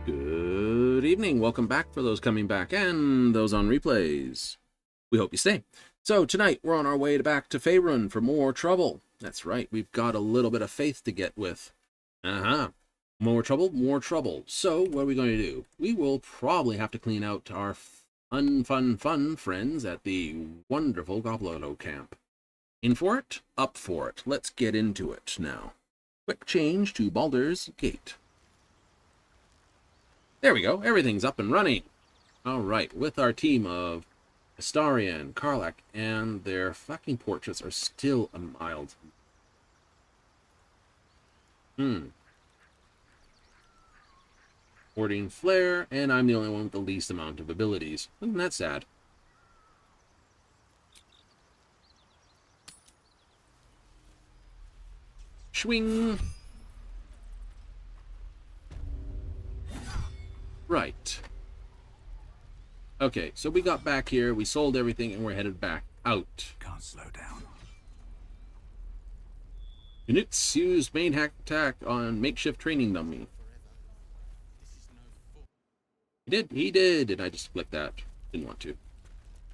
Good evening. Welcome back for those coming back and those on replays. We hope you stay. So tonight we're on our way back to Faerun for more trouble. That's right, we've got a little bit of faith to get with. More trouble, more trouble. So what are we going to do? We will probably have to clean out our fun friends at the wonderful Goblino camp. In for it? Up for it. Let's get into it now. Quick change to Baldur's Gate. There we go. Everything's up and running. All right, with our team of Astarion, Karlach, and their fucking portraits are still a mild. Hoarding Flare, and I'm the only one with the least amount of abilities. Isn't that sad? Swing. Right. Okay, so we got back here, we sold everything, and we're headed back out. Can't slow down. Units used main hack attack on makeshift training dummy. He did, and I just clicked that. Didn't want to.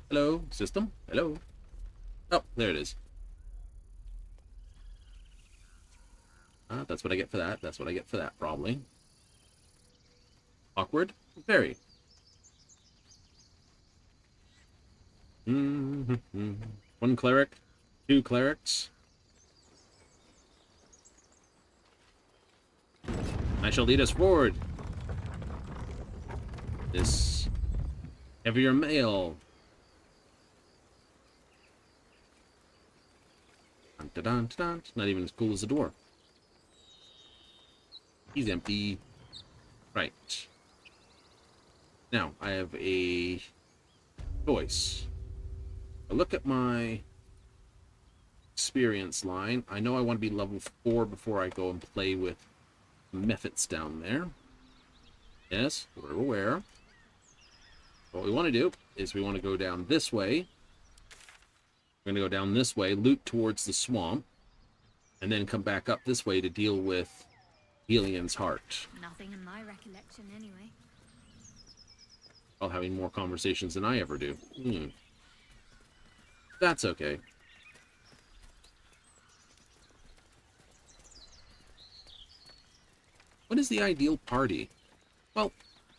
Hello, system? Hello? Oh, there it is. That's what I get for that. That's what I get for that, probably. Awkward? Very. One cleric, two clerics. I shall lead us forward. This heavier mail. Dun, dun, dun, dun. It's not even as cool as the door. He's empty. Right. Now, I have a choice. I look at my experience line. I know I want to be level 4 before I go and play with methods down there. Yes, we're aware. What we want to do is we want to go down this way. We're going to go down this way, loot towards the swamp, and then come back up this way to deal with Helian's heart. Nothing in my recollection, anyway. While having more conversations than I ever do. That's okay. What is the ideal party? Well,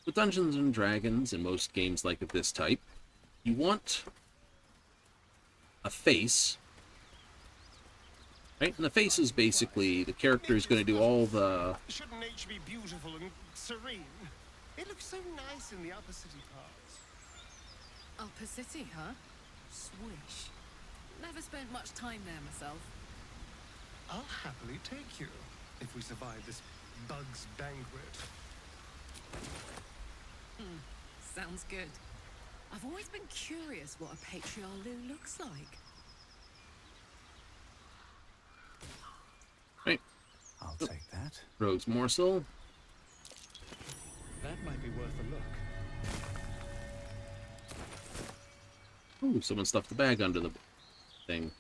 with Dungeons and Dragons and most games like of this type, you want a face, right? And the face is basically the character is going to do all the... Shouldn't nature be beautiful and serene? It looks so nice in the upper city parts. Upper city, huh? Swish. Never spent much time there myself. I'll happily take you if we survive this bug's banquet. Sounds good. I've always been curious what a patriarch looks like. Right. I'll take that. Rogue's morsel. That might be worth a look. Ooh, someone stuffed the bag under the thing.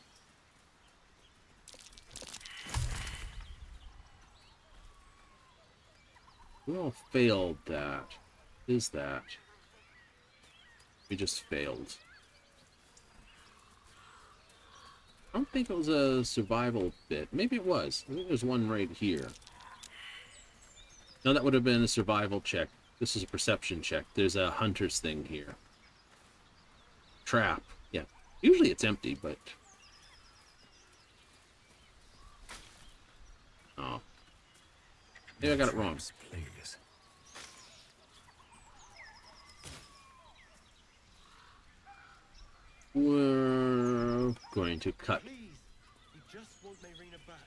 We all failed that. Is that? We just failed. I don't think it was a survival bit. Maybe it was. I think there's one right here. No, that would have been a survival check. This is a perception check. There's a hunter's thing here. Trap. Yeah. Usually it's empty, but... Oh. Maybe I got it wrong. Please. We're going to cut. Please, you just want Marina back.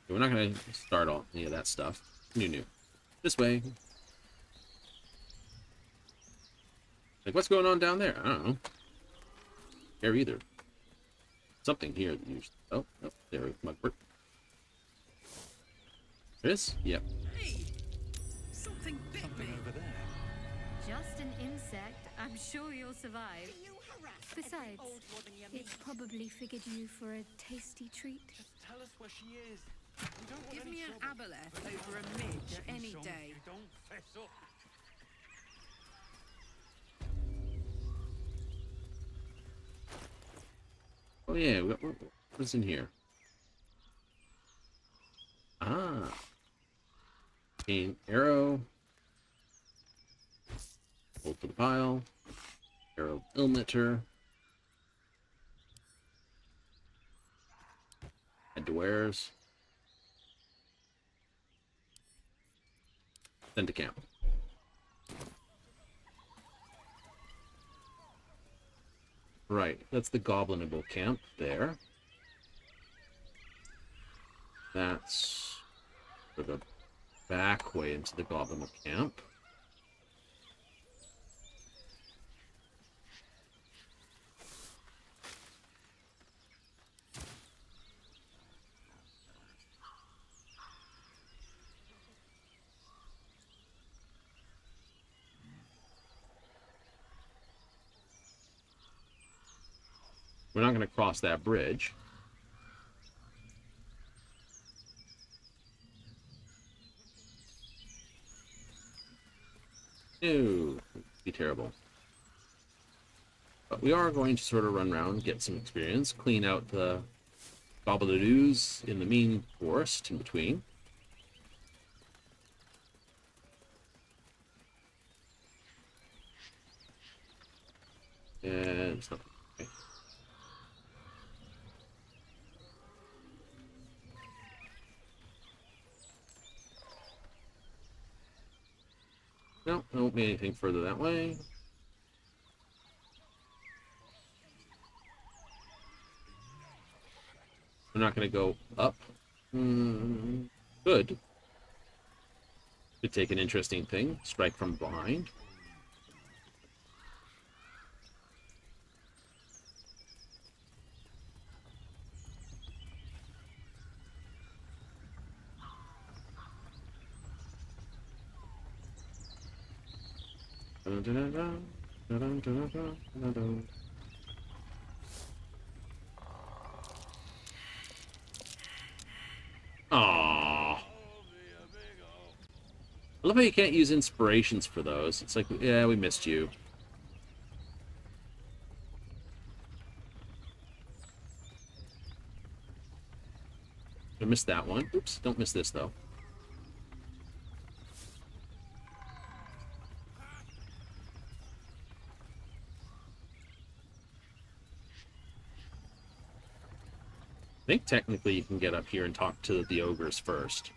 We're not going to start all any of that stuff. New. This way. Like, what's going on down there? I don't know. Here either. Something here that usually... Oh, there we go. This? Yep. Hey! Something bit me. Over there. Just an insect. I'm sure you'll survive. Besides, it probably figured you for a tasty treat. Just tell us where she is. Give me an aboleth over a midge any day. Don't fess up. Oh yeah, what's in here? Ah. Gain arrow. Hold for the pile. Arrow emitter. Head to wares. Then to camp. Right, that's the goblinable camp there. That's for the back way into the goblinable camp. We're not going to cross that bridge. Ew, be terrible. But we are going to sort of run around, get some experience, clean out the gobbledoos in the mean forest in between. And it's not okay. No, there won't be anything further that way. We're not going to go up. Good. Could take an interesting thing. Strike from behind. Aww. I love how you can't use inspirations for those. It's like, yeah, we missed you. I missed that one. Oops, don't miss this, though. I think technically you can get up here and talk to the ogres first.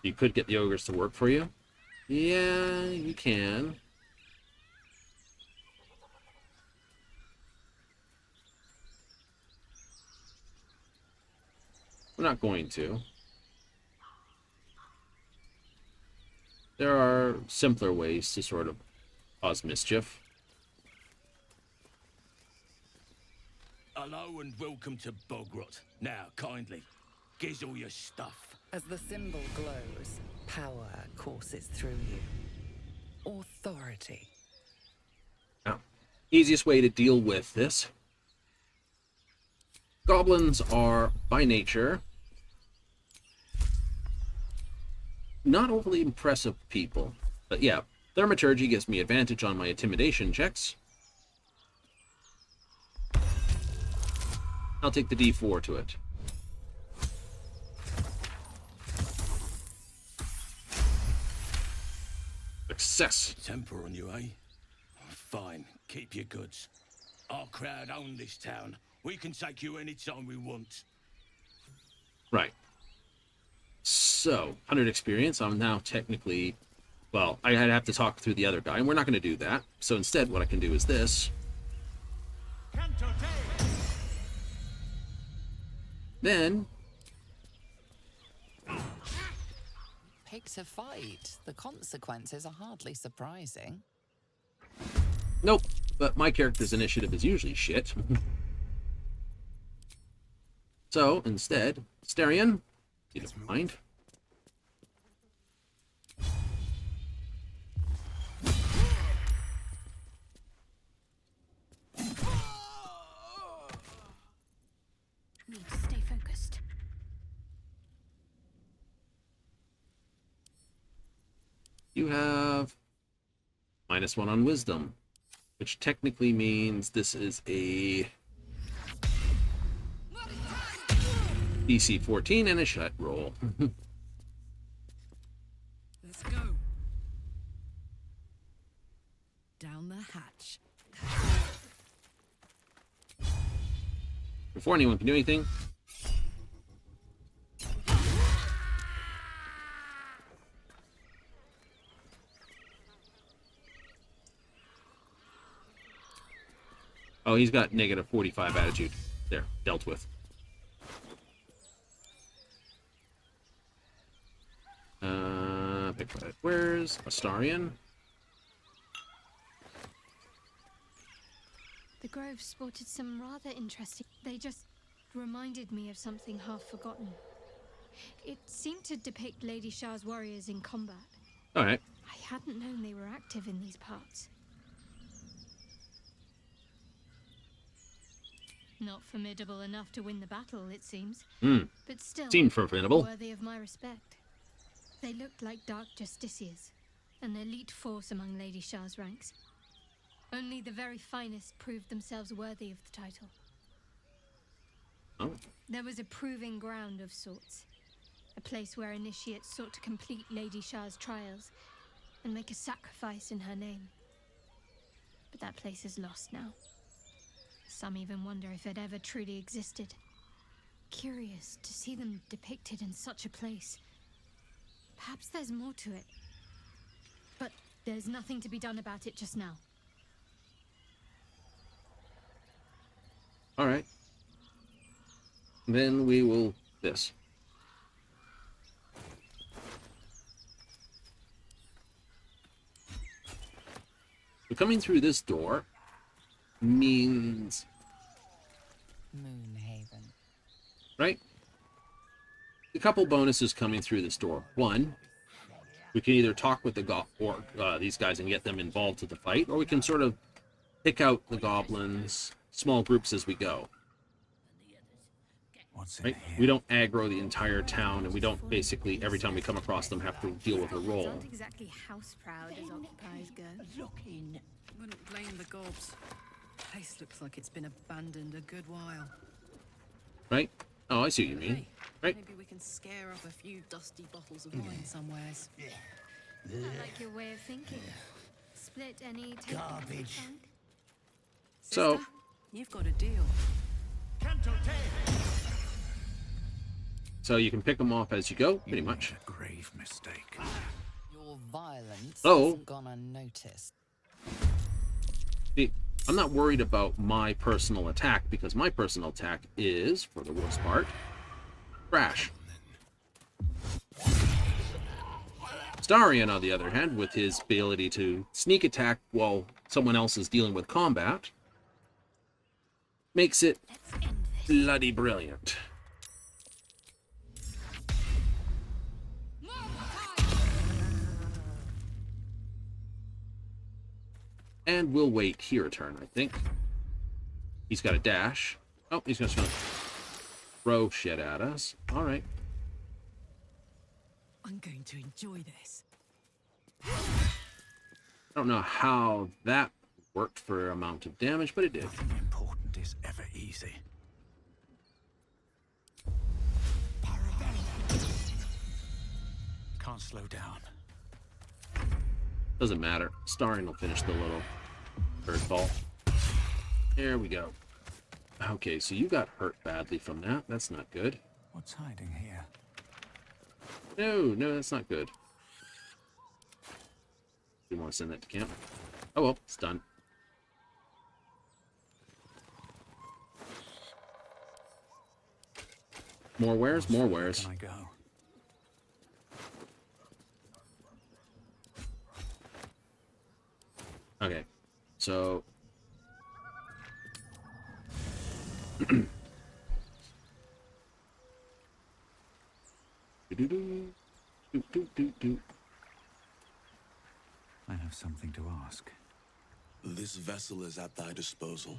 You could get the ogres to work for you. Yeah, you can. We're not going to. There are simpler ways to sort of cause mischief. Hello and welcome to Bogrot. Now, kindly, giz all your stuff. As the symbol glows, power courses through you. Authority. Now, easiest way to deal with this. Goblins are, by nature, not overly impressive people. But yeah, thaumaturgy gives me advantage on my intimidation checks. I'll take the D4 to it. Success. Temper on you, eh? Fine, keep your goods. Our crowd own this town. We can take you any time we want. Right. So, 100 experience. I'm now technically... Well, I'd have to talk through the other guy, and we're not going to do that. So instead, what I can do is this. Then... Pick to fight. The consequences are hardly surprising. Nope. But my character's initiative is usually shit. So, instead, Starion, you don't mind. Need to stay focused. You have -1 on wisdom, which technically means this is a DC 14 and a shut roll. Let's go. Down the hatch. Before anyone can do anything, oh, he's got -45 attitude. There, dealt with. Pick that. Where's Astarion? The grove sported some rather interesting. They just reminded me of something half forgotten. It seemed to depict Lady Shah's warriors in combat. All right. I hadn't known they were active in these parts. Not formidable enough to win the battle, it seems. But still, Seemed formidable. worthy of my respect. They looked like dark justiciars, an elite force among Lady Shah's ranks. Only the very finest proved themselves worthy of the title. Oh. There was a proving ground of sorts. A place where initiates sought to complete Lady Shah's trials and make a sacrifice in her name. But that place is lost now. Some even wonder if it ever truly existed. Curious to see them depicted in such a place. Perhaps there's more to it. But there's nothing to be done about it just now. All right. Then we will this. So coming through this door means, Moonhaven. right? A couple bonuses coming through this door. One, we can either talk with the these guys and get them involved to the fight, or we can sort of pick out the goblins, small groups as we go. What's in Right? here? We don't aggro the entire town, and we don't basically every time we come across them have to deal with a roll. Aren't exactly house proud as occupiers go. Wouldn't blame the gobs. Place looks like it's been abandoned a good while. Right? Oh, I see what you mean. Hey, Right? maybe we can scare up a few dusty bottles of wine somewheres. I like your way of thinking. Split any garbage. So- Sister, you've got a deal. So you can pick them off as you go, pretty You much. made a grave mistake. Your violence Oh. hasn't gone unnoticed. See, I'm not worried about my personal attack, because my personal attack is, for the worst part, Crash. Starion, on the other hand, with his ability to sneak attack while someone else is dealing with combat, makes it bloody brilliant. And we'll wait here a turn, I think. He's got a dash. Oh, he's just gonna throw shit at us. All right. I'm going to enjoy this. I don't know how that worked for amount of damage, but it did. Nothing important is ever easy. Can't slow down. Doesn't matter. Starion will finish the little bird ball. There we go. Okay, so you got hurt badly from that. That's not good. What's hiding here? No, that's not good. We want to send that to camp. Oh well, it's done. More wares, more wares. Can I go? Okay, so I have something to ask. This vessel is at thy disposal.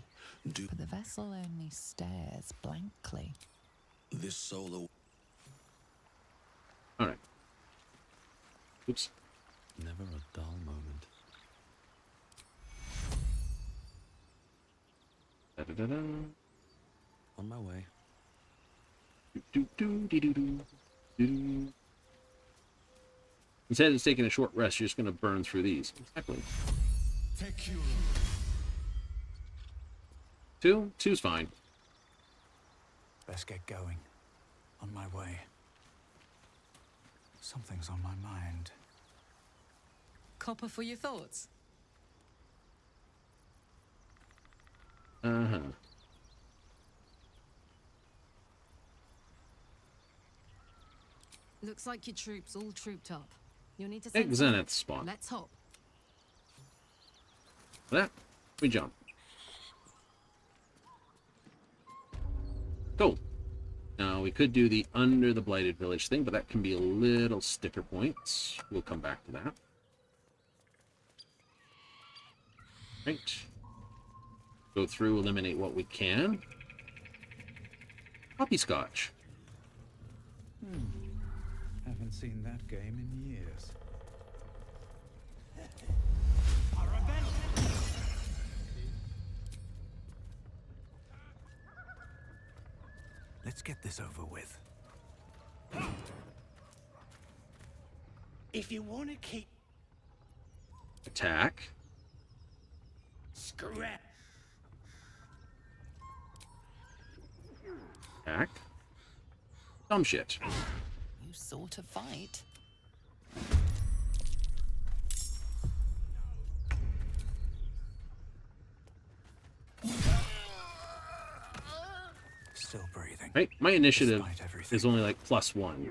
Do But the vessel only stares blankly. this solo all right. Oops. Never a dull moment. Da-da-da-da. On my way. Do-do-do-dee-doo-doo. Instead of taking a short rest, you're just going to burn through these. Exactly. Take you. Two's fine. Best get going. On my way. Something's on my mind. Copper for your thoughts. Uh-huh. Looks like your troops all trooped up. You'll need to Take send some- Zenith's spawn. Let's hop. For that, we jump. Cool. Now, we could do the under the Blighted Village thing, but that can be a little sticker points. We'll come back to that. Right. Go through, eliminate what we can. Puppy Scotch. Haven't seen that game in years. Let's get this over with. If you want to keep Attack. scrap, Attack. Dumb shit. You sort of fight. Still breathing. Right? My initiative Despite everything. is only like +1.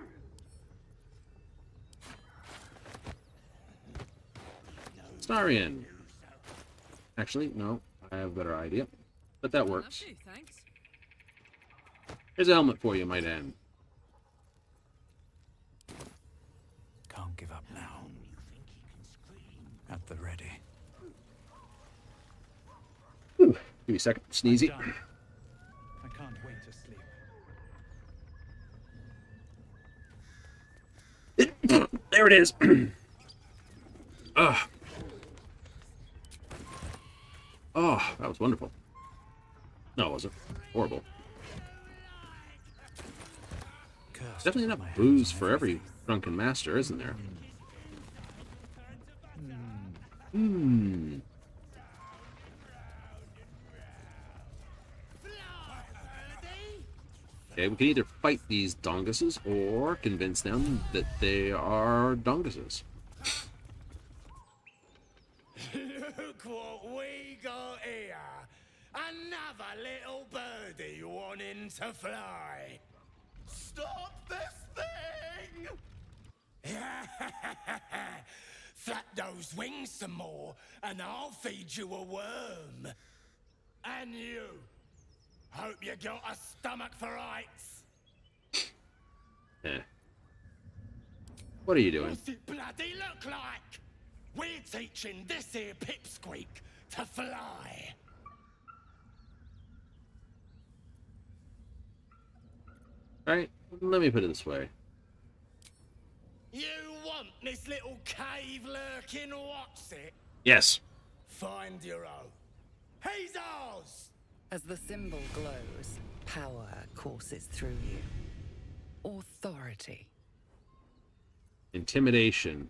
Starian. Actually, no. I have a better idea. But that works. Lovely, thanks. Here's a helmet for you, might end. Can't give up now. At the ready. Whew. Give me a second. Sneezy. Done. I can't wait to sleep. There it is. Ugh. Oh, that was wonderful. No, it wasn't. Horrible. Cursed Definitely with enough my hands booze on for every everything. drunken master, isn't there? Hmm. Okay, we can either fight these donguses or convince them that they are donguses. look what we got here. Another little birdie wanting to fly. Stop this thing! Flap those wings some more, and I'll feed you a worm. And you. Hope you got a stomach for ice. Eh. What are you doing? What's it bloody look like? We're teaching this here pipsqueak to fly. Alright, let me put it this way. You want this little cave lurking what's it? Yes. Find your own. He's ours! As the symbol glows, power courses through you. Authority. Intimidation.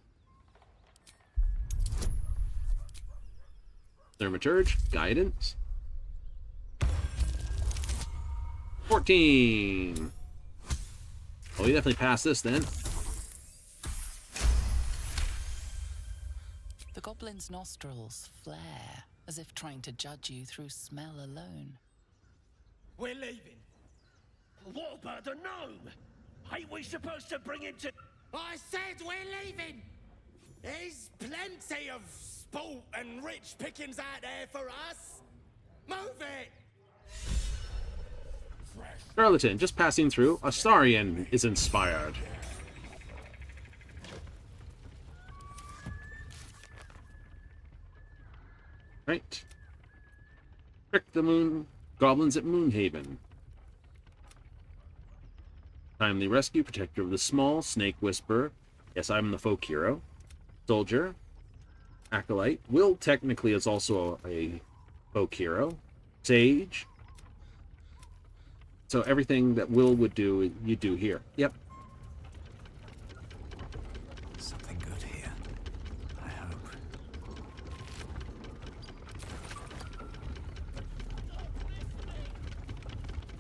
Thaumaturge. Guidance. 14. Oh, you definitely passed this then. The goblin's nostrils flare, as if trying to judge you through smell alone. We're leaving. What about the gnome? Ain't we supposed to bring him to... I said we're leaving! There's plenty of sport and rich pickings out there for us. Move it! Charlatan, just passing through. Astarion is inspired. Right. Trick the moon goblins at Moonhaven. Timely rescue, protector of the small, snake whisperer. Yes, I'm the folk hero. soldier, acolyte. Will technically is also a folk hero, sage. So everything that Will would do, you do here. Yep. Something good here. I hope.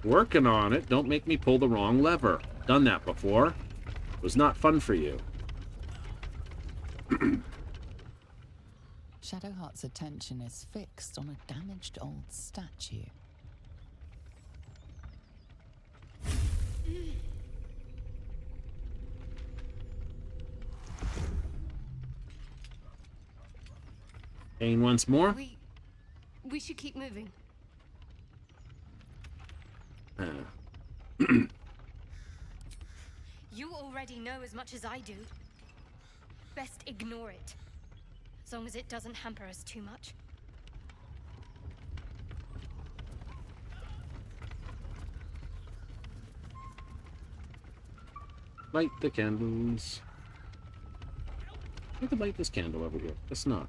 Working on it. Don't make me pull the wrong lever. Done that before. It was not fun for you. Shadowheart's attention is fixed on a damaged old statue. Pain once more. We should keep moving. You already know as much as I do. Best ignore it. As long as it doesn't hamper us too much. Light the candles. I could light this candle over here. It's not.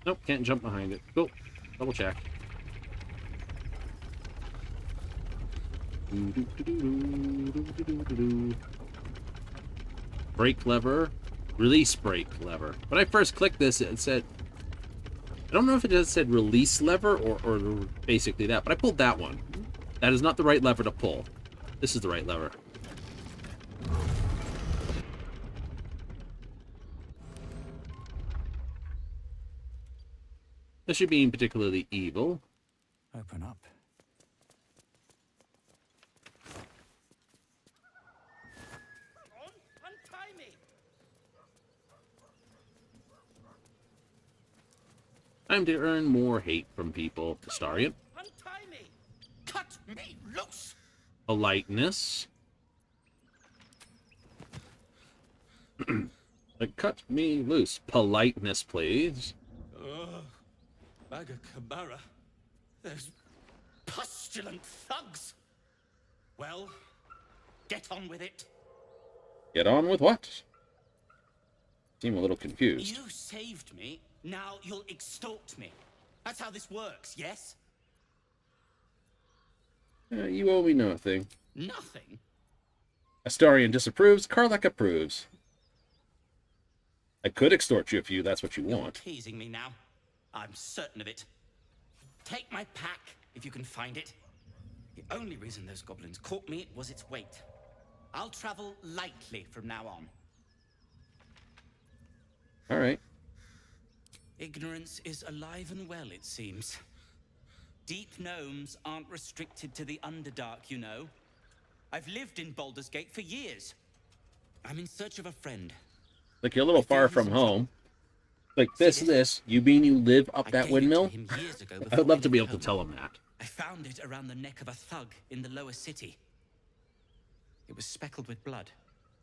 Nope, can't jump behind it. Cool. Double check. Brake lever. Release brake lever. When I first clicked this, it said... I don't know if it just said release lever or basically that, but I pulled that one. That is not the right lever to pull. This is the right lever. This should be particularly evil. Open up. Untie me! Time to earn more hate from people. Astarion. Untie me! Cut me loose! Politeness. Cut me loose. Politeness, please. Bagakabara. Those pustulant thugs. Well, get on with it. Get on with what? Seem a little confused. You saved me. Now you'll extort me. That's how this works, yes? You owe me nothing. Nothing? Astarion disapproves. Karlach approves. I could extort you if that's what you want. You're teasing me now. I'm certain of it. Take my pack, if you can find it. The only reason those goblins caught me was its weight. I'll travel lightly from now on. All right. Ignorance is alive and well, it seems. Deep gnomes aren't restricted to the Underdark, you know. I've lived in Baldur's Gate for years. I'm in search of a friend. Like you're a little far from home. Like this, you mean you live up that windmill? I would love to be able to tell him that. I found it around the neck of a thug in the lower city. It was speckled with blood.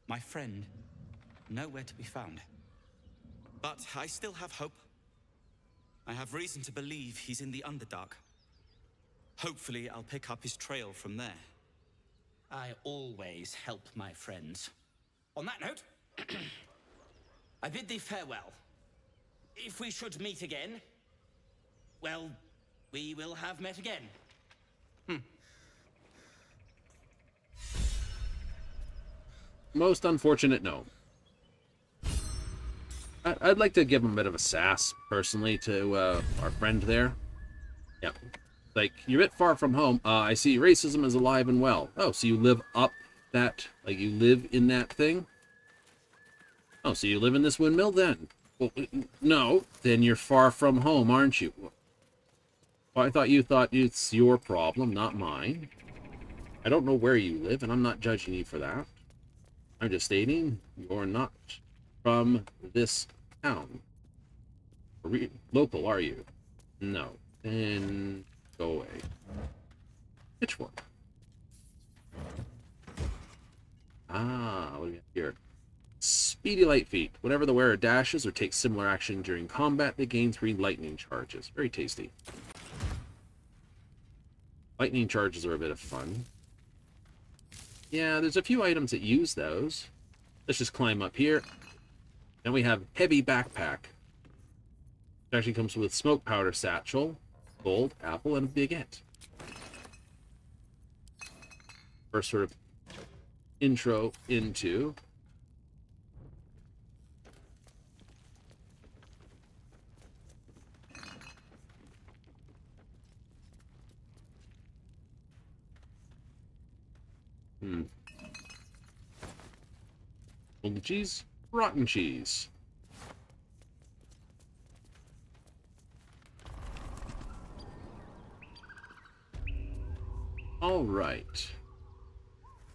My friend, nowhere to be found. But I still have hope. I have reason to believe he's in the Underdark. Hopefully, I'll pick up his trail from there. I always help my friends. On that note, I bid thee farewell. If we should meet again, well, we will have met again. Most unfortunate, no. I'd like to give him a bit of a sass, personally, to our friend there. Yep. Like, you're a bit far from home. I see racism is alive and well. Oh, so you live up that, like, you live in that thing? Oh, so you live in this windmill then? Well, no, then you're far from home, aren't you? Well, I thought it's your problem, not mine. I don't know where you live, and I'm not judging you for that. I'm just stating you're not from this town. Local, are you? No. Then go away. Pitchfork. Ah, what do we have here? Speak. Speedy Light Feet. Whenever the wearer dashes or takes similar action during combat, they gain 3 lightning charges. Very tasty. Lightning charges are a bit of fun. Yeah, there's a few items that use those. Let's just climb up here. Then we have Heavy Backpack. It actually comes with Smoke Powder Satchel, Gold, Apple, and a Baguette. First sort of intro into Golden cheese, rotten cheese. All right.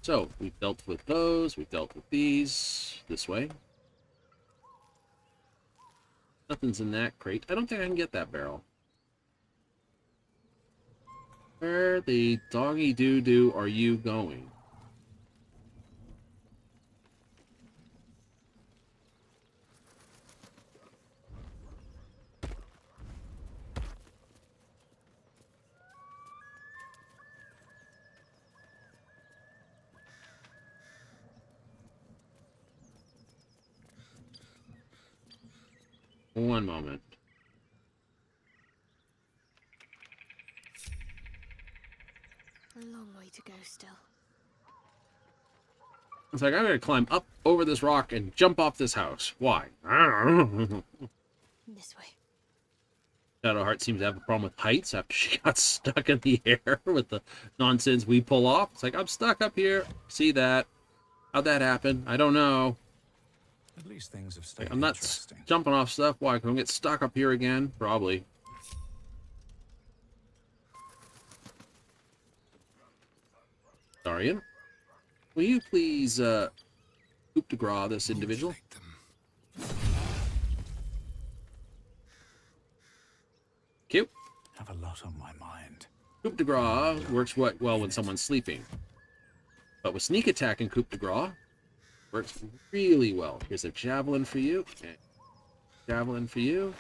So we've dealt with those. We've dealt with these. This way. Nothing's in that crate. I don't think I can get that barrel. Where the doggy doo-doo are you going? One moment. A long way to go still. It's like, I'm going to climb up over this rock and jump off this house. Why? This way. Shadowheart seems to have a problem with heights after she got stuck in the air with the nonsense we pull off. It's like, I'm stuck up here. See that? How'd that happen? I don't know. At least things have stayed I'm not jumping off stuff. Why? Can I get stuck up here again? Probably. Darian, will you please coup de grace this individual? Cute. Have a lot on my mind. Coup de grace works well when someone's sleeping. But with sneak attack and coup de grace, works really well. Here's a javelin for you. And javelin for you.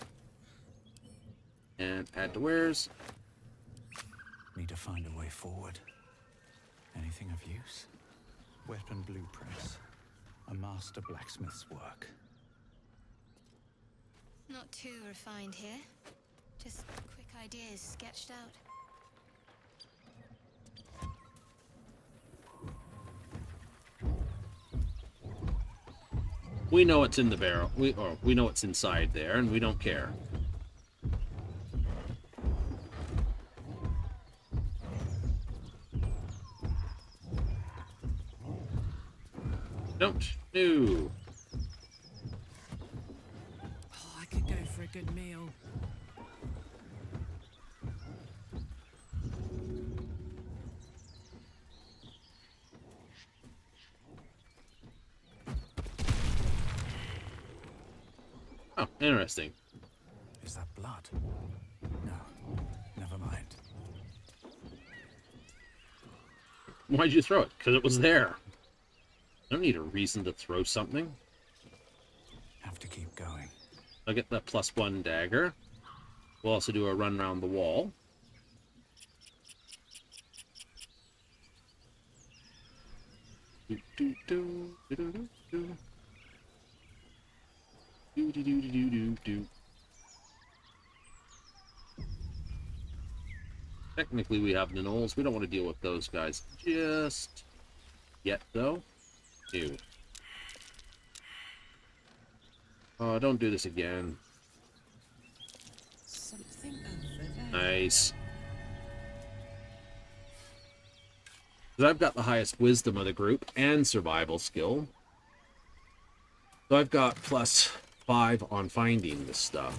And add to wares. Need to find a way forward. Anything of use? Weapon blueprints. A master blacksmith's work. Not too refined here. Just quick ideas sketched out. We know what's in the barrel. We know what's inside there, and we don't care. Don't. No. Oh, I could go for a good meal. Oh, interesting. Is that blood? No. Never mind. Why'd you throw it? Because it was there. I don't need a reason to throw something. Have to keep going. I'll get that +1 dagger. We'll also do a run around the wall. Do, do, do, do, do, do, do. Do, do, do, do, do, do. Technically, we have the gnolls. We don't want to deal with those guys just yet, though. Ew. Oh, don't do this again. Something over there. Nice. Because I've got the highest wisdom of the group and survival skill. So I've got +5 on finding this stuff.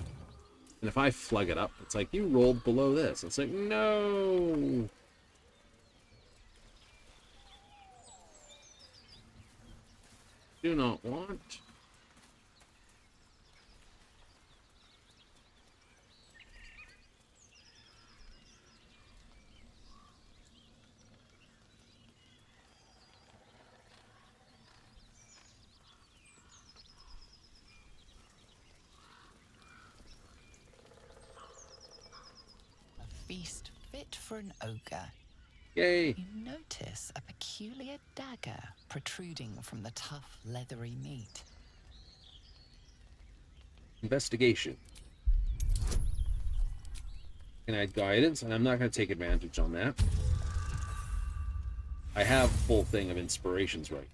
And if I flug it up, it's like, you rolled below this. It's like, no! Do not want. beast fit for an ogre. Yay! You notice a peculiar dagger protruding from the tough, leathery meat. Investigation. Can add guidance, and I'm not going to take advantage on that. I have a full thing of inspirations right.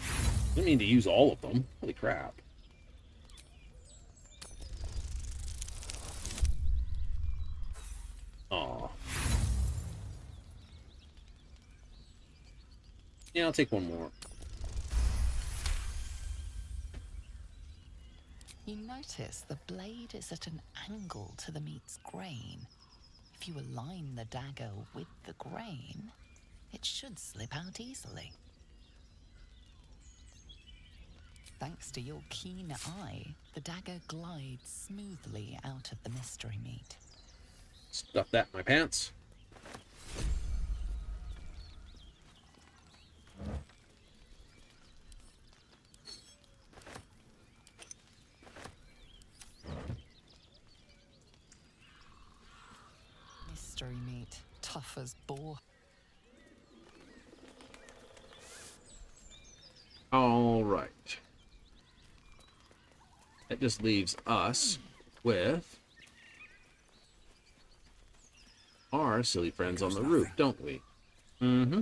I didn't mean to use all of them. Holy crap. Aw. Yeah, I'll take one more. You notice the blade is at an angle to the meat's grain. If you align the dagger with the grain, it should slip out easily. Thanks to your keen eye, the dagger glides smoothly out of the mystery meat. Stuff that in my pants. Mystery meat, tough as boar. All right. That just leaves us with our silly friends on the roof, don't we? Mm-hmm.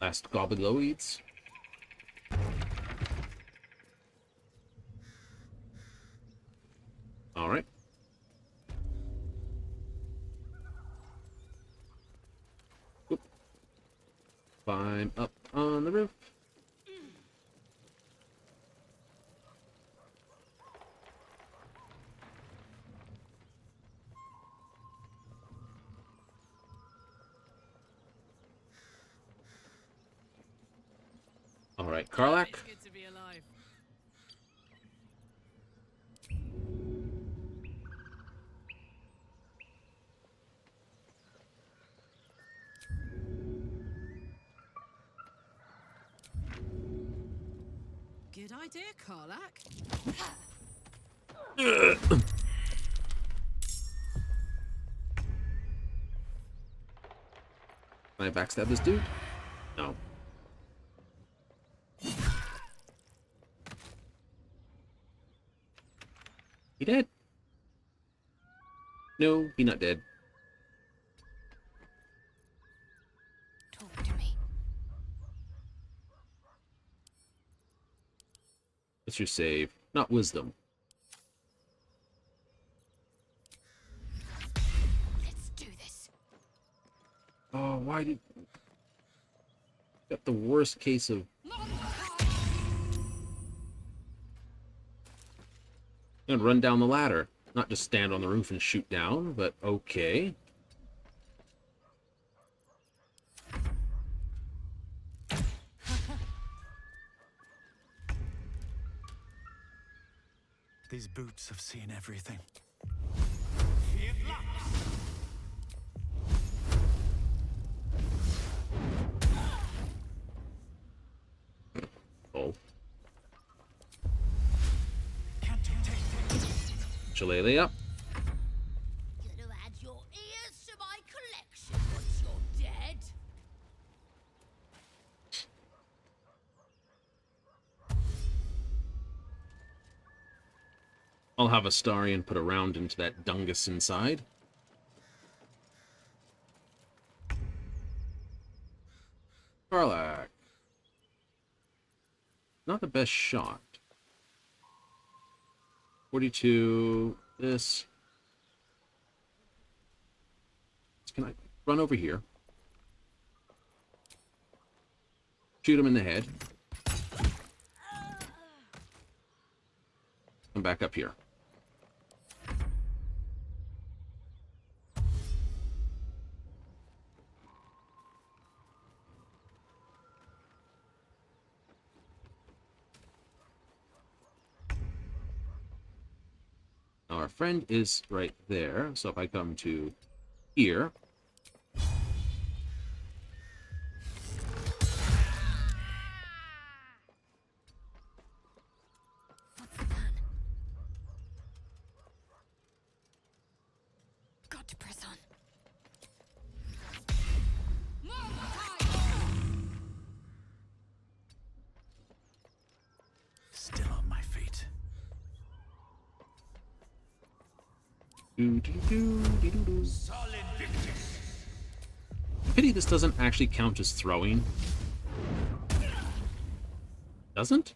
Last gobbleoids. All right. Oop. Climb up on the roof. All right, Karlak. It's good to be alive. Good idea, Karlak. Can I backstab this dude? No. He dead? No, he not dead. Talk to me. What's your save? Not wisdom. Let's do this. Oh, why did... Got the worst case of... I'm gonna run down the ladder. Not just stand on the roof and shoot down, but okay. These boots have seen everything. Oh. Shillelagh up. Gonna add your ears to my collection once you're dead. I'll have Astarion put a round into that dungus inside. Karlak. Not the best shot. 42. This. Can I run over here? Shoot him in the head. Come back up here. Now our friend is right there, so if I come to here, What's the plan? got to press on. Still on my feet. Solid victory. Pity this doesn't actually count as throwing. Doesn't?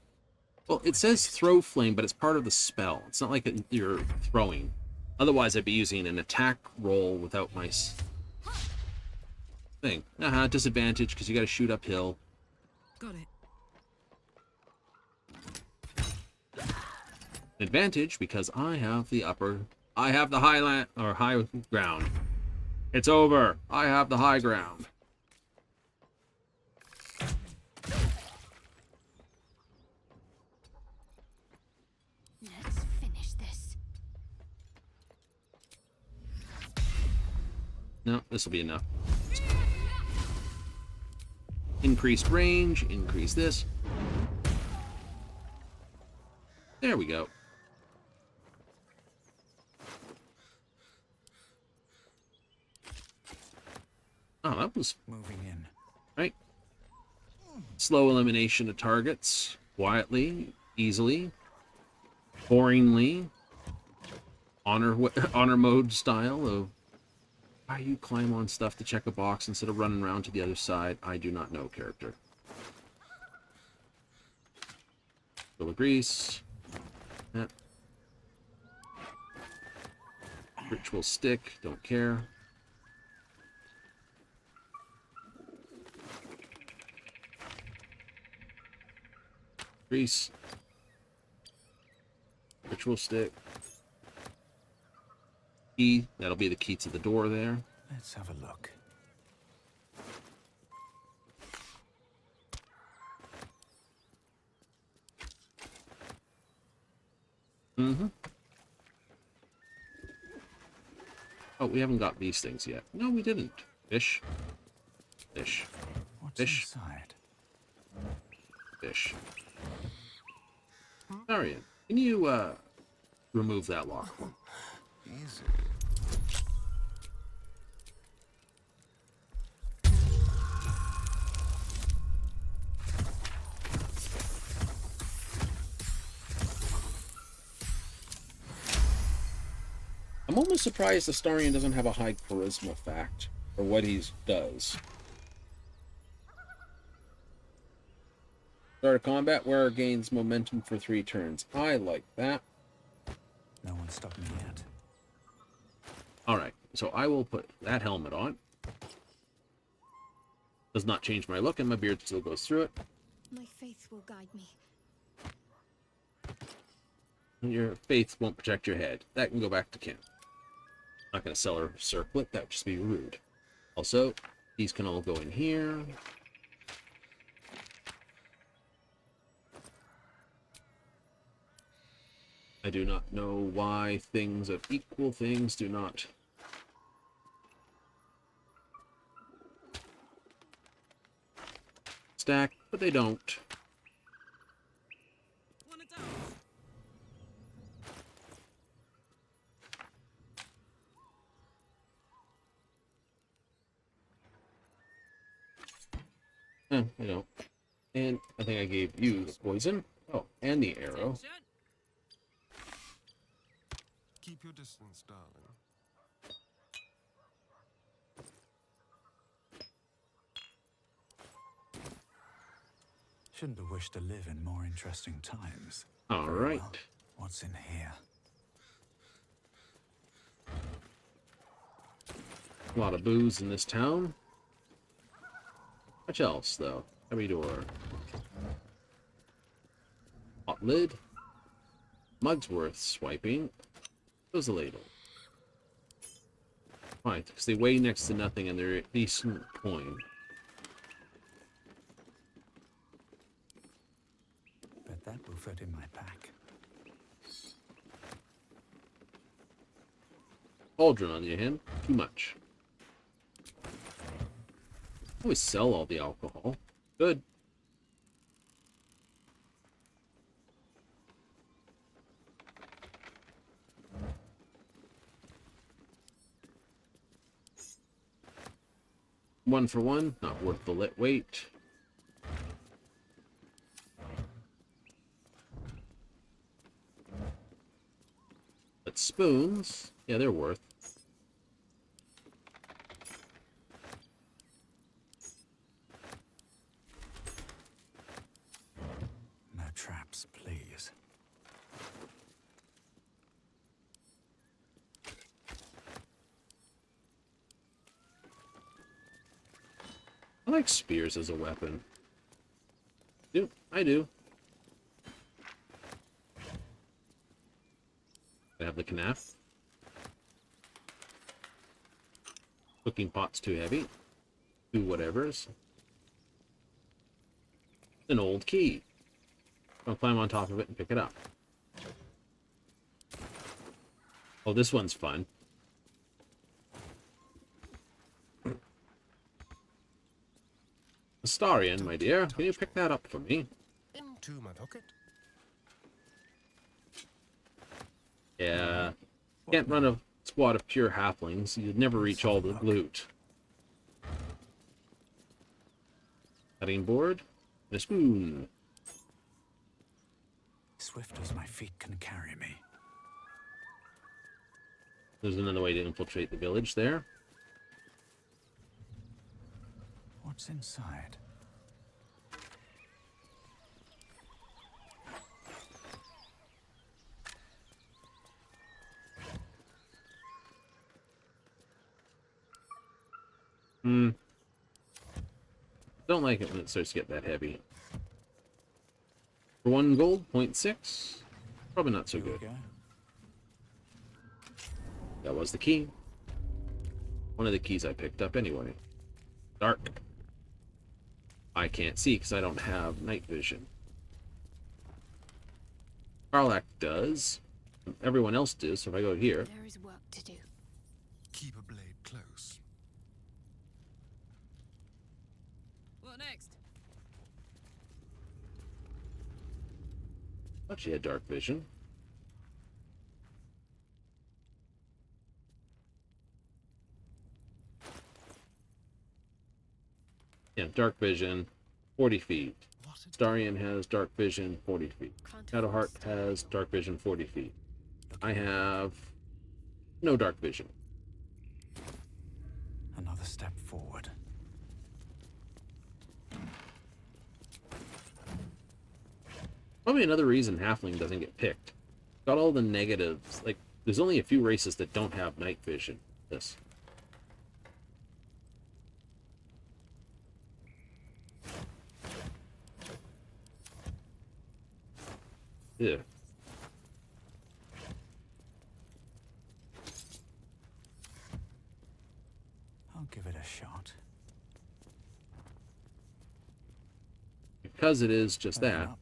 Well, it says throw flame, but it's part of the spell. It's not like you're throwing. Otherwise, I'd be using an attack roll without my thing. Disadvantage because you got to shoot uphill. Got it. Advantage because I have the high ground. It's over. I have the high ground. Let's finish this. No, this will be enough. Increased range, increase this. There we go. Oh, that was moving in. Right. Slow elimination of targets. Quietly, easily, boringly. Honor mode style of why you climb on stuff to check a box instead of running around to the other side. I do not know, character. Bill of grease. That. Ritual stick. Don't care. Grease. Ritual stick. Key. That'll be the key to the door there. Let's have a look. Mm-hmm. Oh, we haven't got these things yet. No, we didn't. Fish. Fish. What's Fish. inside? Fish. Faerun, can you, remove that lock? Easy. I'm almost surprised the Astarion doesn't have a high charisma fact for what he does. Start of combat, wearer gains momentum for 3 turns. I like that. No one stopped me yet. Alright, so I will put that helmet on. Does not change my look, and my beard still goes through it. My faith will guide me. Your faith won't protect your head. That can go back to Kim. Not going to sell her circlet. That would just be rude. Also, these can all go in here. I do not know why things of equal things do not stack, but they don't. I don't. And I think I gave you the poison. Oh, and the arrow. Keep your distance, darling. Shouldn't have wished to live in more interesting times. All Very right. well. What's in here? A lot of booze in this town. Much else, though? Heavy door. Hot lid. Mugs worth swiping. Goes the ladle. Fine, because they weigh next to nothing and they're a decent coin. Bet that will fit in my pack. Cauldron on your hand. Too much. Always sell all the alcohol. Good. 1 for 1, not worth the lit weight. But spoons, yeah, they're worth. No traps, please. I like spears as a weapon. I do. I have the knife. Cooking pot's too heavy. 2 whatevers. An old key. I'll climb on top of it and pick it up. Oh, this one's fun. Astarion, my dear, can you pick that up for me? Into my pocket. Yeah. Can't run a squad of pure halflings. You'd never reach all the loot. Cutting board. And a spoon. Swift as my feet can carry me. There's another way to infiltrate the village there. What's inside? Don't like it when it starts to get that heavy. For 1 gold, 0.6. Probably not so Here we good. go. That was the key. One of the keys I picked up anyway. Dark. I can't see because I don't have night vision. Karlak does. Everyone else does, so if I go here... There is work to do. Keep a blade close. What next? thought she had dark vision. Yeah, dark vision, 40 feet. Starion has dark vision, 40 feet. Shadowheart has dark vision, 40 feet. I have no dark vision. Another step forward. Probably another reason Halfling doesn't get picked. Got all the negatives. Like, there's only a few races that don't have night vision. This. Yeah. I'll give it a shot. Because it is just Open that. up.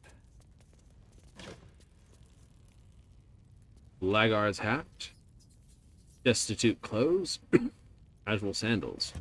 Lagar's hat. Destitute clothes. Casual sandals.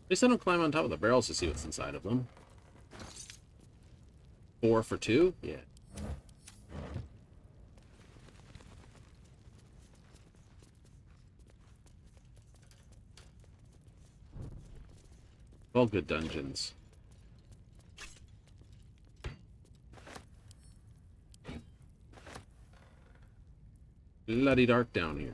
At least I don't climb on top of the barrels to see what's inside of them. 4 for 2? Yeah. All good dungeons. Bloody dark down here.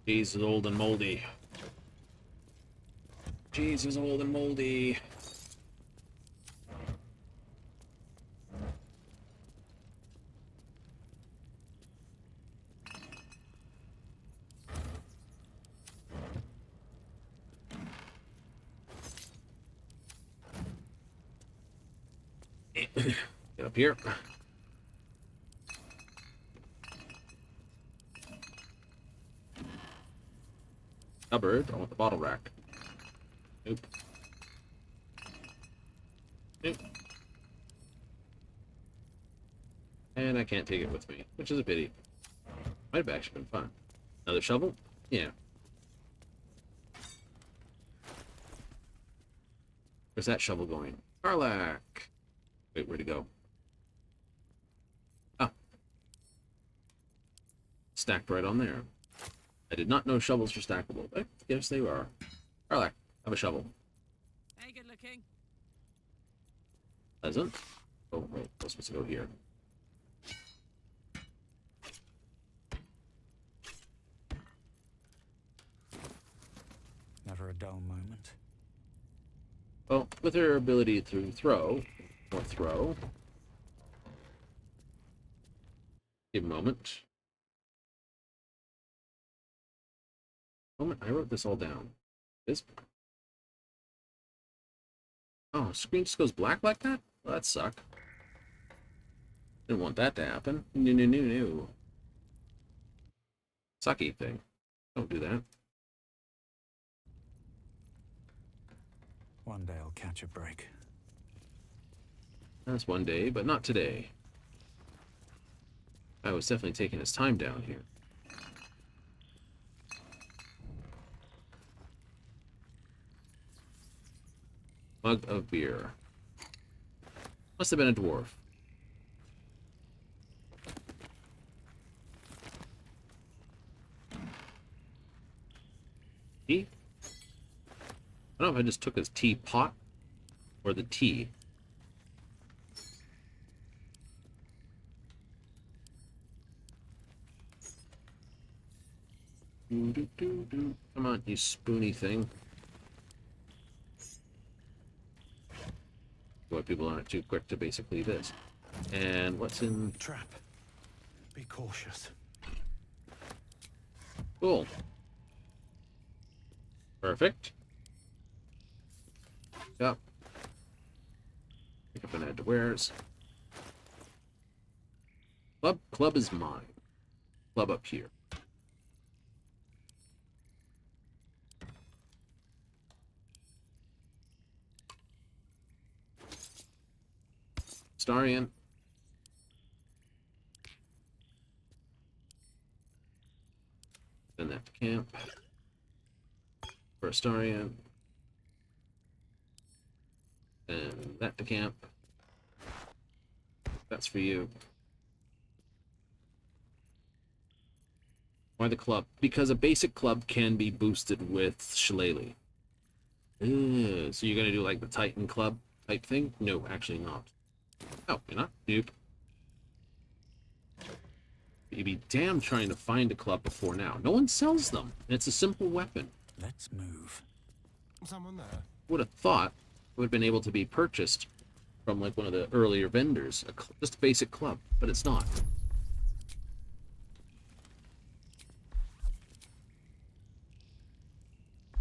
Cheese is old and moldy. Cheese is old and moldy. Get up here. Cupboard. I want the bottle rack. Nope. Nope. And I can't take it with me, which is a pity. Might have actually been fun. Another shovel? Yeah. Where's that shovel going? Karlak! Wait, where'd it go? Ah. Stacked right on there. I did not know shovels were stackable, but yes, they are. Karlak, have a shovel. Hey, good looking. Pleasant. Oh, wait, we're supposed to go here. Never a dull moment. Well, with her ability to throw, give a moment. I wrote this all down. This. Oh, screen just goes black like that? Well, that suck. Didn't want that to happen. No. Sucky thing. Don't do that. One day I'll catch a break. That's one day, but not today. I was definitely taking his time down here. Mug of beer. Must have been a dwarf. Tea? I don't know if I just took his teapot or the tea. Come on, you spoony thing. Boy, people aren't too quick to basically this. And what's in... Trap. Be cautious. Cool. Perfect. Yep. Pick up an add to wares. Club is mine. Club up here. Starian. Send that to camp. For Astarian. And that to camp. That's for you. Why the club? Because a basic club can be boosted with Shillelagh. So you're gonna do like the Titan club type thing? No, actually not. Oh, you're not? Nope. You'd be damn trying to find a club before now. No one sells them. And it's a simple weapon. Let's move. Someone there? Would have thought it would have been able to be purchased from like one of the earlier vendors. Just a basic club, but it's not.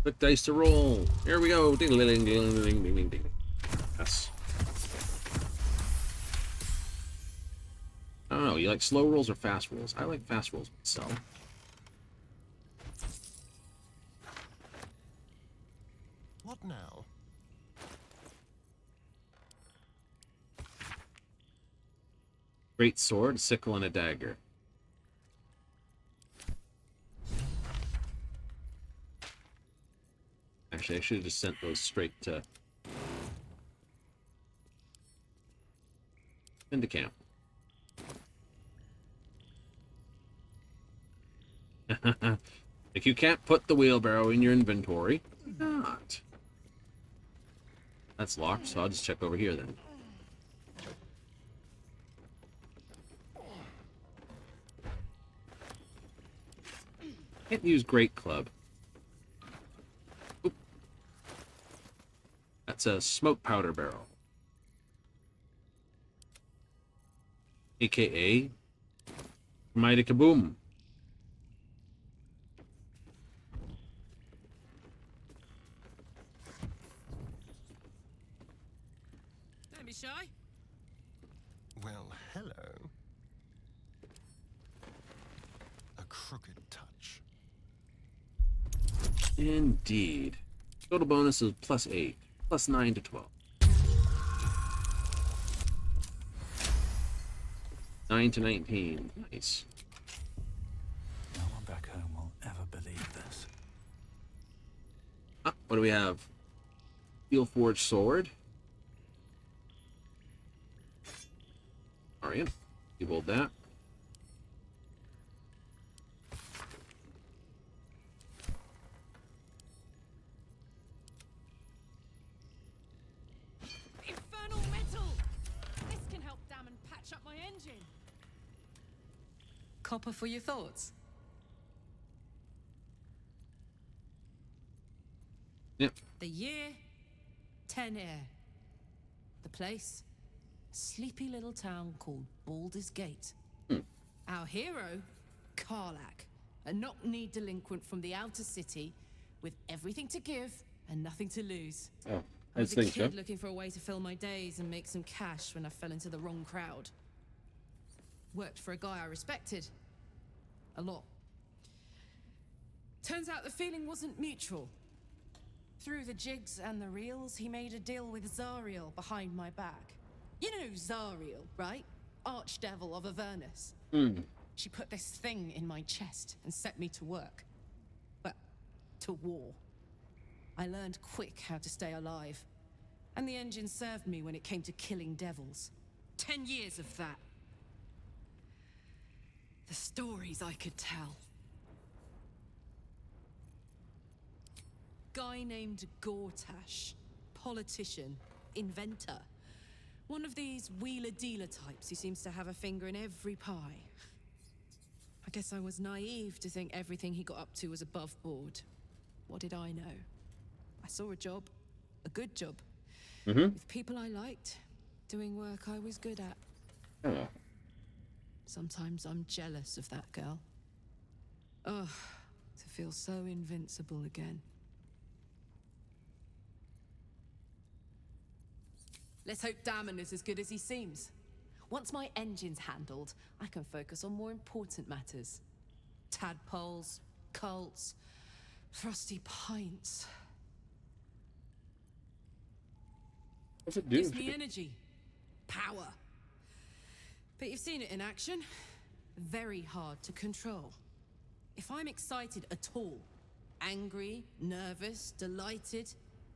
Quick dice to roll. Here we go. Ding, ding, ding, ding, ding, ding, ding. Yes. I don't know. You like slow rolls or fast rolls? I like fast rolls myself. What now? Great sword, sickle, and a dagger. Actually, I should have just sent those straight to... into camp. If you can't put the wheelbarrow in your inventory, why not? That's locked, so I'll just check over here then. Can't use Great Club. Oop. That's a smoke powder barrel. AKA Mighty Kaboom. Don't be shy. Well, hello. A crooked touch. Indeed. Total bonus is +8, +9 to 12. 9 to 19. Nice. No one back home will ever believe this. Ah, what do we have? Steel forged sword. Arian, you hold that. Infernal metal! This can help Damon patch up my engine. Copper for your thoughts? Yep. The year, 10 air. The place, a sleepy little town called Baldur's Gate. Our hero, Karlak, a knock-knee delinquent from the outer city with everything to give and nothing to lose. Oh, I was a think kid so. looking for a way to fill my days and make some cash when I fell into the wrong crowd. Worked for a guy I respected. A lot. Turns out the feeling wasn't mutual. Through the jigs and the reels, he made a deal with Zariel behind my back. You know Zariel, right? Archdevil of Avernus. She put this thing in my chest and set me to work. Well, to war. I learned quick how to stay alive. And the engine served me when it came to killing devils. 10 years of that. The stories I could tell. Guy named Gortash. Politician. Inventor. One of these wheeler-dealer types who seems to have a finger in every pie. I guess I was naive to think everything he got up to was above board. What did I know? I saw a job. A good job. With people I liked. Doing work I was good at. Oh. Sometimes I'm jealous of that girl. Ugh, to feel so invincible again. Let's hope Damon is as good as he seems. Once my engine's handled, I can focus on more important matters. Tadpoles, cults, frosty pints. What's it do? Gives me energy. Power. But you've seen it in action. Very hard to control. If I'm excited at all, angry, nervous, delighted,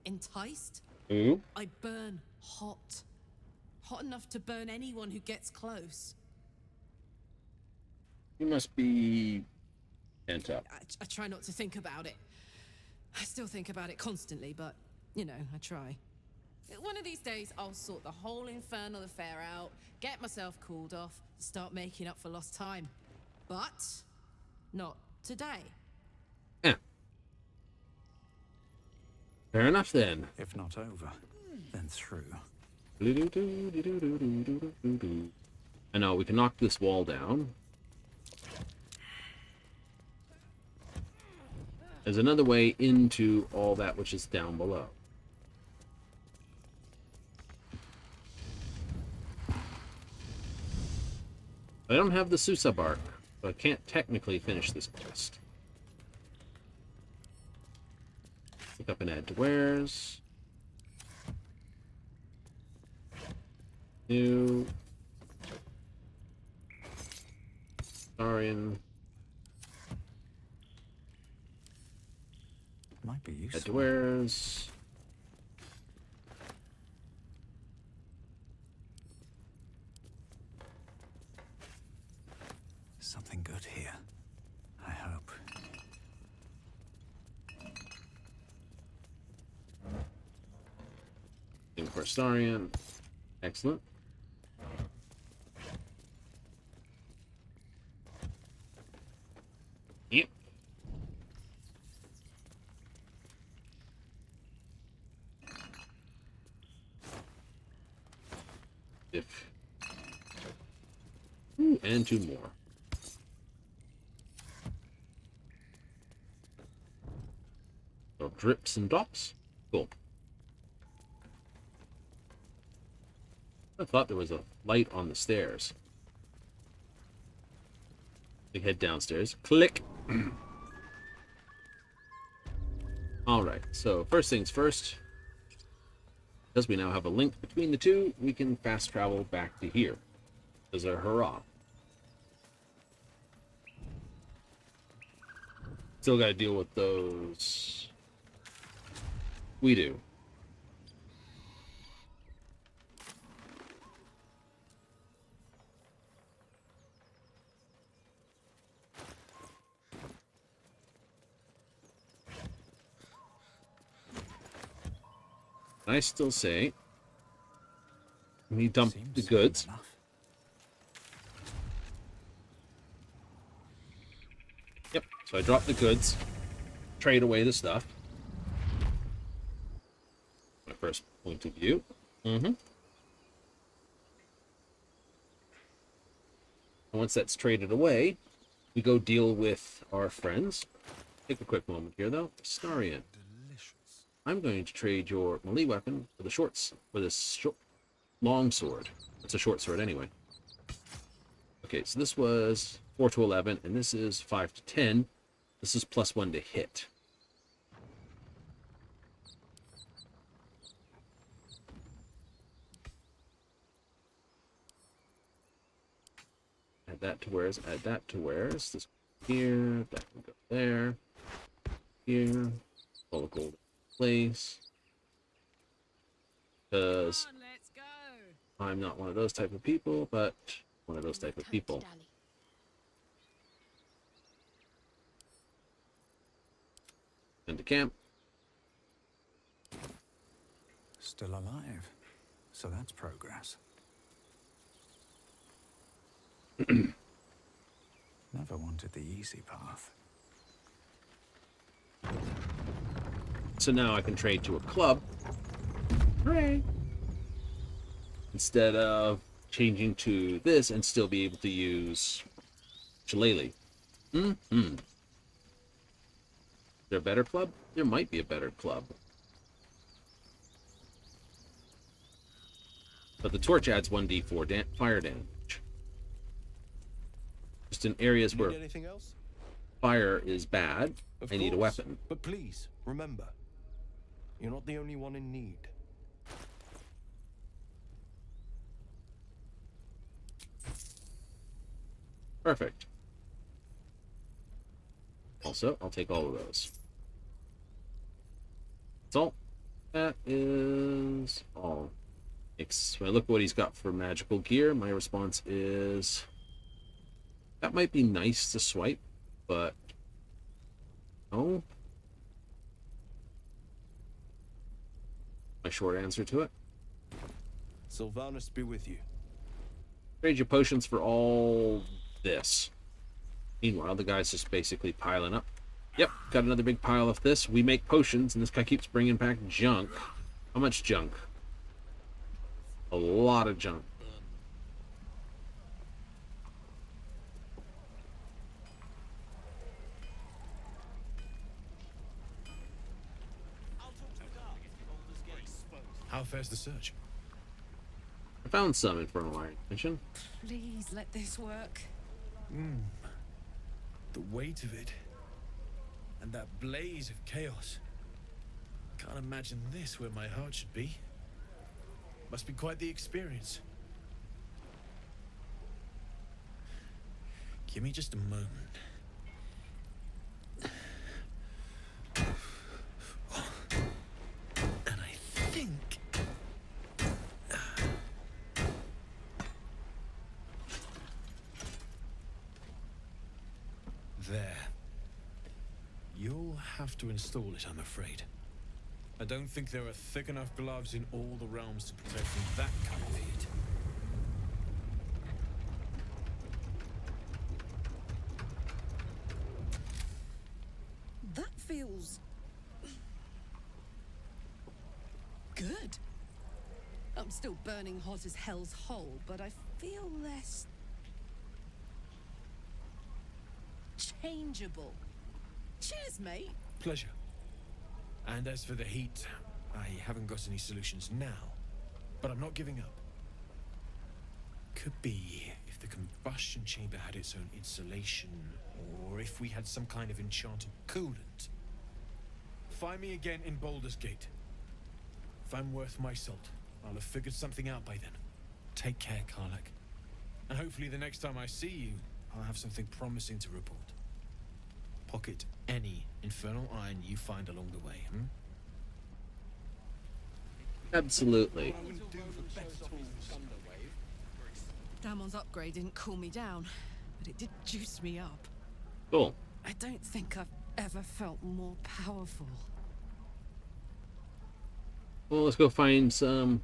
enticed, I burn hot. Hot enough to burn anyone who gets close. You must be pent up. I try not to think about it. I still think about it constantly, but, you know, I try. One of these days, I'll sort the whole infernal affair out, get myself cooled off, start making up for lost time. But not today. Yeah. Fair enough then. If not over, then through. I know, we can knock this wall down. There's another way into all that which is down below. I don't have the Susa bark, so I can't technically finish this quest. Pick up and add to wares. New. Starian. Might be useful. Add to wares. Something good here. I hope. In for Starian. Excellent. Yep. If. Ooh, and two more. So drips and drops. Cool. I thought there was a light on the stairs. We head downstairs. Click. Alright, so first things first. Because we now have a link between the two, we can fast travel back to here. As a hurrah. Still gotta deal with those. We do. I still say we dump the goods. Yep, so I drop the goods, trade away the stuff. My first point of view. And once that's traded away, we go deal with our friends. Take a quick moment here, though. Starian. I'm going to trade your melee weapon for this long sword. It's a short sword anyway. Okay, so this was 4 to 11, and this is 5 to 10. This is +1 to hit. Add that to where's, add that to where's. This here, that can go there. Here, all the gold in place. Because I'm not one of those type of people, but one of those type of people. Into camp. Still alive. So that's progress. Never wanted the easy path. So now I can trade to a club. Hooray! Instead of changing to this and still be able to use Shillelagh. Is there a better club? There might be a better club. But the torch adds 1d4 fire damage. Just in areas where anything else? fire is bad, Of I need a course, weapon. But please, remember, you're not the only one in need. Perfect. Also, I'll take all of those. That's all. That is all. When I look at what he's got for magical gear, my response is that might be nice to swipe, but no. My short answer to it. Sylvanus be with you. Trade your potions for all this. Meanwhile, the guy's just basically piling up. Yep, got another big pile of this. We make potions, and this guy keeps bringing back junk. How much junk? A lot of junk. How fares the search? I found some infernal iron mission. Please let this work. The weight of it. And that blaze of chaos. Can't imagine this where my heart should be. Must be quite the experience. Give me just a moment. And I think... There. You'll have to install it, I'm afraid. I don't think there are thick enough gloves in all the realms to protect from that kind of heat. That feels... good. I'm still burning hot as hell's hole, but I feel less... changeable. Cheers, mate. Pleasure. And as for the heat, I haven't got any solutions now, but I'm not giving up. Could be if the combustion chamber had its own insulation, or if we had some kind of enchanted coolant. Find me again in Baldur's Gate. If I'm worth my salt, I'll have figured something out by then. Take care, Cleric. And hopefully the next time I see you, I'll have something promising to report. Pocket any infernal iron you find along the way, Absolutely. Damon's upgrade didn't cool me down, but it did juice me up. Cool. I don't think I've ever felt more powerful. Well, let's go find some...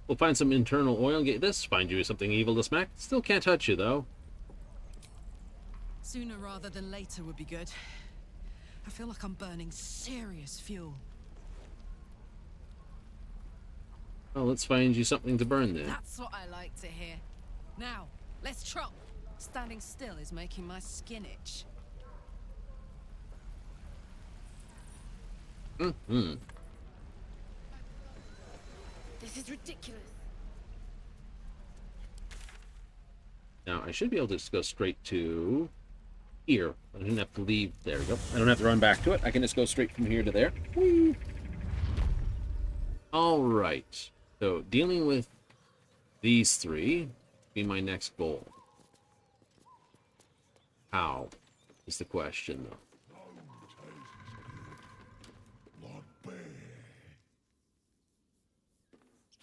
We'll find some internal oil and get this. Find you something evil to smack. Still can't touch you, though. Sooner rather than later would be good. I feel like I'm burning serious fuel. Well, let's find you something to burn then. That's what I like to hear. Now, let's trot. Standing still is making my skin itch. Mm-hmm. This is ridiculous. Now, I should be able to just go straight to here. I didn't have to leave. There we go. I don't have to run back to it. I can just go straight from here to there. Whee! All right. So, dealing with these three be my next goal. How is the question, though.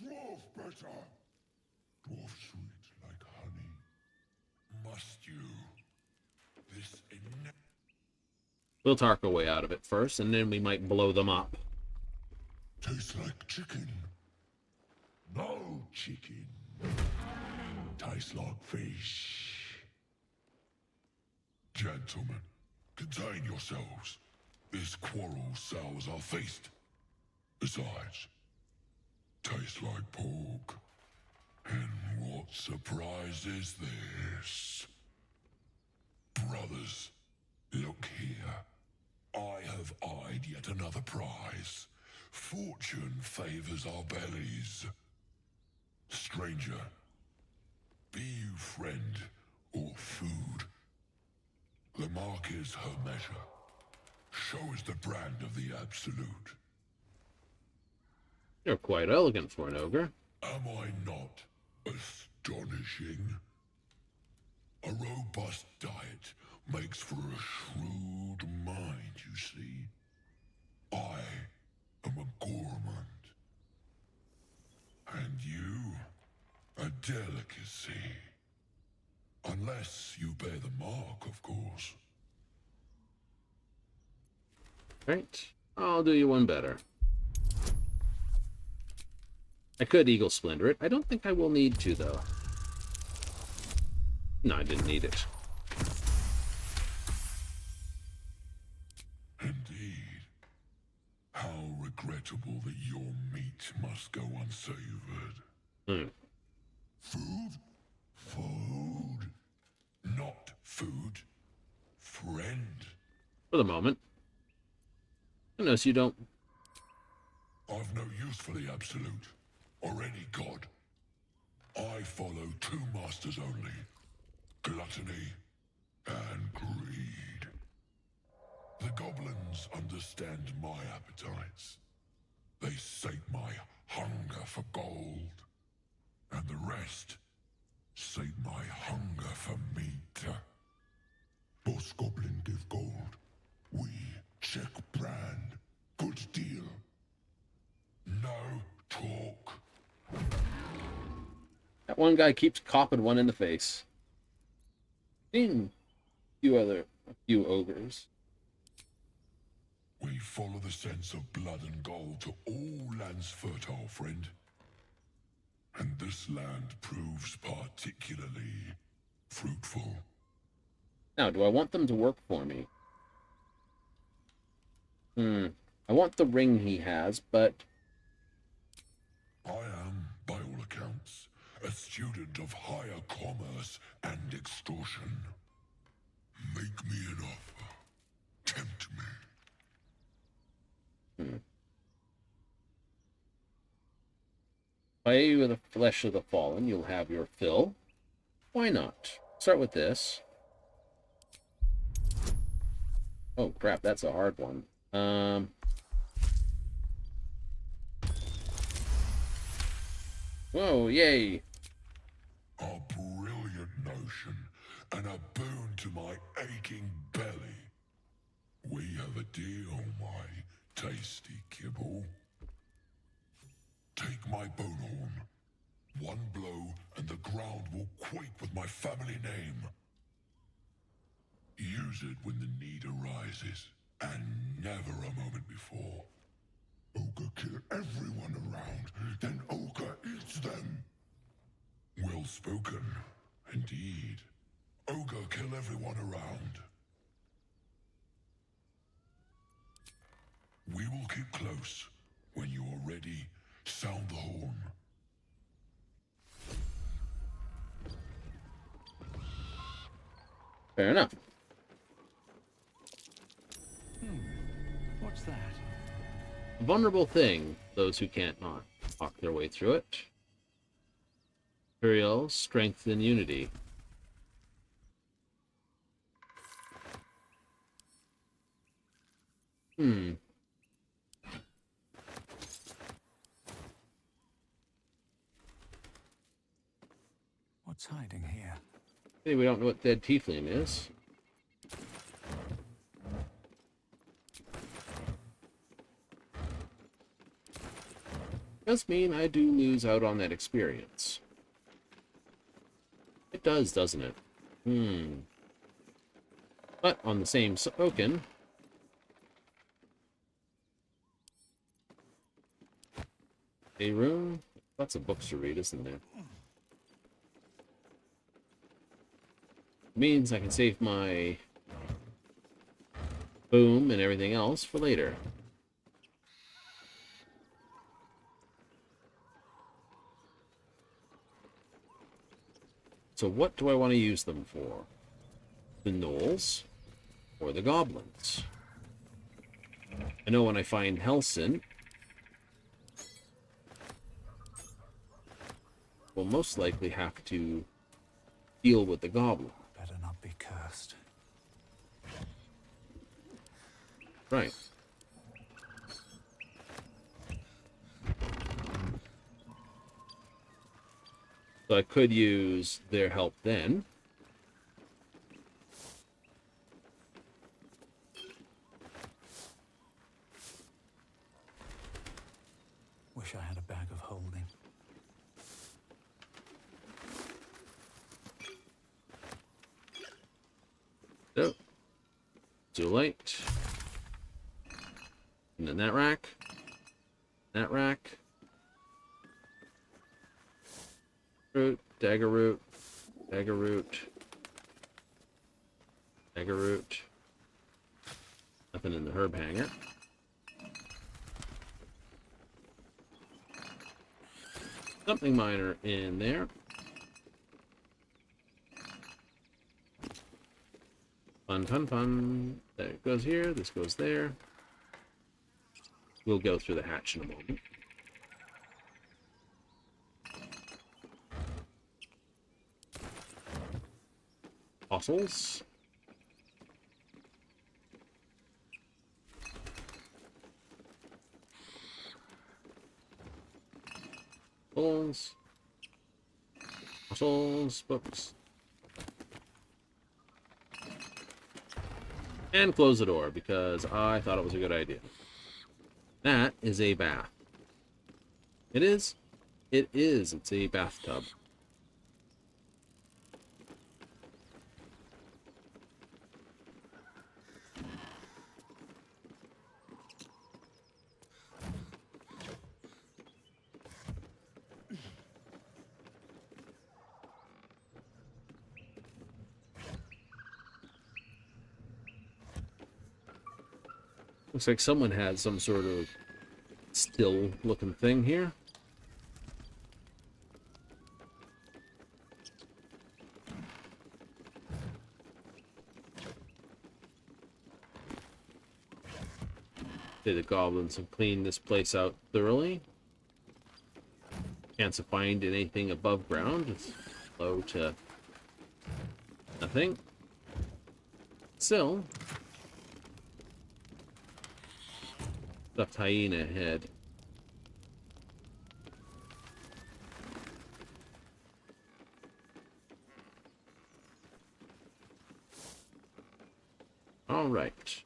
Dwarf better. Dwarf sweet like honey. Must you? This We'll talk our way out of it first, and then we might blow them up. tastes like chicken. No chicken. Tastes like fish. Gentlemen, contain yourselves. This quarrel sours our feast. Besides, tastes like pork. And what surprise is this? Brothers, look here. I have eyed yet another prize. Fortune favors our bellies. Stranger, be you friend or food. The mark is her measure. Show us the brand of the absolute. You're quite elegant for an ogre. Am I not astonishing? A robust diet makes for a shrewd mind, you see. I am a gourmand. And you, a delicacy. Unless you bear the mark, of course. Right. I'll do you one better. I could Eagle Splendor it. I don't think I will need to, though. No, I didn't need it. Indeed. How regrettable that your meat must go unsavored. Food? Food. Not food. Friend. For the moment. Unless you don't... I've no use for the absolute, or any god. I follow two masters only. Gluttony and greed. The goblins understand my appetites. They sate my hunger for gold. And the rest sate my hunger for meat. Boss goblin give gold. We check brand. Good deal. No talk. That one guy keeps copping one in the face. And a few ogres. We follow the sense of blood and gold to all lands fertile, friend. And this land proves particularly fruitful. Now, do I want them to work for me? I want the ring he has, but... I am, by all accounts, a student of higher commerce and extortion. Make me an offer. Tempt me. Play with the flesh of the fallen, you'll have your fill. Why not? Start with this. Oh crap, that's a hard one. Whoa, yay. A brilliant notion, and a boon to my aching belly. We have a deal, my tasty kibble. Take my bone horn. One blow, and the ground will quake with my family name. Use it when the need arises, and never a moment before. Ogre kill everyone around, then Ogre eats them. Well spoken, indeed. Ogre kill everyone around. We will keep close. When you are ready, sound the horn. Fair enough. What's that? A vulnerable thing, those who can't not talk their way through it. Imperial strength and unity. What's hiding here? Hey, we don't know what dead tiefling is. Does mean I do lose out on that experience. It does, doesn't it? But on the same token, Faerun, lots of books to read, isn't there? Means I can save my boom and everything else for later. So what do I want to use them for? The gnolls or the goblins? I know when I find Helsing, we'll most likely have to deal with the goblin. Better not be cursed. Right. So I could use their help then. Wish I had a bag of holding. So, too late. And then that rack. That rack. Root, dagger root, dagger root, dagger root. Nothing in the herb hanger. Something minor in there. Fun, fun, fun. That goes here, this goes there. We'll go through the hatch in a moment. Fossils. Fossils. Fossils. Books. And close the door because I thought it was a good idea. That is a bath. It is? It is. It's a bathtub. Looks like someone had some sort of still looking thing here. The goblins have cleaned this place out thoroughly. Can't find anything above ground. It's low to nothing. Still, stuffed hyena head. Alright.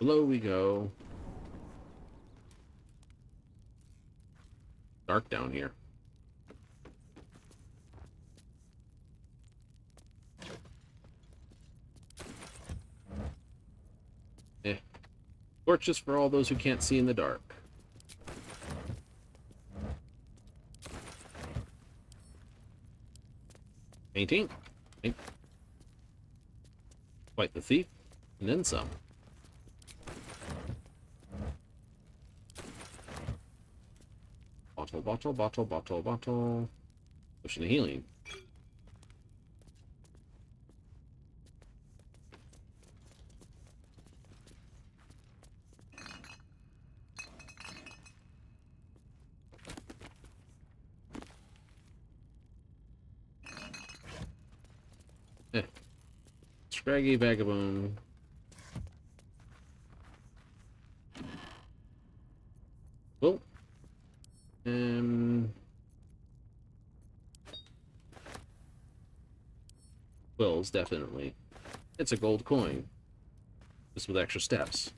Below we go. Dark down here. Torches for all those who can't see in the dark. Painting. Fight the thief, and then some. Bottle, bottle, bottle, bottle, bottle. Potion of healing. Scraggy vagabond. Cool. Quills, definitely. It's a gold coin. Just with extra steps.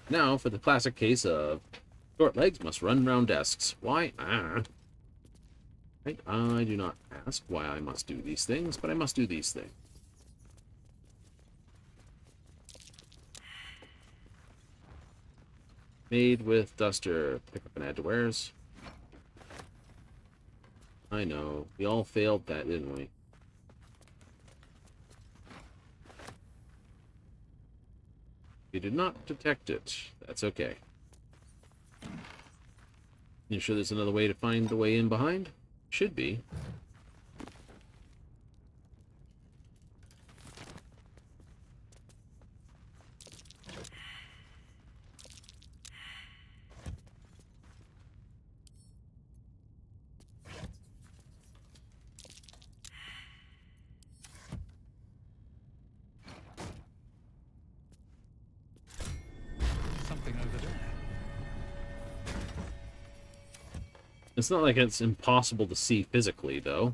Now for the classic case of short legs must run round desks. Why? Right? I do not ask why I must do these things, but I must do these things. Made with duster. Pick up and add to wares. I know. We all failed that, didn't we? We did not detect it. That's okay. You sure there's another way to find the way in behind? Should be. Something over there. It's not like it's impossible to see physically, though.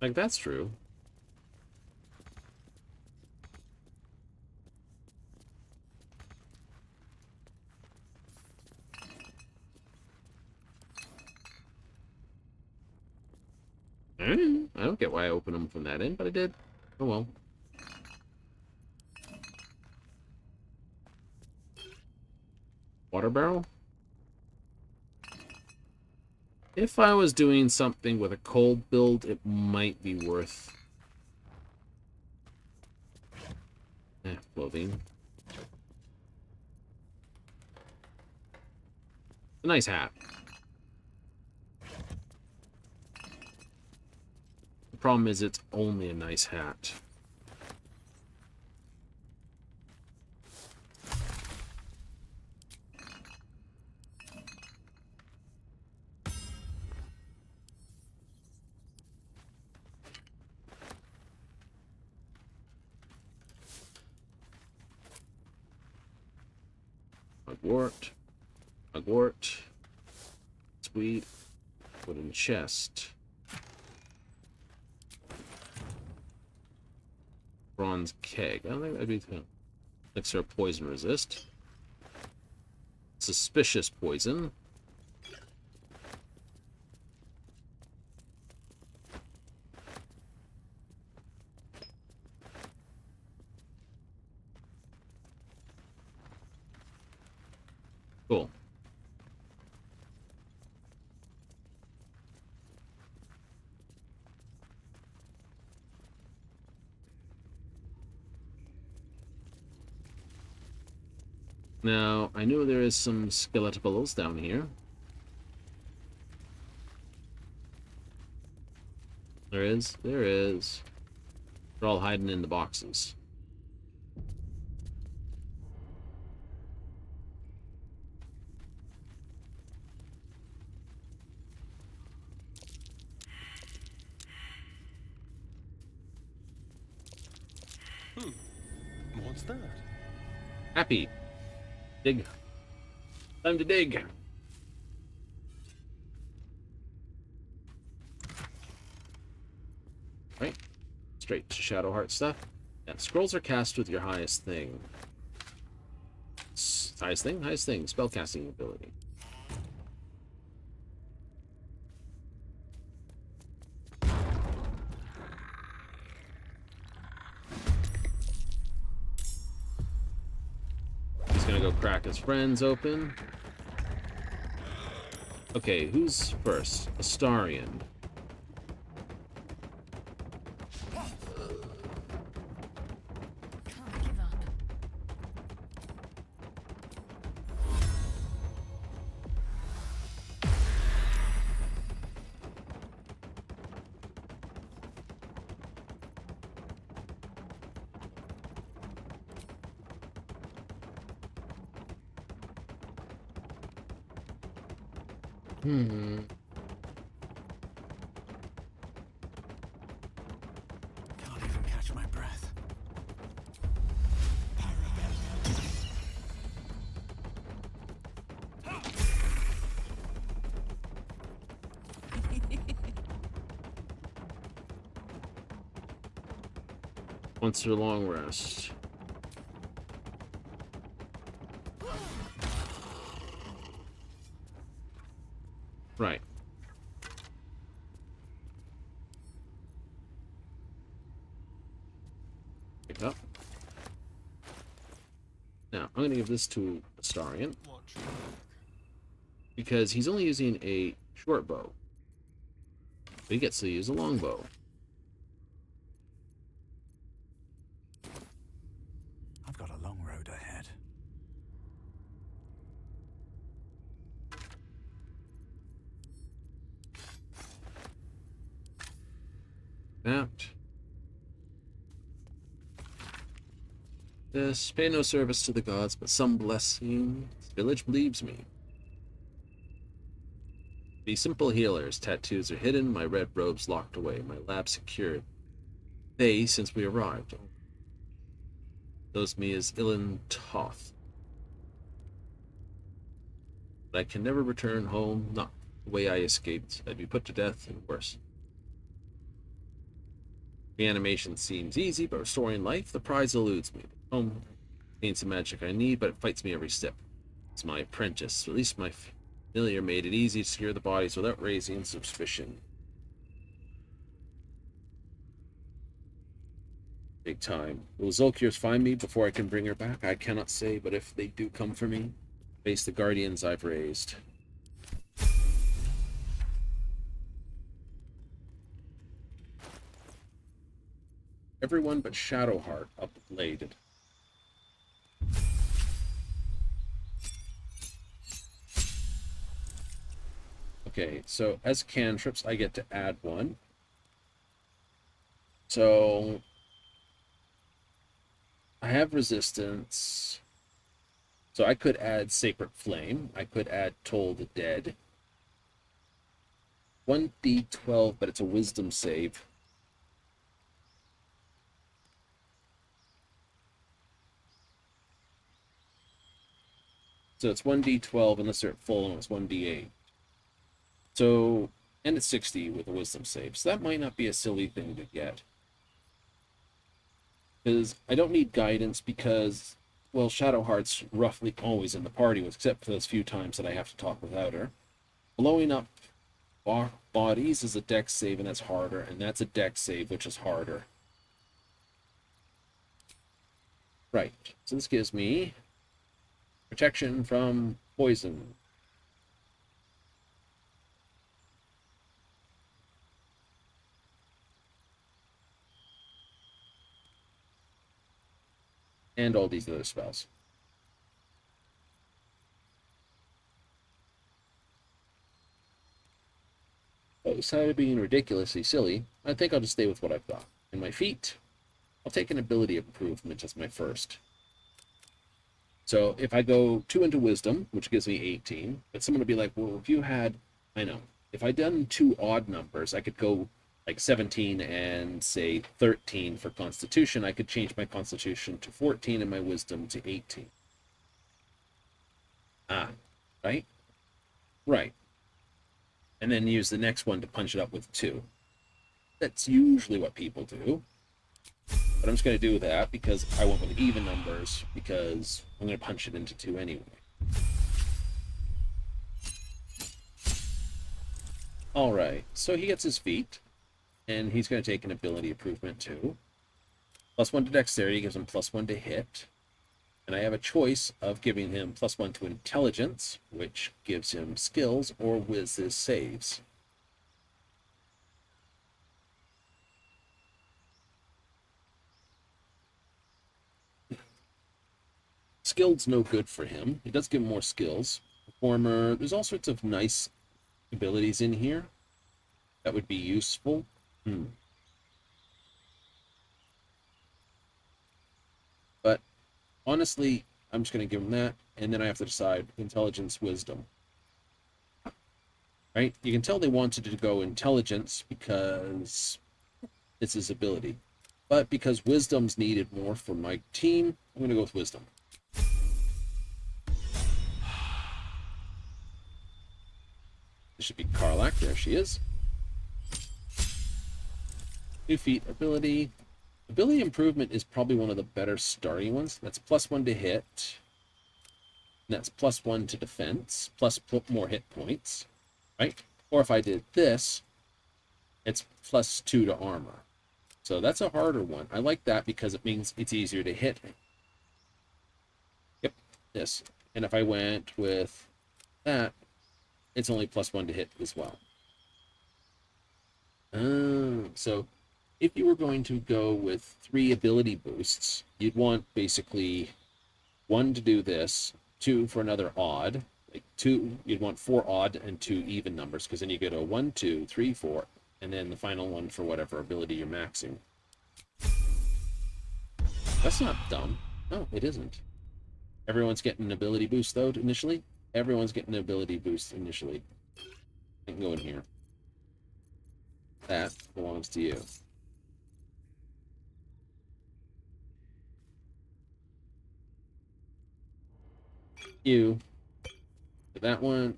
Like, that's true. I don't get why I opened them from that end, but I did. Oh well. Water barrel? If I was doing something with a cold build, it might be worth... clothing. A nice hat. The problem is it's only a nice hat. Mugwort, sweet, wooden chest, bronze keg. I don't think that'd be elixir of poison resist. Suspicious poison. Cool. Now, I know there is some skeletables down here. There is. There is. They're all hiding in the boxes. What's that? Happy. Dig. Time to dig. straight to Shadowheart stuff. Yeah, scrolls are cast with your highest thing. Highest thing? Highest thing. Spellcasting ability. He's gonna go crack his friends open. Okay, who's first? Astarion. Can't give up. Can't even catch my breath. Once their long rest. Right. Pick up. Now, I'm going to give this to Astarion. Because he's only using a short bow. But he gets to use a long bow. I've got a long road ahead. That. This. Pay no service to the gods, but some blessing. This village believes me. Be simple healers. Tattoos are hidden, my red robes locked away, my lab secured. They, since we arrived. Knows me as Ilan Toth. But I can never return home, not the way I escaped. I'd be put to death and worse. Reanimation seems easy, but restoring life, the prize eludes me. Home needs the magic I need, but it fights me every step. It's my apprentice. At least my familiar made it easy to secure the bodies without raising suspicion. Big time. Will Zolkirs find me before I can bring her back? I cannot say, but if they do come for me, face the guardians I've raised. Everyone but Shadowheart upbladed. Okay, so as cantrips, I get to add one. So I have resistance. So I could add Sacred Flame. I could add Toll the Dead. 1d12, but it's a wisdom save. So it's 1d12 unless they're at full, and it's 1d8. So, and it's 60 with a wisdom save. So that might not be a silly thing to get. Because I don't need guidance because, well, Shadowheart's roughly always in the party, except for those few times that I have to talk without her. Blowing up bodies is a dex save, and that's harder, and that's a dex save, which is harder. Right, so this gives me protection from poison. And all these other spells. Outside of being ridiculously silly, I think I'll just stay with what I've got. And my feet, I'll take an ability improvement as my first. So if I go 2 into wisdom, which gives me 18, but someone would be like, well, if you had, I know, if I'd done 2 odd numbers, I could go like 17 and say 13 for constitution. I could change my constitution to 14 and my wisdom to 18. Ah, right? Right. And then use the next one to punch it up with 2. That's usually what people do. But I'm just going to do that because I went with even numbers because I'm going to punch it into 2 anyway. Alright, so he gets his feet, and he's going to take an ability improvement too. +1 to dexterity gives him +1 to hit. And I have a choice of giving him +1 to intelligence, which gives him skills, or whizzes saves. Skilled's no good for him. It does give him more skills. Performer, there's all sorts of nice abilities in here that would be useful. But honestly, I'm just going to give him that, and then I have to decide intelligence, wisdom. Right? You can tell they wanted to go intelligence because it's his ability. But because wisdom's needed more for my team, I'm going to go with wisdom. This should be Karlak. There she is. 2 feet ability. Ability improvement is probably one of the better starting ones. That's +1 to hit. And that's +1 to defense, plus more hit points, right? Or if I did this, it's +2 to armor. So that's a harder one. I like that because it means it's easier to hit. Yep, this. And if I went with that, it's only +1 to hit as well. So if you were going to go with 3 ability boosts, you'd want basically 1 to do this, 2 for another odd, like 2, you'd want 4 odd and 2 even numbers, because then you get a 1, 2, 3, 4, and then the final one for whatever ability you're maxing. That's not dumb. No, it isn't. Everyone's getting an ability boost, though, initially. Everyone's getting an ability boost initially. I can go in here. That belongs to you. You. That one.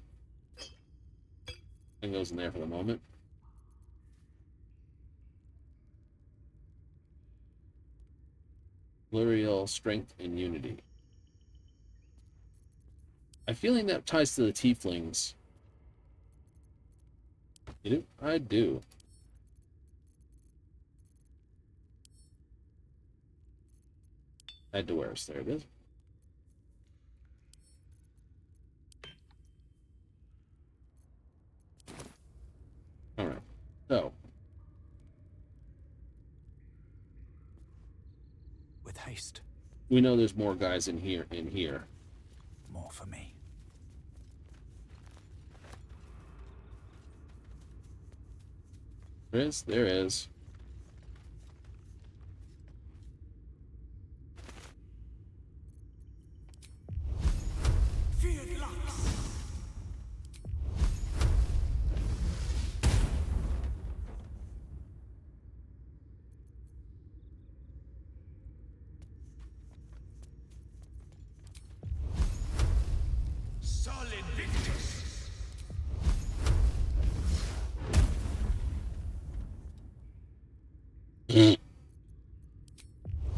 And goes in there for the moment. Plurial strength and unity. I'm feeling that ties to the tieflings. You do? I do. Add to where's there it is. Alright. So. With haste. We know there's more guys in here. More for me. There is. There is.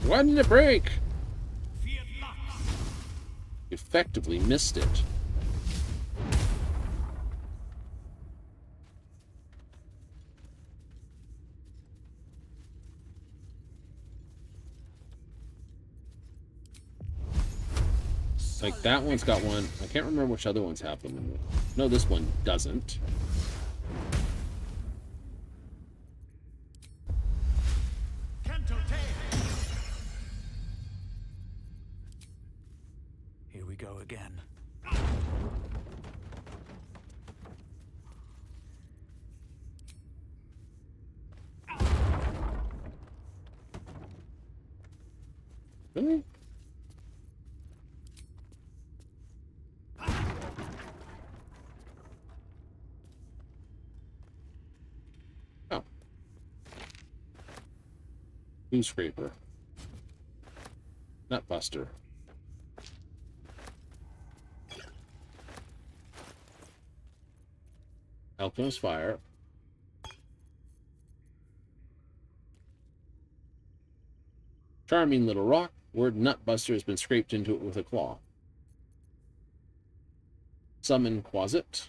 Why didn't it break? Effectively missed it. Like, that one's got one. I can't remember which other ones have them. No, this one doesn't. Here we go again. Really? Oh. Boo scraper. Nut buster. Alchemist fire. Charming little rock. Word Nutbuster has been scraped into it with a claw. Summon Quasit.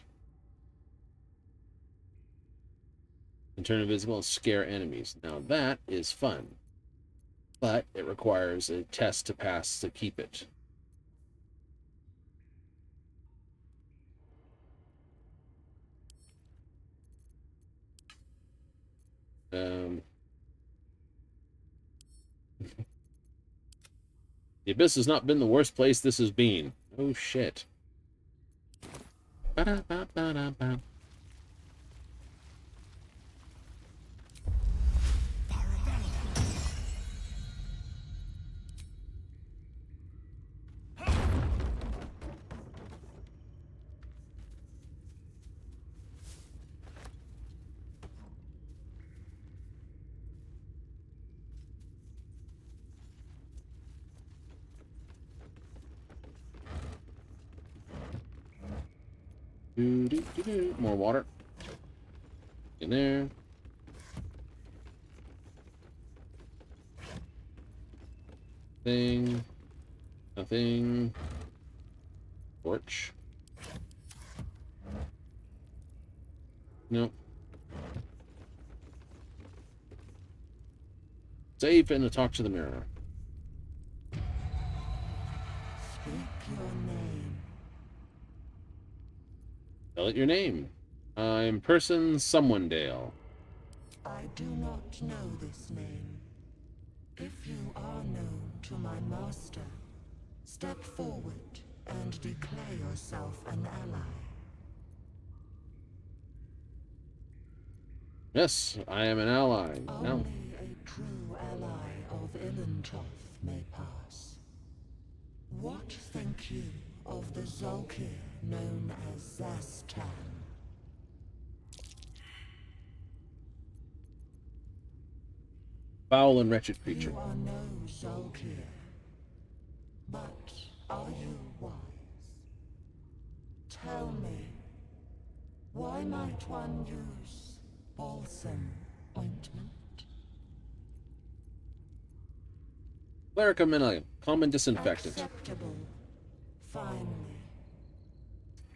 And turn invisible and scare enemies. Now that is fun. But it requires a test to pass to keep it. The Abyss has not been the worst place this has been. Oh shit. Ba-da-ba-ba-da-ba. More water. In there. Thing. Nothing. Torch. Nope. Save and talk to the mirror. Speak your name. Tell it your name. I'm Person Somewhendale. I do not know this name. If you are known to my master, step forward and declare yourself an ally. Yes, I am an ally. Only Now, a true ally of Ilintoth may pass. What think you of the Zolkir known as Zastan? foul and wretched creature. You are no Zolkir, but are you wise? Tell me, why might one use balsam ointment? Cleric common disinfectant. Acceptable. Finally.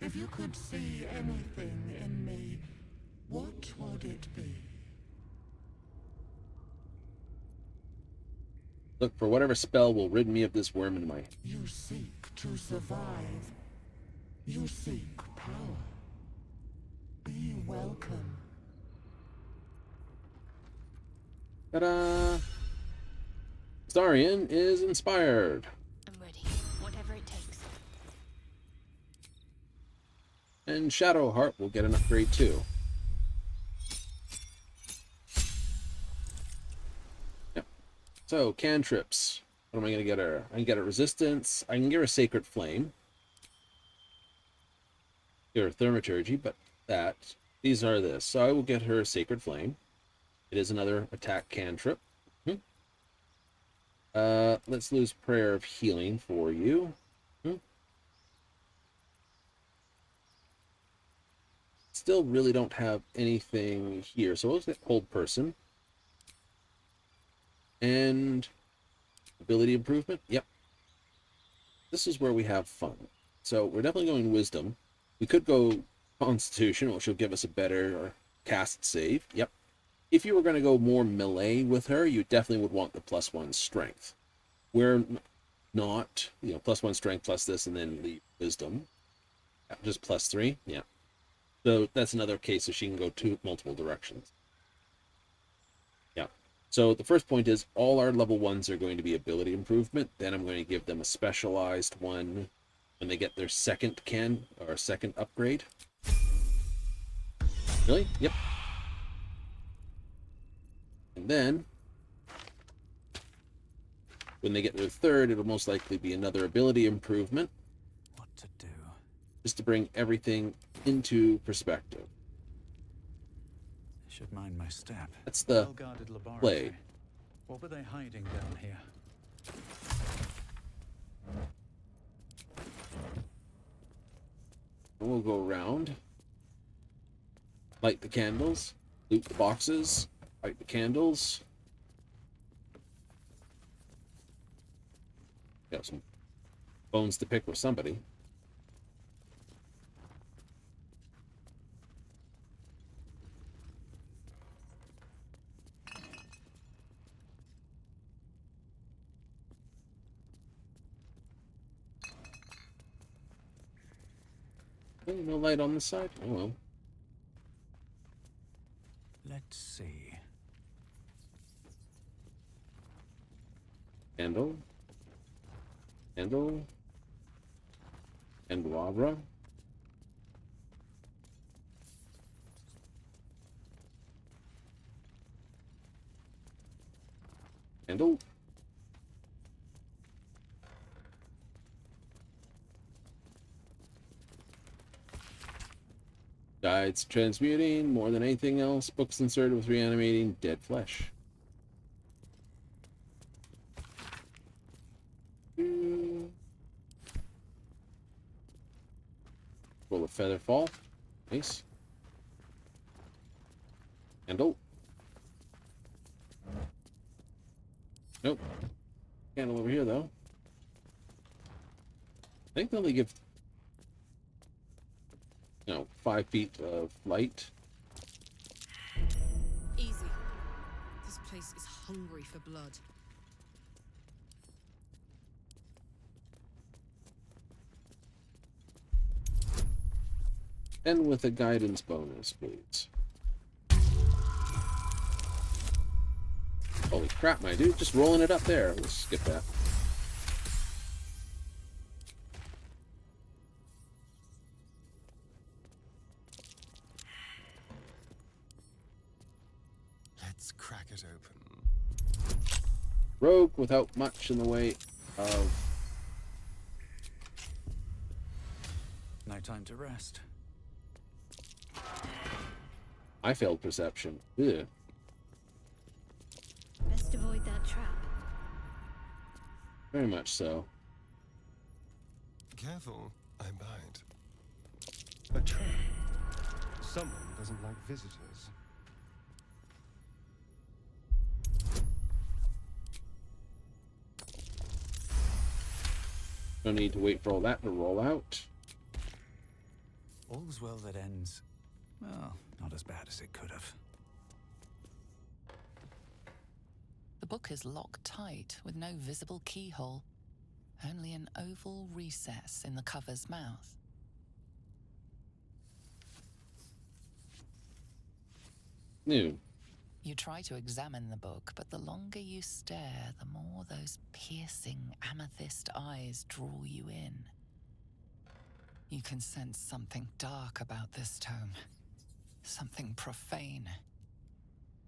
If you could see anything in me, what would it be? Look for whatever spell will rid me of this worm in my head. You seek to survive. You seek power. Be welcome. Ta-da! Starian is inspired. I'm ready. Whatever it takes. And Shadowheart will get an upgrade too. Yep. So, cantrips. What am I going to get her? I can get her resistance. I can get her Sacred Flame. Get her Thaumaturgy, but these are this. So I will get her Sacred Flame. It is another attack cantrip. Let's lose Prayer of Healing for you. Still really don't have anything here, so we'll get Cold Person. And ability improvement. Yep. This is where we have fun. So we're definitely going Wisdom. We could go Constitution, which will give us a better cast save. Yep. If you were going to go more melee with her, you definitely would want the +1 strength. We're not, +1 strength plus this and then leave Wisdom. Just +3, yeah. So that's another case of she can go multiple directions. Yeah. So the first point is all our level 1s are going to be ability improvement. Then I'm going to give them a specialized one when they get their second upgrade. Really? Yep. And then, when they get their third, it'll most likely be another ability improvement. What to do? Just to bring everything into perspective. I should mind my step. That's the Well-guarded laboratory. play. What were they hiding down here? And we'll go around. Light the candles. Loot the boxes. Light the candles. Got some bones to pick with somebody. Oh, no light on this side? Oh well. Let's see. Candle. Candle. Candelabra. Candle. Guides transmuting more than anything else. Books inserted with reanimating dead flesh. Roll a feather fall. Nice. Candle. Nope. Candle over here though. I think they only give 5 feet of light. Easy. This place is hungry for blood. And with a guidance bonus, please. Holy crap, my dude. Just rolling it up there. Let's skip that. Let's crack it open. Rogue without much in the way of... No time to rest. I failed perception. Ugh. Best avoid that trap. Very much so. Careful, I bite. A trap. Someone doesn't like visitors. No need to wait for all that to roll out. All's well that ends, well, not as bad as it could have. The book is locked tight with no visible keyhole, only an oval recess in the cover's mouth. New. You try to examine the book, but the longer you stare, the more those piercing amethyst eyes draw you in. You can sense something dark about this tome, something profane.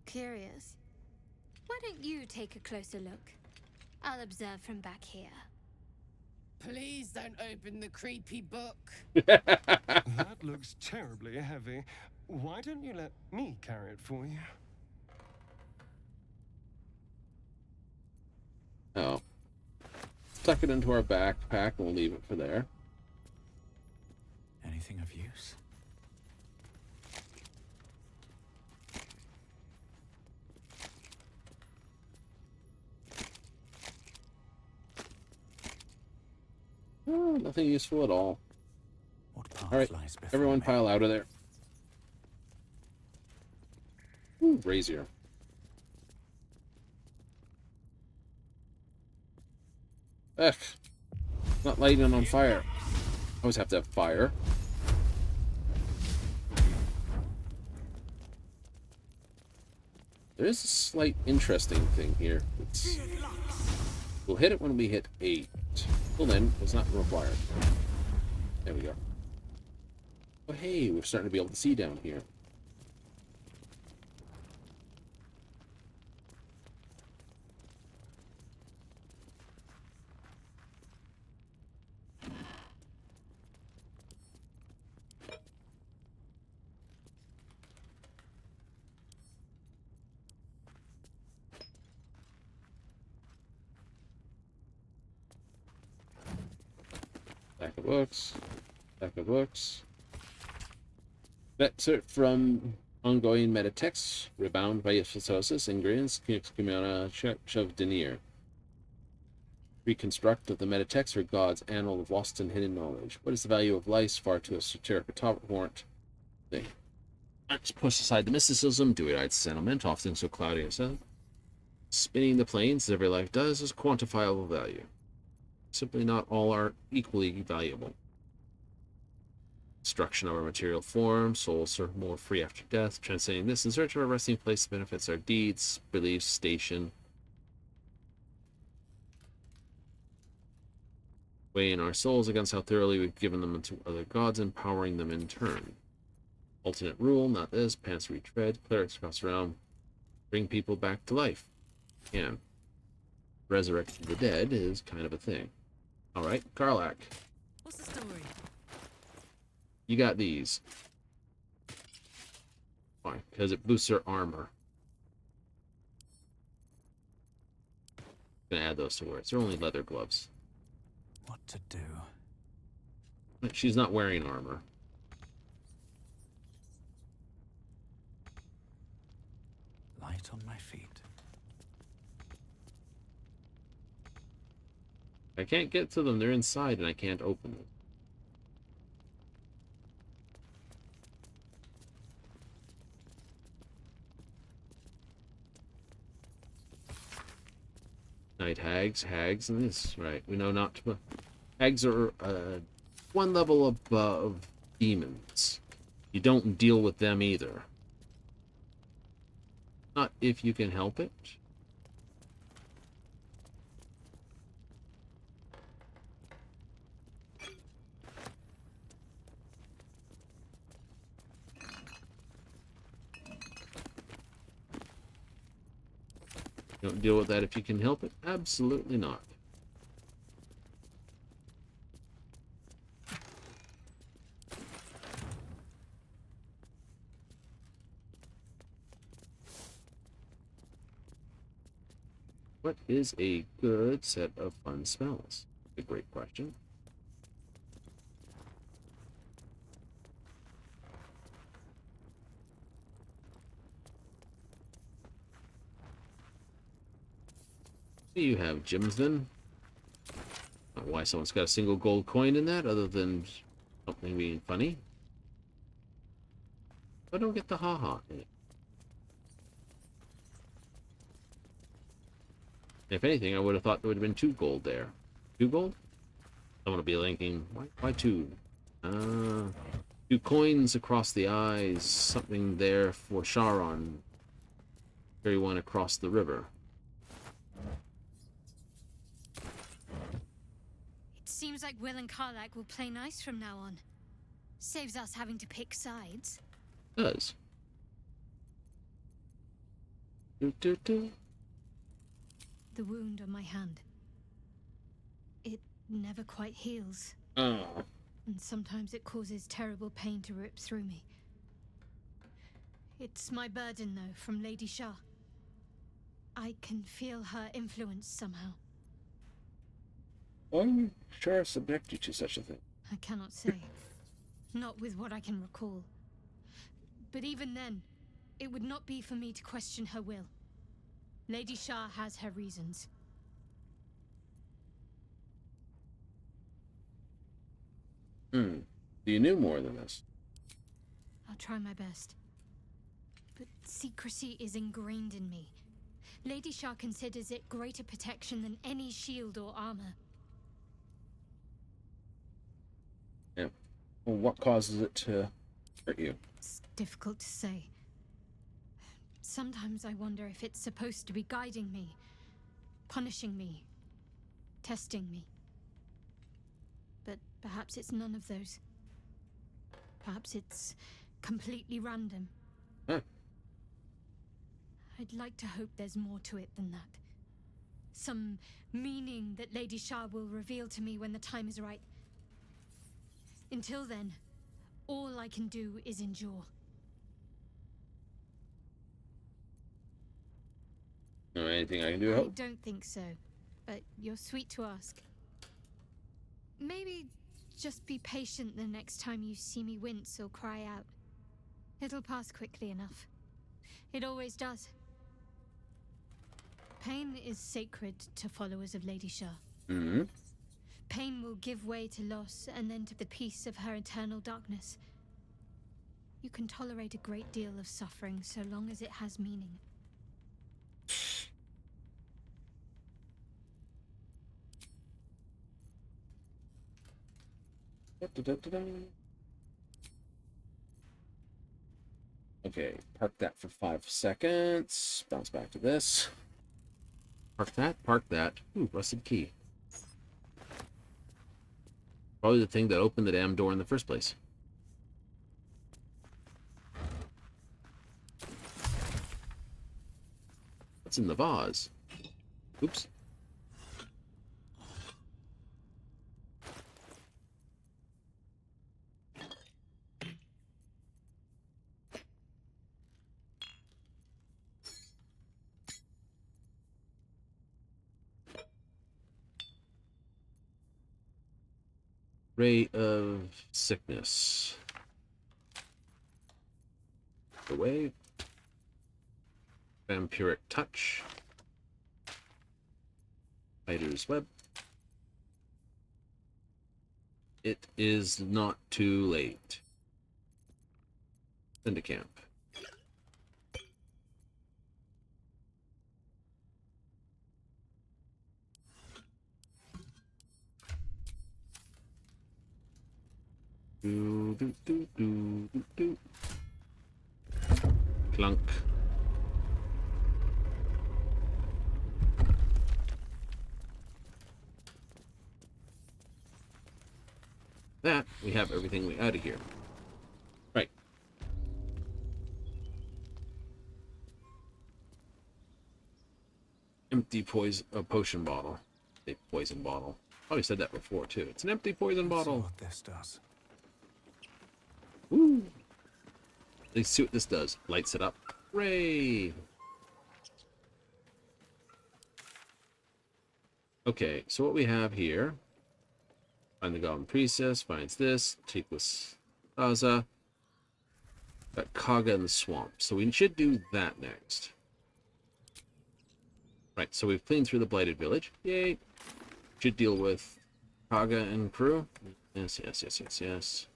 Curious. Why don't you take a closer look? I'll observe from back here. Please don't open the creepy book. That looks terribly heavy. Why don't you let me carry it for you? Oh. Tuck it into our backpack and we'll leave it for there. Anything of use? Oh, nothing useful at all. What path All right, lies before everyone me? pile out of there. Ooh, brazier. Ugh. Not lighting on fire. Always have to have fire. There is a slight interesting thing here. We'll hit it when we hit 8. Till then, it's not required. There we go. Oh, hey, we're starting to be able to see down here. Back of books. Back of books. Excerpt from ongoing metatext, rebound by Physosis, ingredients, Cumana, Chevdenier. Reconstruct of the metatext or God's Annal of Lost and Hidden Knowledge. What is the value of lice? Far too esoteric a warrant. Let's push aside the mysticism, dewy-eyed sentiment, often so cloudy and sad. Spinning the planes, as every life does, is quantifiable value. Simply not all are equally valuable. Destruction of our material form, souls are more free after death, transcending this in search of a resting place benefits our deeds, beliefs, station. Weighing our souls against how thoroughly we've given them to other gods, empowering them in turn. Alternate rule, not this, pants retread, clerics across the realm, bring people back to life. Can. Resurrecting the dead is kind of a thing. Alright, Karlach. What's the story? You got these. Why? Because it boosts her armor. Gonna add those to her. It's only leather gloves. What to do? She's not wearing armor. Light on my feet. I can't get to them. They're inside and I can't open them. Night hags, and this, right. We know not to... Hags are one level above demons. You don't deal with them either. Not if you can help it. You don't deal with that if you can help it? Absolutely not. What is a good set of fun spells? A great question. You have gems then. I don't know why someone's got a single gold coin in that other than something being funny. I don't get the haha in it. If anything, I would have thought there would have been 2 gold there. 2 gold? Someone will be thinking, why 2? 2 coins across the eyes, something there for Charon. Carry one across the river. It seems like Will and Karlach will play nice from now on. Saves us having to pick sides. Does. The wound on my hand. It never quite heals. Oh. And sometimes it causes terrible pain to rip through me. It's my burden, though, from Lady Shah. I can feel her influence somehow. I'm sure I subject you to such a thing. I cannot say. Not with what I can recall. But even then, it would not be for me to question her will. Lady Shah has her reasons. You knew more than this. I'll try my best. But secrecy is ingrained in me. Lady Shah considers it greater protection than any shield or armor. Yeah. Well, what causes it to hurt you? It's difficult to say. Sometimes I wonder if it's supposed to be guiding me, punishing me, testing me. But perhaps it's none of those. Perhaps it's completely random. Huh. I'd like to hope there's more to it than that. Some meaning that Lady Shah will reveal to me when the time is right. Until then, all I can do is endure. No, anything I can do to I help? don't think so, but you're sweet to ask. Maybe just be patient the next time you see me wince or cry out. It'll pass quickly enough. It always does. Pain is sacred to followers of Lady Shah. Mm-hmm. Pain will give way to loss, and then to the peace of her eternal darkness. You can tolerate a great deal of suffering so long as it has meaning. Okay, park that for 5 seconds. Bounce back to this. Park that, park that. Ooh, rusted key. Probably the thing that opened the damn door in the first place. What's in the vase? Oops. Ray of sickness. Away. Vampiric touch. Spider's web. It is not too late. Send to camp. Do, do, do, do, do, do. Clunk. That, we have everything we out of here. Right. Empty potion bottle. A poison bottle. Probably said that before too. It's an empty poison bottle. What this does. Woo! Let's see what this does. Lights it up. Hooray! Okay, so what we have here. Find the Goblin Priestess, finds this. Take this Aza. Got Kaga in the swamp. So we should do that next. Right, so we've cleaned through the Blighted Village. Yay! Should deal with Kaga and crew. Yes, yes, yes, yes, yes.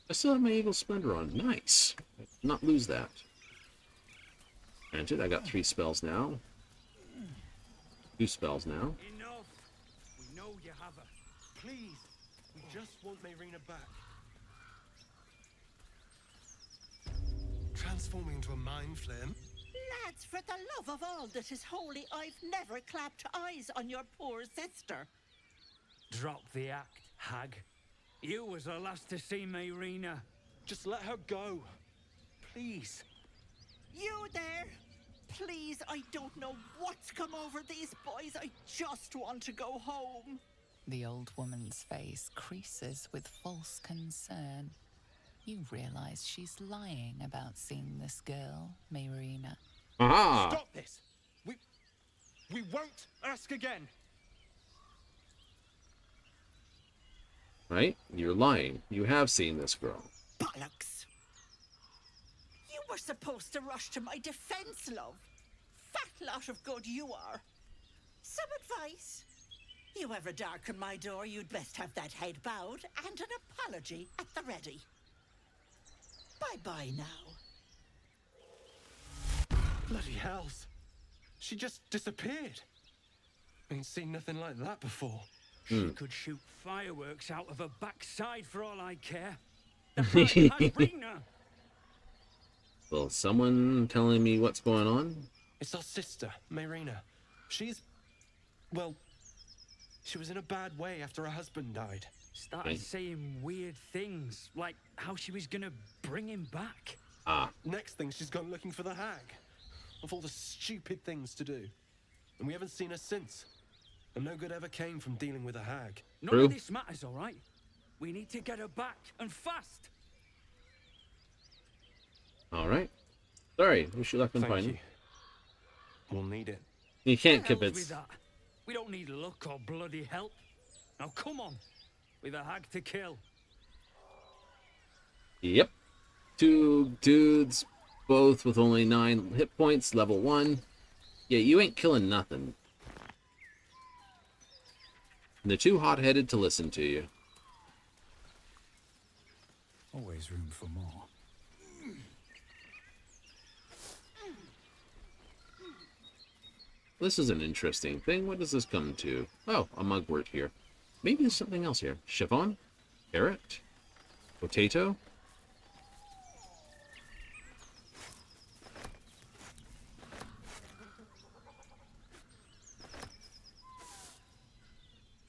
I still have my Eagle Splendor on. Nice. Not lose that. Granted, I got 3 spells now. 2 spells now. Enough. We know you have her. Please, we just want Mayrina back. Transforming into a mind flame? Lads, for the love of all that is holy, I've never clapped eyes on your poor sister. Drop the act, hag. You was the last to see Mayrina. Just let her go. Please. You there? Please, I don't know what's come over these boys. I just want to go home. The old woman's face creases with false concern. You realize she's lying about seeing this girl, Mayrina. Aha! Stop this! We won't ask again. Right? You're lying. You have seen this girl. Bollocks! You were supposed to rush to my defense, love. Fat lot of good you are. Some advice? You ever darken my door, you'd best have that head bowed and an apology at the ready. Bye-bye now. Bloody hells. She just disappeared. Ain't seen nothing like that before. She could shoot fireworks out of her backside for all I care. The has Rena. Well, someone telling me what's going on? It's our sister, Mayrina. She's... well... she was in a bad way after her husband died. Started saying weird things, like how she was gonna bring him back. Ah. Next thing, she's gone looking for the hag. Of all the stupid things to do. And we haven't seen her since. And no good ever came from dealing with a hag. None of this matters, all right? We need to get her back, and fast. All right. Sorry, wish you luck in Thank finding. you. We'll need it. You can't The hell's keep it. with that? We don't need luck or bloody help. Now come on, with a hag to kill. Yep. 2 dudes, both with only 9 hit points, level 1. Yeah, you ain't killing nothing. And they're too hot-headed to listen to you. Always room for more. This is an interesting thing. What does this come to? Oh, a mugwort here. Maybe there's something else here. Chiffon? Carrot? Potato?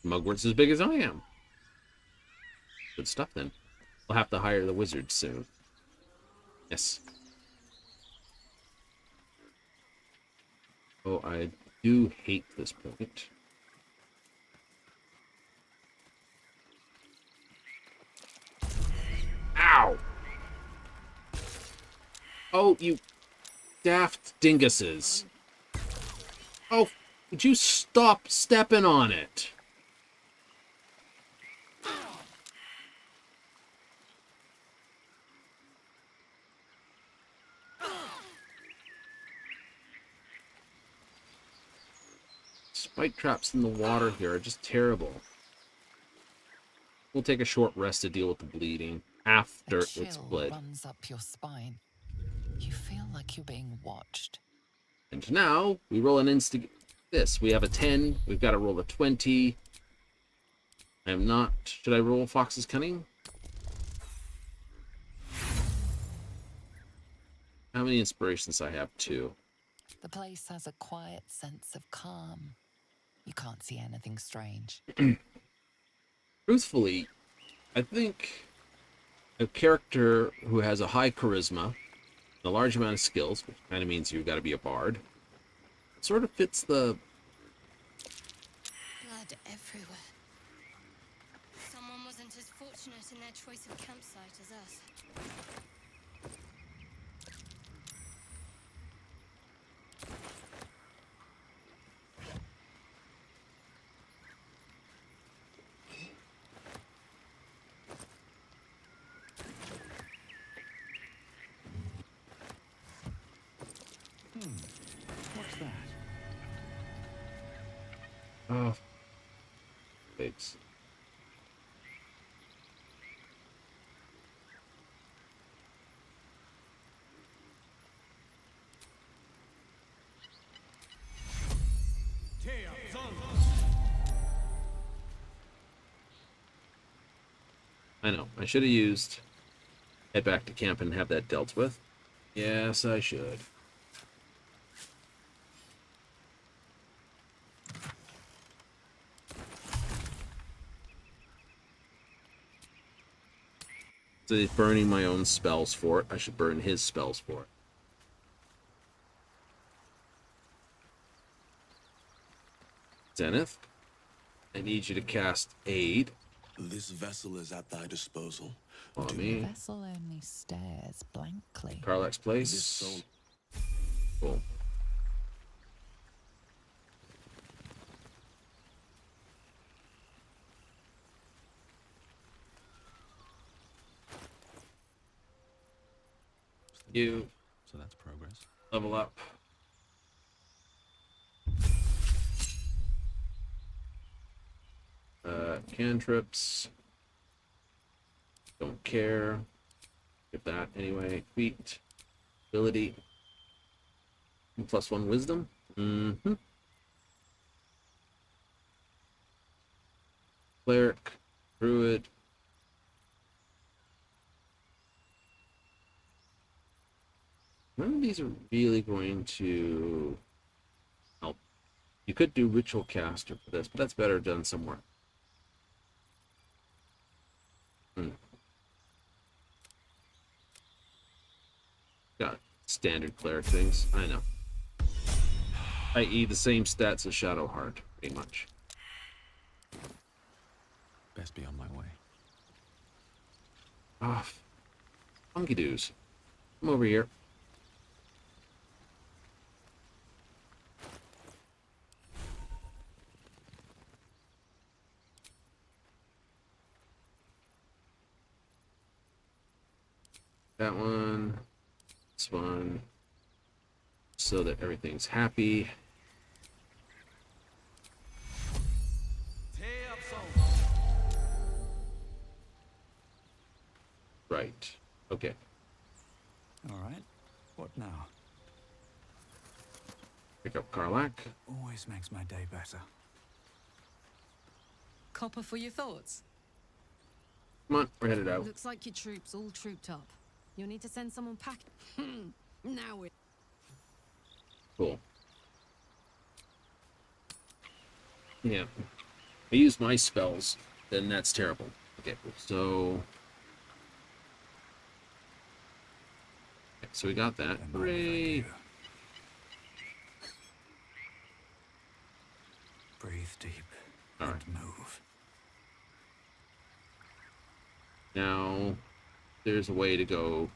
Mugwort's as big as I am. Good stuff, then. We'll have to hire the wizard soon. Yes. Oh, I do hate this point. Ow! Oh, you daft dinguses. Oh, would you stop stepping on it? Spike traps in the water here are just terrible. We'll take a short rest to deal with the bleeding after it's chill bled. runs up your spine. You feel like you're being watched. And now we roll an instant. This we have a 10. We've got to roll a 20. I am not. Should I roll Fox's Cunning? How many inspirations? I have 2. The place has a quiet sense of calm. You can't see anything strange. Truthfully, I think a character who has a high charisma, a large amount of skills, which kind of means you've got to be a bard, sort of fits the... Blood everywhere. Someone wasn't as fortunate in their choice of campsite as us. What's that? Oh, thanks. I know. I should have used head back to camp and have that dealt with. Yes, I should. So he's burning my own spells for it. I should burn his spells for it. Zenith, I need you to cast Aid. This vessel is at thy disposal. On The me. vessel only stares blankly. Carlax Place. This soul. Cool. You So that's progress. level up. Cantrips. Don't care. Get that anyway. Feet. Ability. +1 wisdom. Mm-hmm. Cleric. Druid. None of these are really going to help. You could do Ritual Caster for this, but that's better done somewhere. Got standard cleric things. I know. I.e. the same stats as Shadowheart, pretty much. Best be on my way. Ah, funky doos. Come over here. that one, this one, so that everything's happy. Right. Okay. All right. What now? Pick up Karlak. Always makes my day better. Copper for your thoughts. Come on, we're headed out. Looks like your troops all trooped up. You'll need to send someone pack. Now it. Cool. Yeah. I use my spells, then that's terrible. Okay, so... Okay, so we got that. Hooray! Breathe deep All and right. move. Now, there's a way to go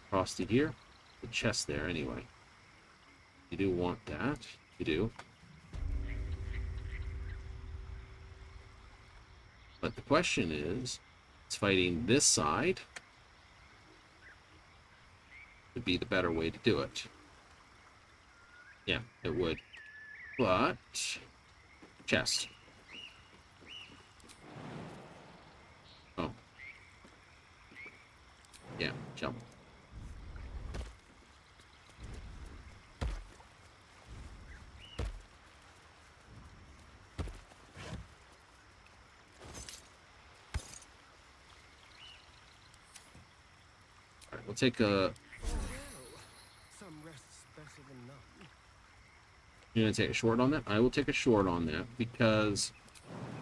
across to here. The chest there, anyway. You do want that. You do. But the question is, it's fighting this side would be the better way to do it. Yeah, it would. But chest. Oh. Yeah, jump. All right, we'll take a... Some rest's better than none. You're gonna take a short on that? I will take a short on that because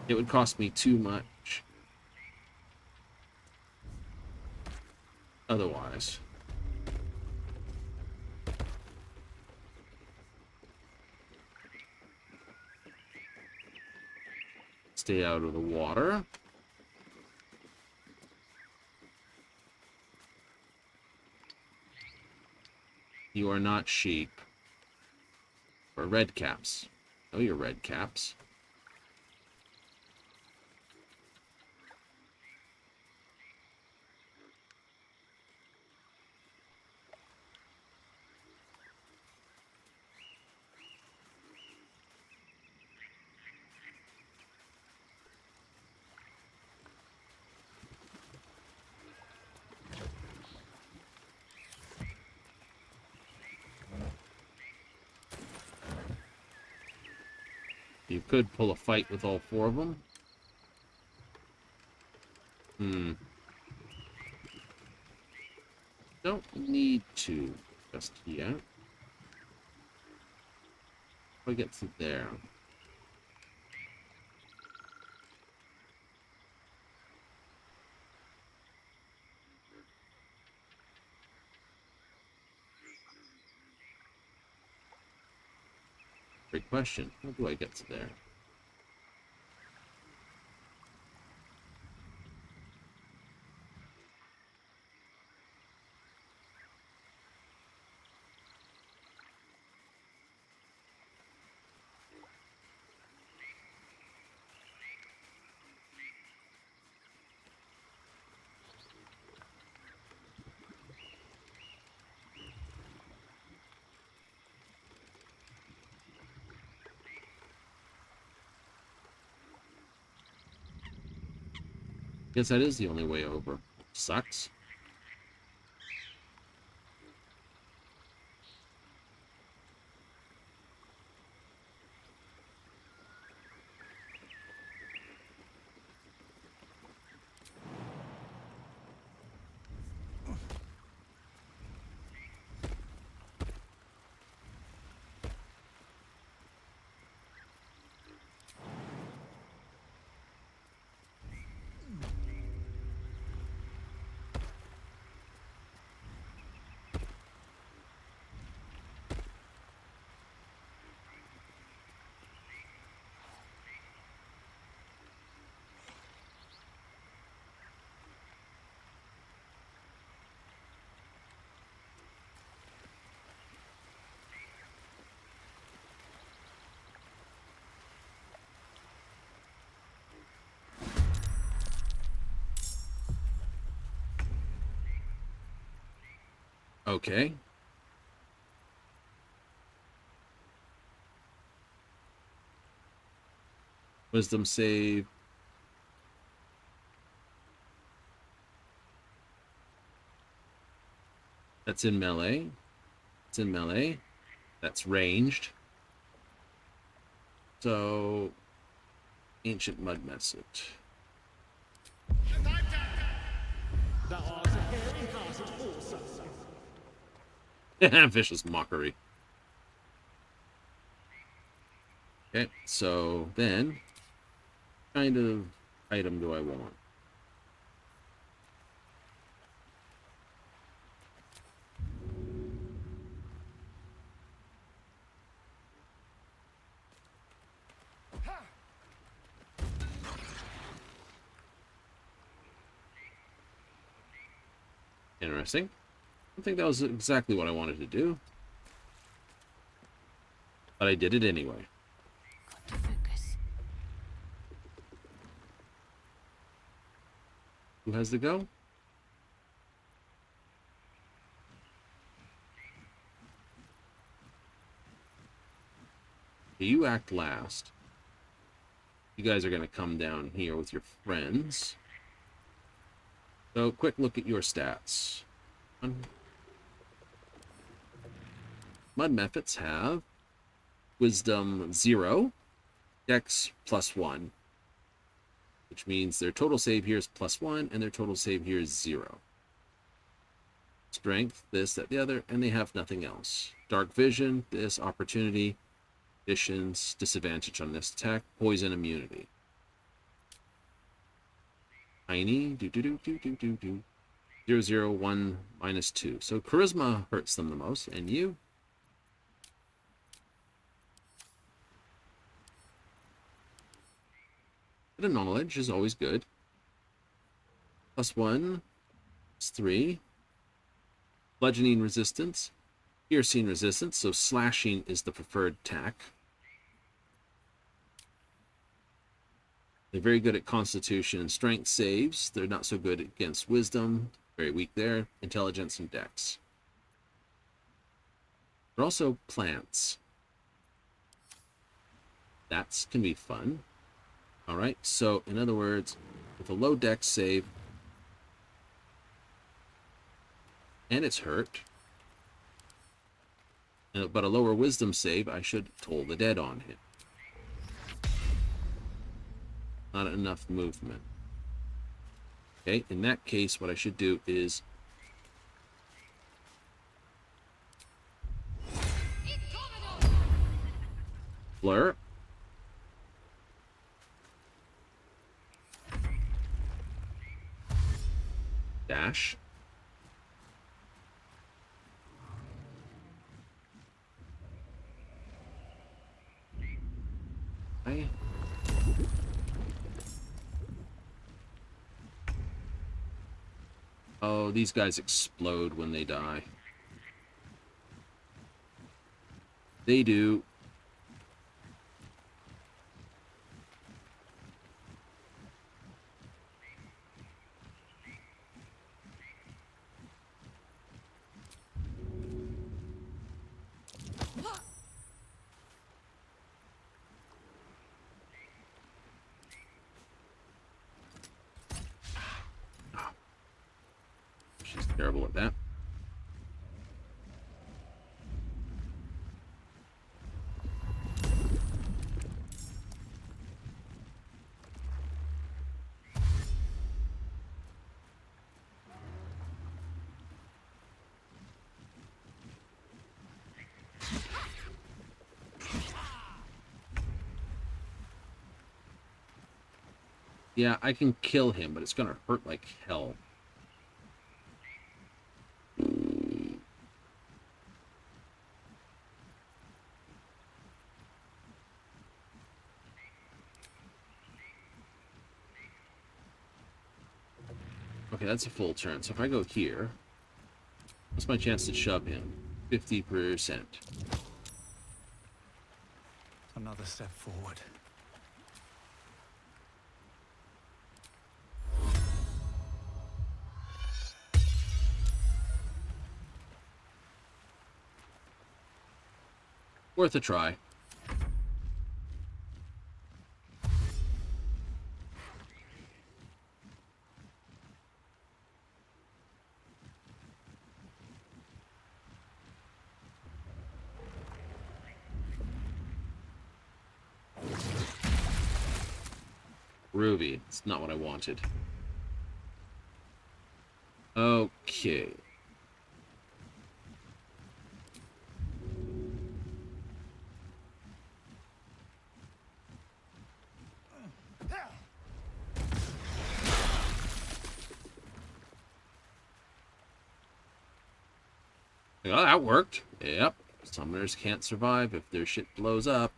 it would cost me too much otherwise. Stay out of the water. You are not sheep. Or red caps. Oh, you're red caps. You could pull a fight with all four of them. Don't need to just yet. If I get to there. Great question. How do I get to there? Guess that is the only way over. Sucks. Okay. Wisdom save. That's in melee. It's in melee. That's ranged. So, ancient mud message. Vicious mockery. Okay, so then, what kind of item do I want? Interesting. I think that was exactly what I wanted to do. But I did it anyway. Got to focus. Who has to go? You act last. You guys are going to come down here with your friends. So, quick look at your stats. Mud Mephits have Wisdom 0, Dex +1, which means their total save here is +1, and their total save here is 0. Strength, this, that, the other, and they have nothing else. Dark Vision, this, Opportunity, Additions, disadvantage on this attack, Poison immunity. Tiny, 0, 0, 1, -2. So Charisma hurts them the most, and you? Bit of knowledge is always good. +1 is 3. Bludgeoning resistance, piercing resistance, so slashing is the preferred attack. They're very good at Constitution and Strength saves. They're not so good against Wisdom. Very weak there. Intelligence and Dex. They're also plants. That can be fun. Alright, so in other words, with a low Dex save, and it's hurt, but a lower Wisdom save, I should toll the dead on him. Not enough movement. Okay, in that case, what I should do is blur. Dash. Okay. Oh, these guys explode when they die. They do. She's terrible at that. Yeah, I can kill him, but it's gonna hurt like hell. Okay, that's a full turn. So if I go here, what's my chance to shove him? 50%. Another step forward. Worth a try. Ruby. It's not what I wanted. Okay. Oh, that worked. Yep. Summoners can't survive if their shit blows up.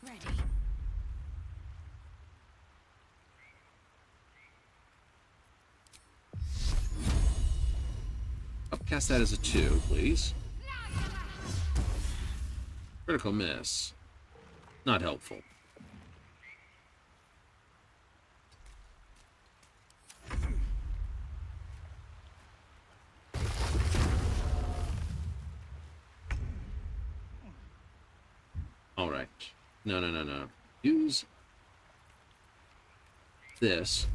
Ready. Upcast that as a 2, please. Critical miss. Not helpful. Alright. No. Use this.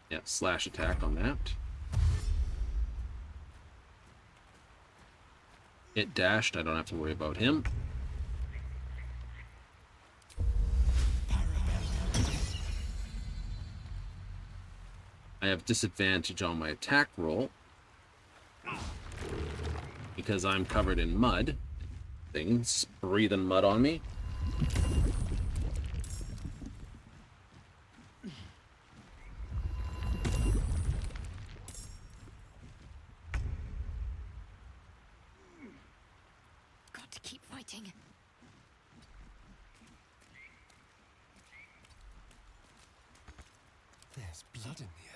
Yeah, slash attack on that. It dashed, I don't have to worry about him. I have disadvantage on my attack roll because I'm covered in mud. Things breathing mud on me. Got to keep fighting. There's blood in the air.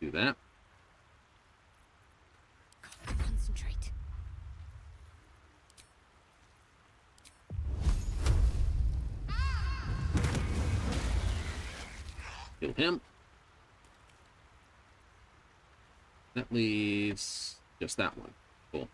Do that. Got to concentrate. Kill him. That leaves just that one. Cool.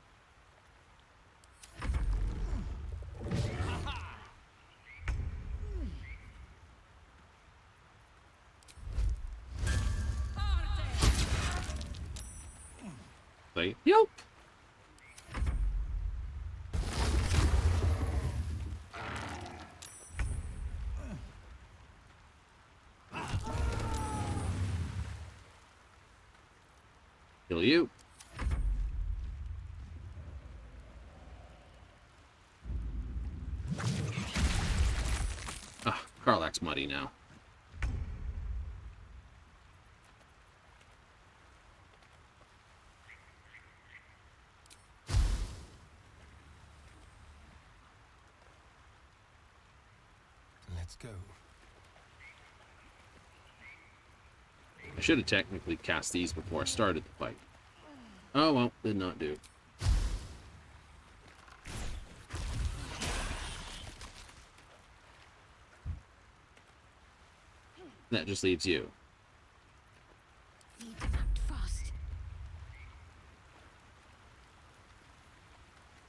Say, yep. Kill you. Ah, Karlach's muddy now. Let's go. I should have technically cast these before I started the fight. Oh well, did not do. That just leaves you. Need to act fast.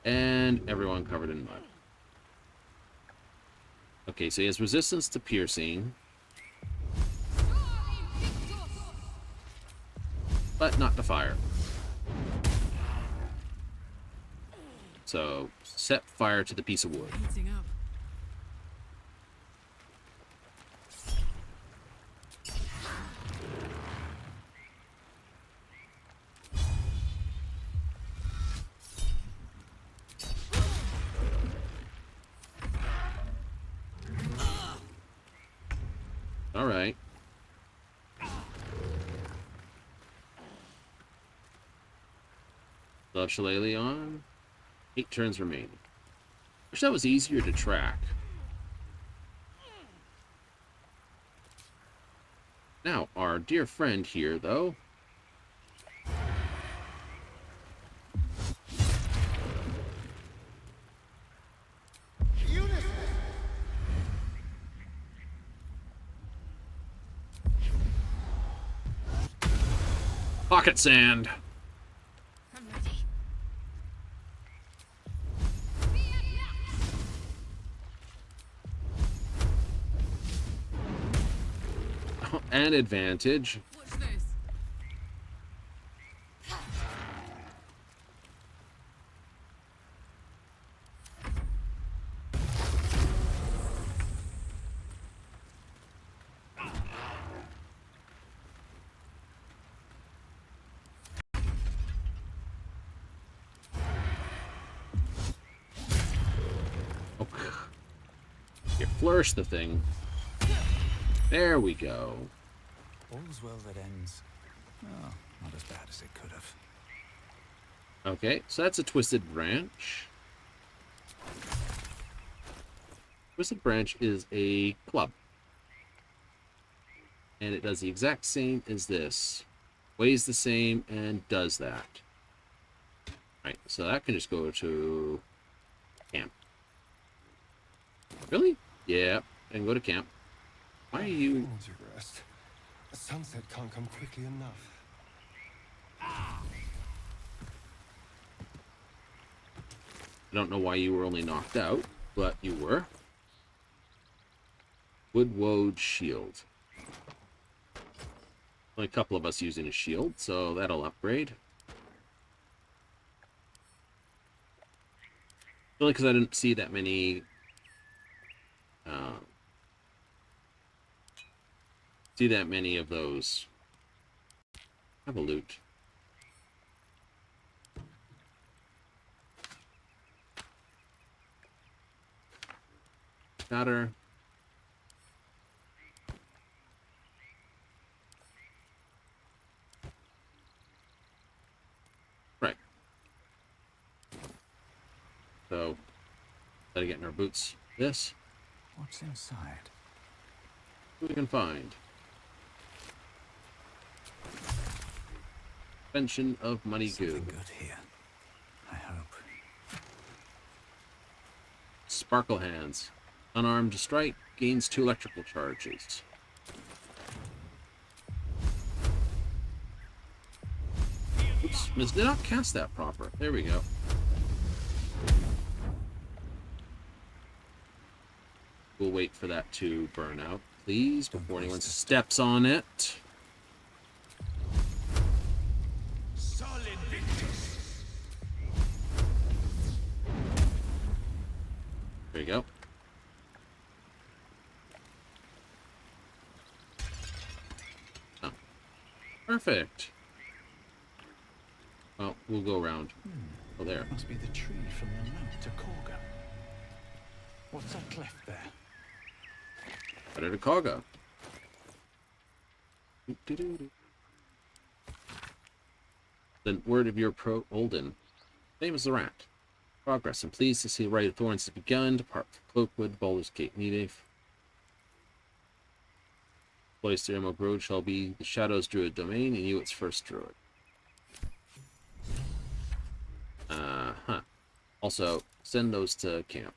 And everyone covered in mud. Okay, so he has resistance to piercing. But not to fire. So, set fire to the piece of wood. Heating up. All right. Love Shillelagh on. 8 turns remaining. Wish that was easier to track. Now, our dear friend here, though. Pocket sand. I'm ready. An advantage. What's this? Okay. You flourish the thing. There we go. All's well that ends. Oh, not as bad as it could have. Okay, so that's a Twisted Branch. Twisted Branch is a club. And it does the exact same as this. Weighs the same and does that. Right, so that can just go to camp. Really? Yeah, I can go to camp. Why are you... I need to rest. The sunset can't come quickly enough. I don't know why you were only knocked out, but you were. Woodwode Shield. Only a couple of us using a shield, so that'll upgrade. Only because I didn't see that many... of those. Have a loot. Got her. Right. So, gotta get in our boots. This. What's inside? What we can find. Suspension of money goo. Something good here. I hope. Sparkle Hands. Unarmed strike gains 2 electrical charges. Oops, did not cast that proper. There we go. We'll wait for that to burn out, please, before anyone steps on it. Solid Victus. There you go. Oh. Perfect. Well, we'll go around. Oh, there. Must be the tree from the note to Korga. What's that cleft there? Better to Korga. Then word of your pro Olden. Same as the rat. Progress. I'm pleased to see Rite of Thorns has begun. Depart from Cloakwood, Baldur's Gate, Needave. Place to Emerald Road shall be the Shadows Druid domain, and you its first druid. Also, send those to camp.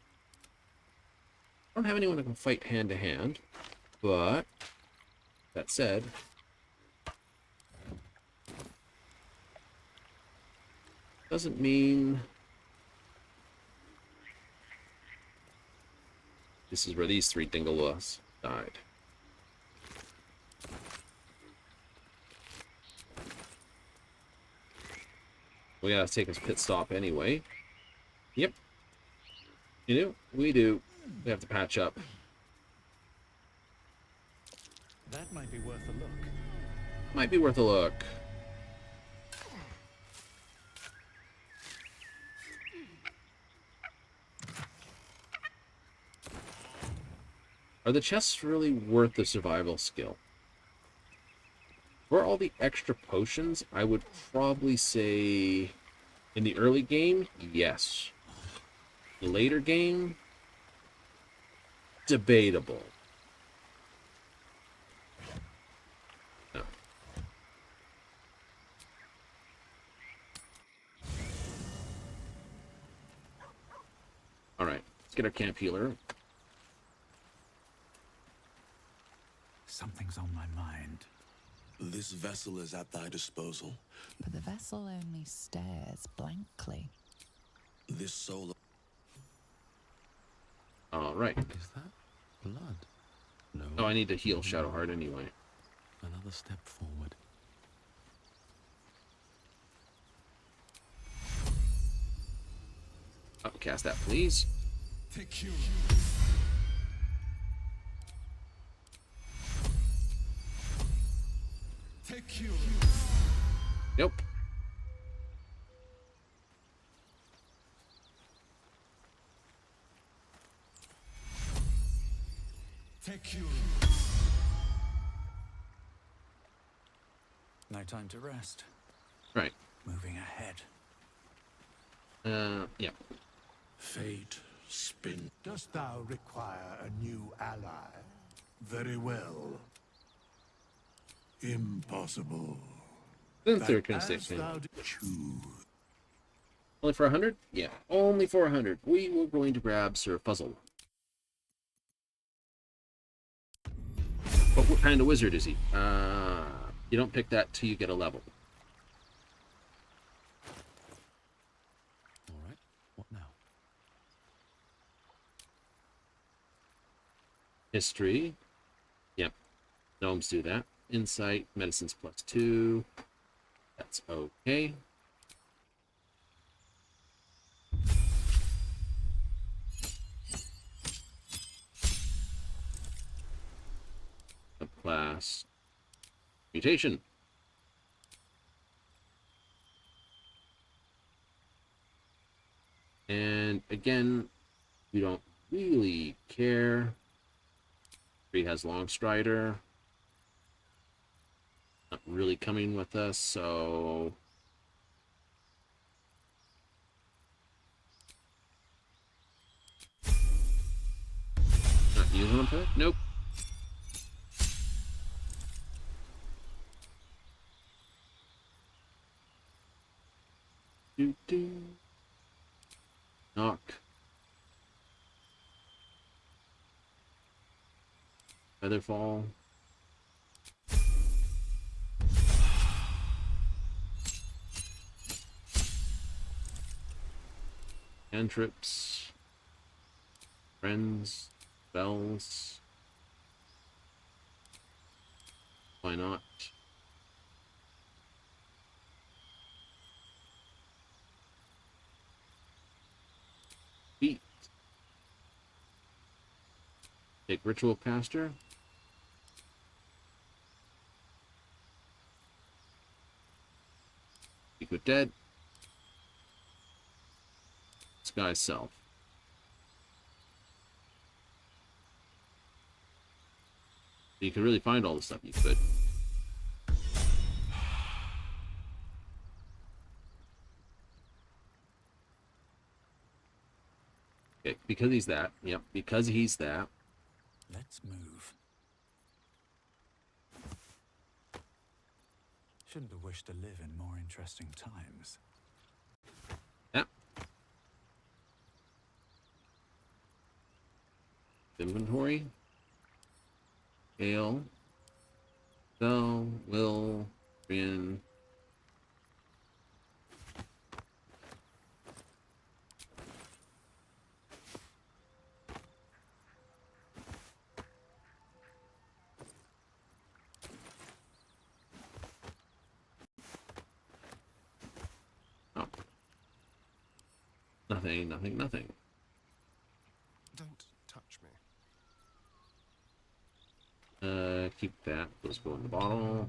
I don't have anyone that can fight hand to hand, but that said, doesn't mean this is where these 3 Dingalos died. We gotta take a pit stop anyway. Yep. You do? We do. We have to patch up. That might be worth a look. Might be worth a look. Are the chests really worth the survival skill? For all the extra potions, I would probably say in the early game, yes. The later game, debatable. No. All right, let's get our camp healer. Something's on my mind. This vessel is at thy disposal. But the vessel only stares blankly. This soul. All right. Is that blood? No. Oh, I need to heal Shadowheart anyway. Another step forward. Cast that, please. Take you. Take you. Nope. Take you. No time to rest. Right. Moving ahead. Yeah. Fate spin. Dost thou require a new ally? Very well. Impossible. Then That third can as stay. thou choose. Only for 100? Yeah, only for 100. We were going to grab Sir Fuzzle. But what kind of wizard is he? You don't pick that till you get a level. All right. What now? History. Yep. Gnomes do that. Insight. Medicine's +2. That's okay. Subclass. Mutation. And again, we don't really care. He has Longstrider. Not really coming with us, so not using him for it? Nope. Do. Knock. Featherfall. Cantrips. Friends. Spells. Why not? Beat. Take Ritual Caster. Speak with Dead. Disguise Self. You can really find all the stuff you could. Okay, because he's that. Yep, because he's that. Let's move. Shouldn't have wished to live in more interesting times. Yeah. Inventory. Ale. Sell. Will. Win. Oh. Nothing, nothing, nothing. Don't touch me. Keep that. Those go in the bottle.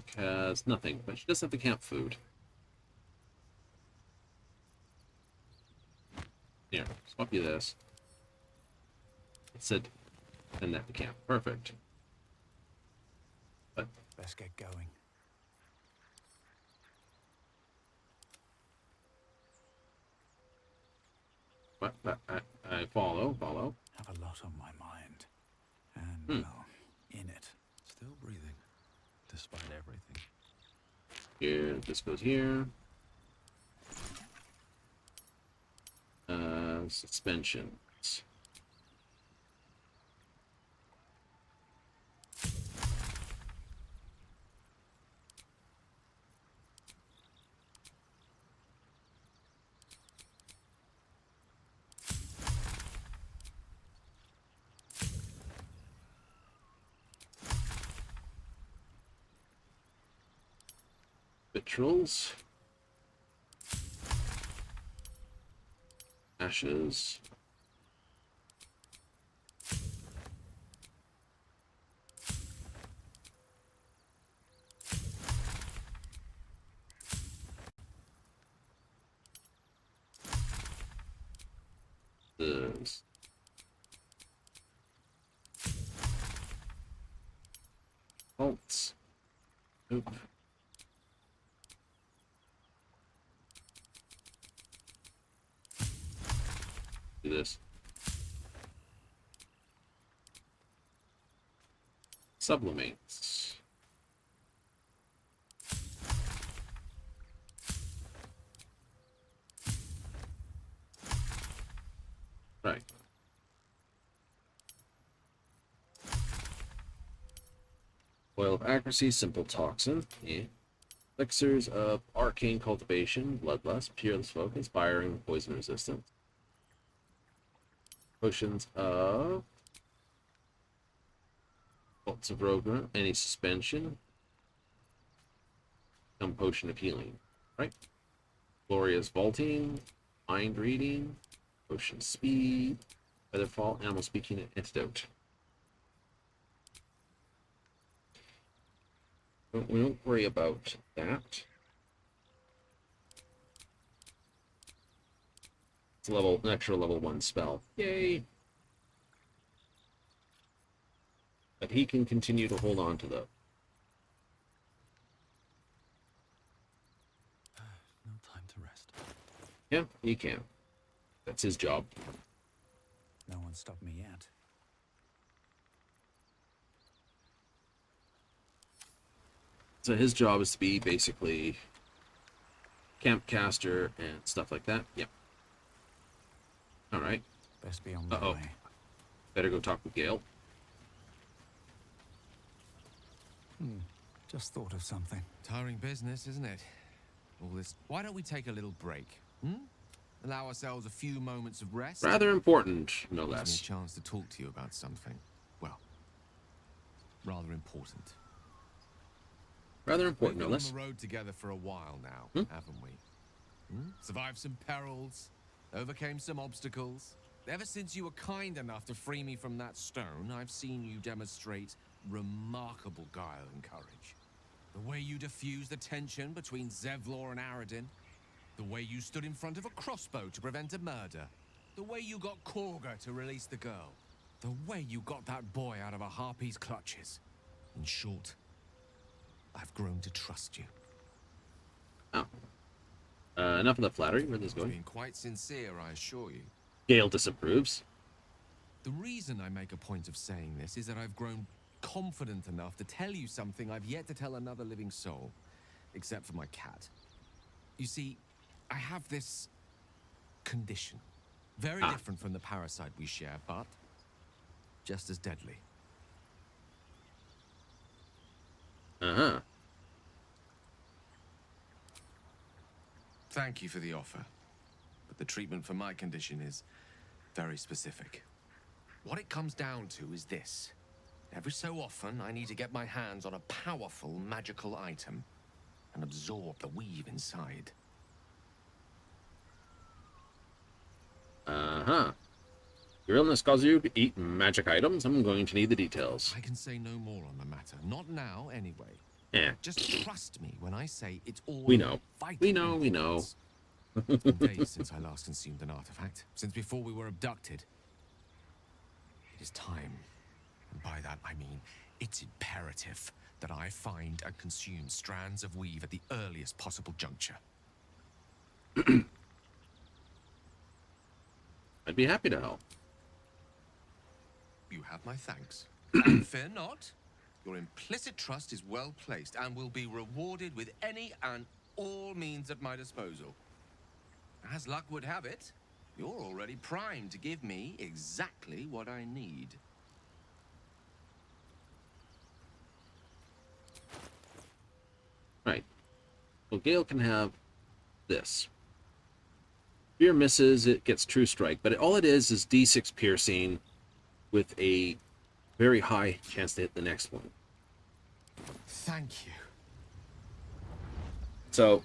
pack has nothing, but she does have the camp food. Here, swap you this. It said send that to camp. Perfect. But let's get going. But I follow. Have a lot on my mind. And, well, in it. Still breathing, despite everything. Here, this goes here. Suspensions. Vitrals. Ashes. This. Bolts. Oop. Do this. Sublimates. Right. Oil of accuracy, simple toxin. Yeah. Elixirs of arcane cultivation, bloodlust, peerless focus, firing, poison resistance. Potions of bolts of Rogra, any suspension. Some potion of healing. Right. Glorious vaulting, mind reading, potion speed, featherfall, animal speaking, and antidote. We don't worry about that. It's an extra level 1 spell. Yay! But he can continue to hold on to those. No time to rest. Yeah, he can. That's his job. No one stopped me yet. So his job is to be basically camp caster and stuff like that. Yep. All right. Best be on my way. Better go talk with Gale. Just thought of something. Tiring business, isn't it? All this. Why don't we take a little break? Allow ourselves a few moments of rest. Rather important, no Gives less. me a chance to talk to you about something. Well, rather important. Rather important, We've no been less. on the road together for a while now, haven't we? Survived some perils, overcame some obstacles. Ever since you were kind enough to free me from that stone, I've seen you demonstrate remarkable guile and courage. The way you diffused the tension between Zevlor and Aradin. The way you stood in front of a crossbow to prevent a murder. The way you got Korga to release the girl. The way you got that boy out of a harpy's clutches. In short, I've grown to trust you. Oh. Enough of the flattery. Where this going? Being quite sincere, I assure you. Gale disapproves. The reason I make a point of saying this is that I've grown confident enough to tell you something I've yet to tell another living soul, except for my cat. You see, I have this condition. Very different from the parasite we share, but just as deadly. Uh-huh. Thank you for the offer, but the treatment for my condition is very specific. What it comes down to is this. Every so often, I need to get my hands on a powerful magical item and absorb the weave inside. Uh-huh. Your illness causes you to eat magic items? I'm going to need the details. I can say no more on the matter. Not now, anyway. Yeah. Just trust me when I say it's all We know. vital We know. importance. It's been days since I last consumed an artifact. Since before we were abducted. It is time. And by that I mean it's imperative that I find and consume strands of weave at the earliest possible juncture. I'd be happy to help. You have my thanks. And fear not. Your implicit trust is well placed and will be rewarded with any and all means at my disposal. As luck would have it, you're already primed to give me exactly what I need. Right. Well, Gale can have this. Spear misses, it gets true strike, but all it is D6 piercing with a very high chance to hit the next one. Thank you. So,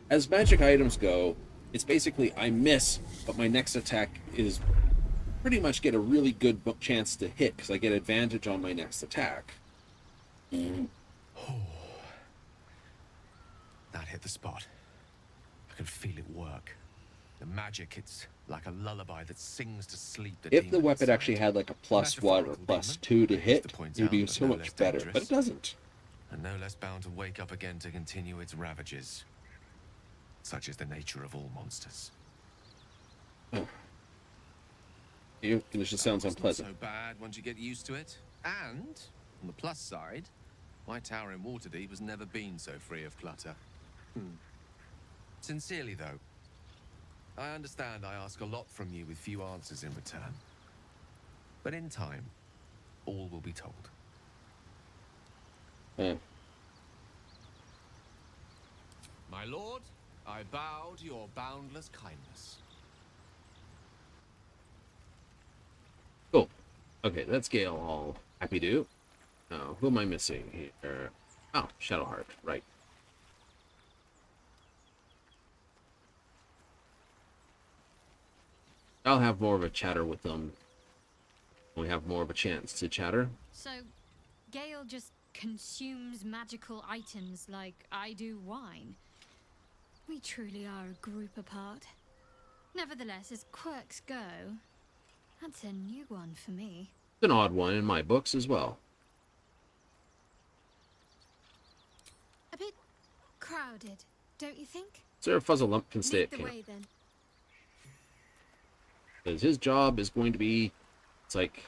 as magic items go, it's basically I miss, but my next attack is pretty much get a really good chance to hit because I get advantage on my next attack. That hit the spot. I can feel it work. The magic, it's like a lullaby that sings to sleep the If the demon weapon inside. actually had like a +1 or +2 to hit, it would be so much better, but it doesn't. And no less bound to wake up again to continue its ravages. Such is the nature of all monsters. It just sounds It's unpleasant. not so bad once you get used to it. And, on the plus side, my tower in Waterdeep has never been so free of clutter. Sincerely, though, I understand I ask a lot from you with few answers in return. But in time, all will be told. My lord, I bow to your boundless kindness. Cool. Okay, that's Gale all happy to. Who am I missing here? Oh, Shadowheart, right. I'll have more of a chatter with them when we have more of a chance to chatter. So, Gale just consumes magical items like I do wine. We truly are a group apart. Nevertheless, as quirks go, that's a new one for me. It's an odd one in my books as well. A bit crowded, don't you think? Sir Fuzzlelump can stay Lead at the camp. way, then. Because his job is going to be, it's like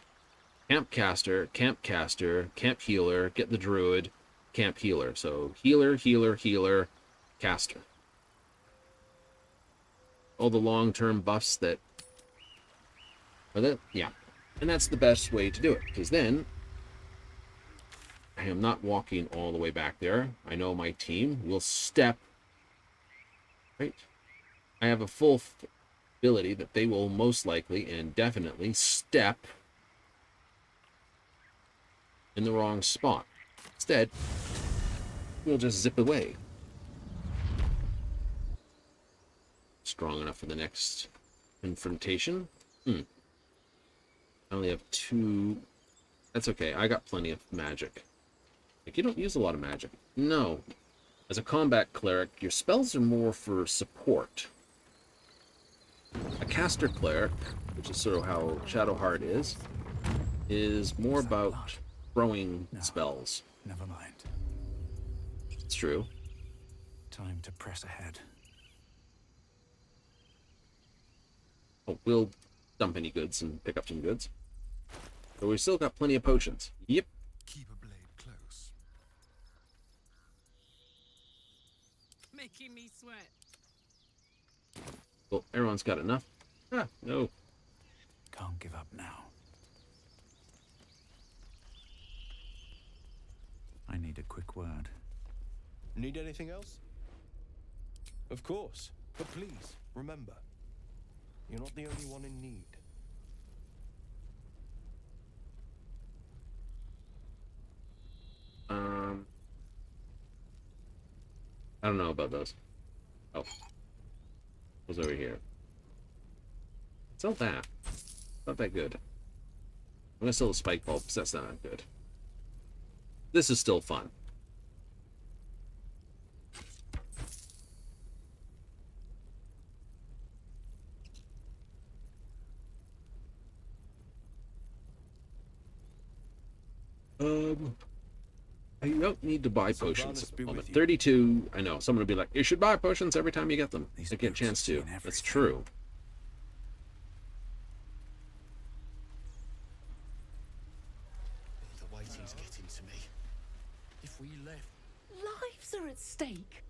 camp caster, camp healer, get the druid, camp healer. So healer, healer, healer, caster. All the long-term buffs that are that, yeah. And that's the best way to do it, because then I am not walking all the way back there. I know my team will step, right? I have a full ability that they will most likely and definitely step in the wrong spot. Instead, we'll just zip away. Strong enough for the next confrontation. I only have 2. That's okay. I got plenty of magic. Like, you don't use a lot of magic. No. As a combat cleric, your spells are more for support. A caster cleric, which is sort of how Shadowheart is more about throwing spells. Never mind. It's true. Time to press ahead. Oh, we'll dump any goods and pick up some goods. But we've still got plenty of potions. Yep. Keep a blade close. Making me sweat. Well, everyone's got enough. Ah, no. Can't give up now. I need a quick word. Need anything else? Of course. But please, remember, you're not the only one in need. I don't know about those. Oh. What's over here? Sell that. Not that good. I'm gonna sell the spike bulb because that's not good. This is still fun. I don't need to buy potions Silvanus at be the moment. with you. 32. I know someone would be like, "You should buy potions every time you get them." These I get a boots chance have to. seen That's everything. true. The waiting's getting to me. If we left... Lives are at stake.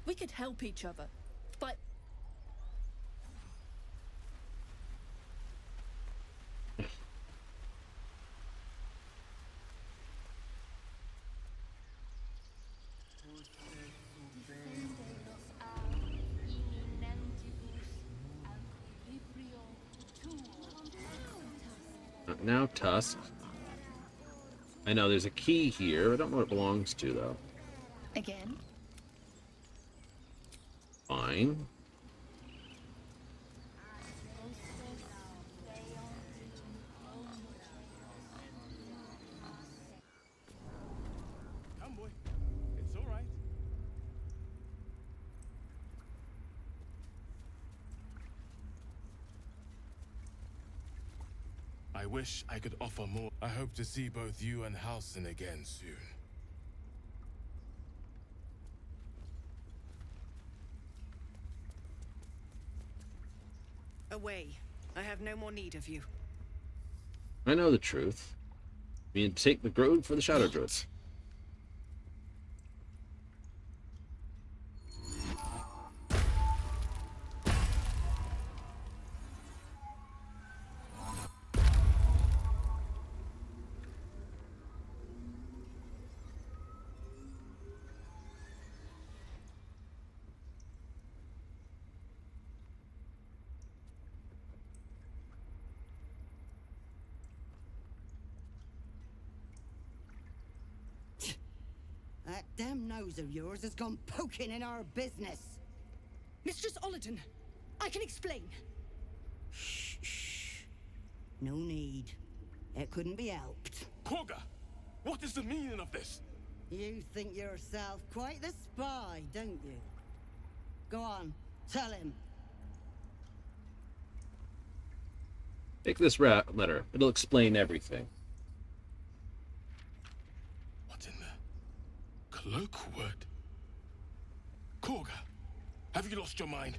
We could help each other, but Now Tusk. I know there's a key here. I don't know what it belongs to though. Again? Fine. Come, boy. It's all right. I wish I could offer more. I hope to see both you and Halsin again soon. away. I have no more need of you. I know the truth. We need to take the grove for the Shadow Druids. That damn nose of yours has gone poking in our business. Mistress Ollerton, I can explain. Shh. No need. It couldn't be helped. Korga! What is the meaning of this? You think yourself quite the spy, don't you? Go on, tell him. Take this letter. It'll explain everything. What in the cloakwood? Korga, have you lost your mind?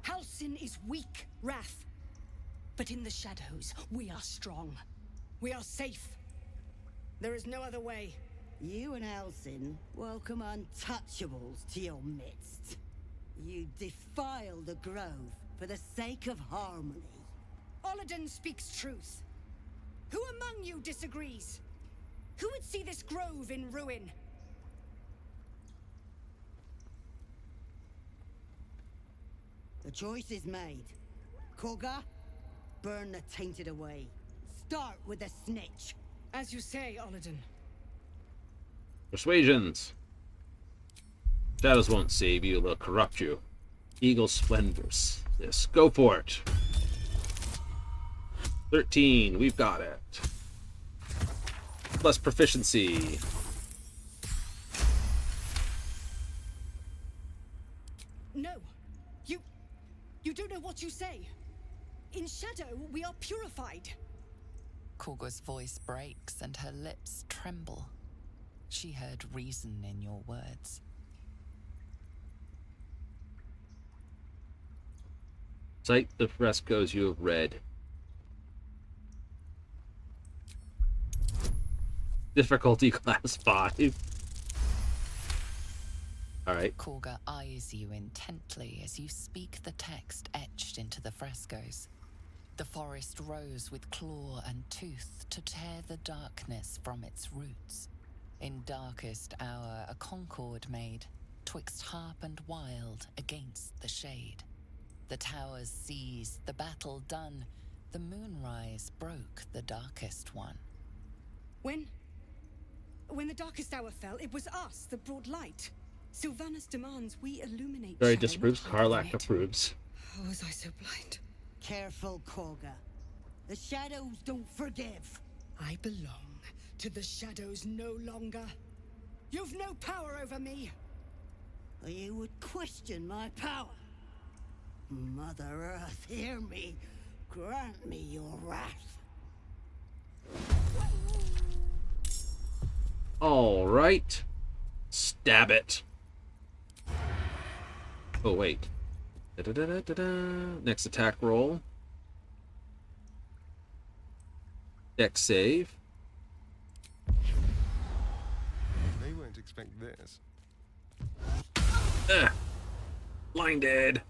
Halsin is weak, Wrath. But in the shadows, we are strong. We are safe. There is no other way. You and Halsin welcome untouchables to your midst. You defile the grove for the sake of harmony. Ollerton speaks truth. Who among you disagrees? Who would see this grove in ruin? The choice is made. Korga, burn the tainted away. Start with the snitch. As you say, Ollerton. Persuasions. Shadows won't save you, they'll corrupt you. Eagle splendors. Yes, go for it. 13, we've got it. Plus proficiency. No. You don't know what you say. In shadow, we are purified. Korga's voice breaks and her lips tremble. She heard reason in your words. Cite the frescoes you have read. Difficulty class 5. Alright. Korga eyes you intently as you speak the text etched into the frescoes. The forest rose with claw and tooth to tear the darkness from its roots. In darkest hour a concord made, twixt harp and wild against the shade. The towers seized, the battle done, the moonrise broke the darkest one. When the darkest hour fell, it was us that brought light. Silvanus demands we illuminate Very shadow, disapproves. not hide in Karlach it. approves. How was I so blind? Careful, Korga. The shadows don't forgive. I belong to the shadows no longer. You've no power over me. You would question my power. Mother Earth, hear me. Grant me your wrath. All right. Stab it. Oh, wait. Da-da-da-da-da-da. Next attack roll. Dex save. They won't expect this. Blinded.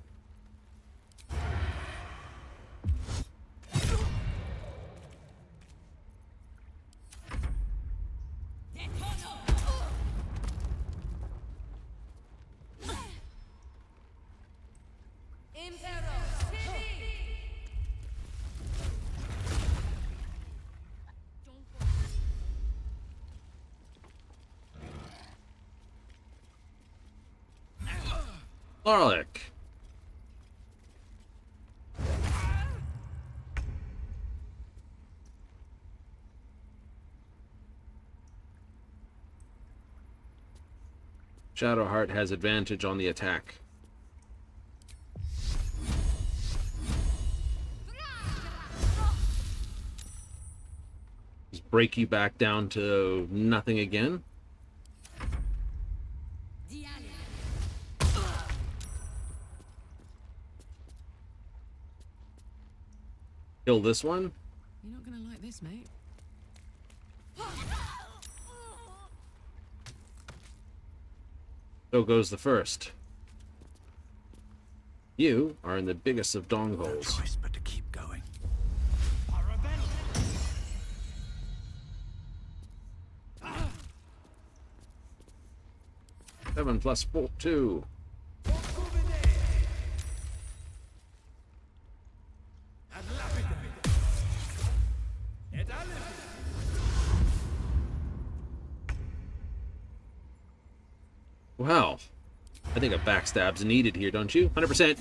Cleric. Shadowheart has advantage on the attack. Just break you back down to nothing again. Kill this one. You're not gonna like this, mate. So goes the first. You are in the biggest of dong holes. No choice but to keep going. 7 plus 4, 2. Wow. I think a backstab's needed here, don't you? 100%.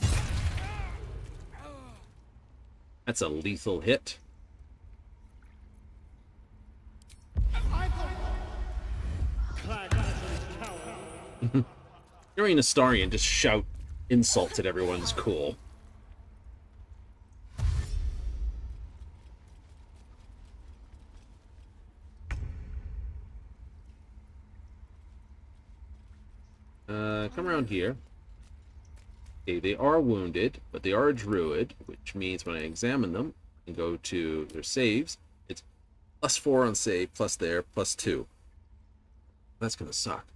That's a lethal hit. Hearing Astarion just shout insults at everyone's cool. Come around here. Okay, they are wounded, but they are a druid, which means when I examine them and go to their saves, it's +4 on save, plus there, +2. That's gonna suck.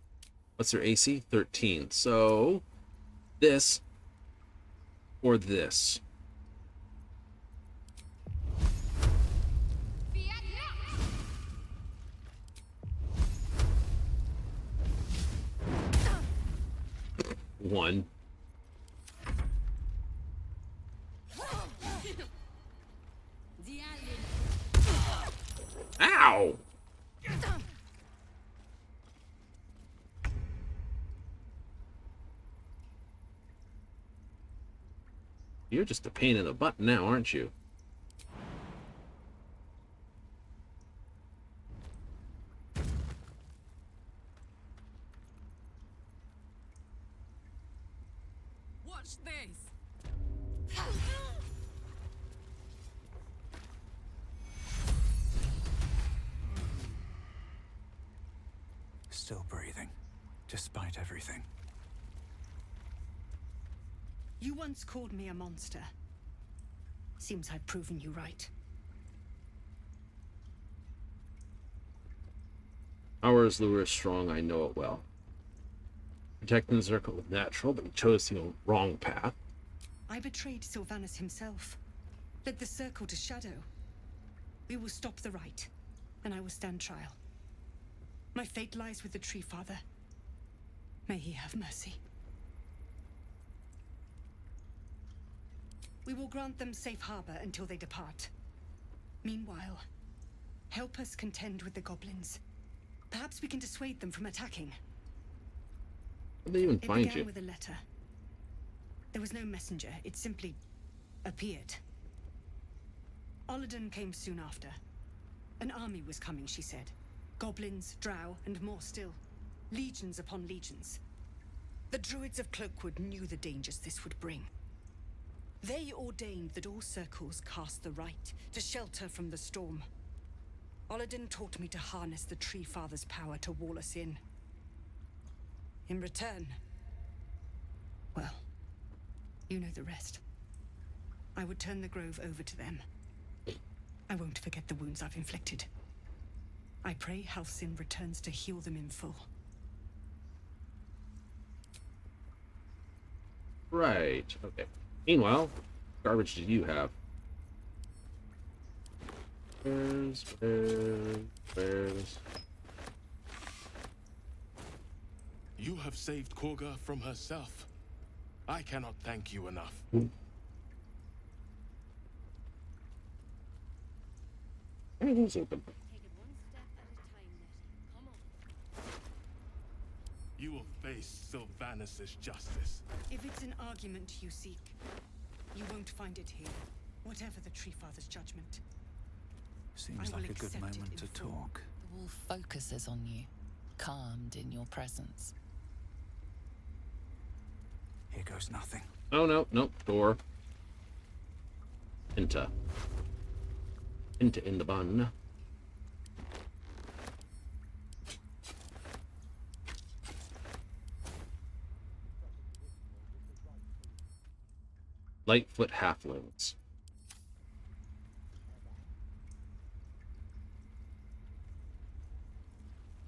What's their AC? 13. So, this or this. One. Ow! You're just a pain in the butt now, aren't you? Watch this. Still breathing, despite everything. You once called me a monster. Seems I've proven you right. Ours lure is strong, I know it well. Protecting the circle was natural, but he chose the wrong path. I betrayed Sylvanus himself. Led the circle to shadow. We will stop the rite, and I will stand trial. My fate lies with the Tree Father. May he have mercy. We will grant them safe harbor until they depart. Meanwhile, help us contend with the goblins. Perhaps we can dissuade them from attacking. How did they even find It began you? with a letter. There was no messenger. It simply appeared. Oladan came soon after. An army was coming, she said. Goblins, drow, and more still. Legions upon legions. The druids of Cloakwood knew the dangers this would bring. They ordained that all circles cast the rite to shelter from the storm. Oladin taught me to harness the Tree Father's power to wall us in. In return, well, you know the rest. I would turn the grove over to them. I won't forget the wounds I've inflicted. I pray Halcyon returns to heal them in full. Right. Okay. Meanwhile, garbage did you have? Where's... You have saved Korga from herself. I cannot thank you enough. Everything's open. You will face Sylvanus' justice. If it's an argument you seek, you won't find it here, whatever the Tree Father's judgment. Seems like a good moment to talk. The wolf focuses on you, calmed in your presence. Here goes nothing. Oh, no, nope, door. Pinta in the bun. Lightfoot halflings.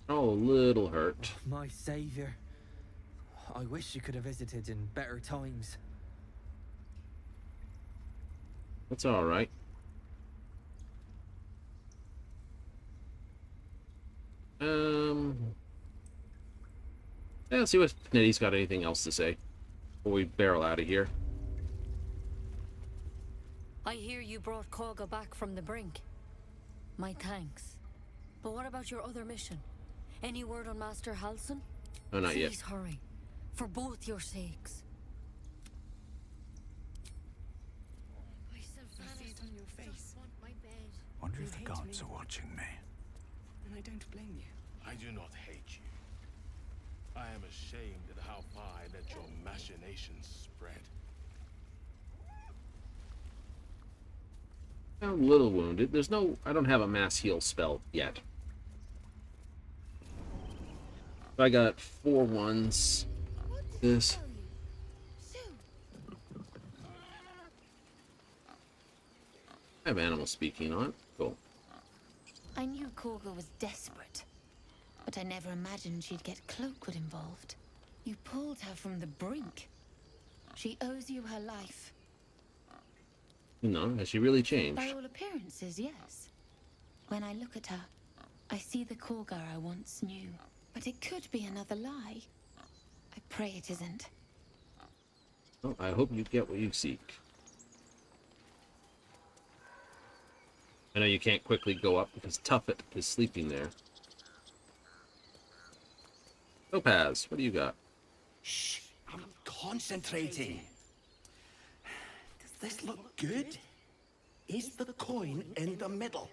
Oh, a little hurt. My savior. I wish you could have visited in better times. That's all right. Yeah, let's see if Nitty's got anything else to say before we barrel out of here. I hear you brought Korga back from the brink. My thanks. But what about your other mission? Any word on Master Halcyon? Oh, not yet. Please hurry. For both your sakes. I see it on your face. Wonder if the gods are watching me. And I don't blame you. I do not hate you. I am ashamed at how far I let your machinations spread. I'm a little wounded. There's no... I don't have a mass heal spell yet. I got 4 ones. This. I have animal speaking on. Cool. I knew Korga was desperate, but I never imagined she'd get Cloakwood involved. You pulled her from the brink. She owes you her life. No, has she really changed? By all appearances, yes. When I look at her, I see the Korga I once knew. But it could be another lie. I pray it isn't. Well, I hope you get what you seek. I know you can't quickly go up because Tuffet is sleeping there. Topaz, what do you got? Shh, I'm concentrating. Does this look good? Is the coin in the middle?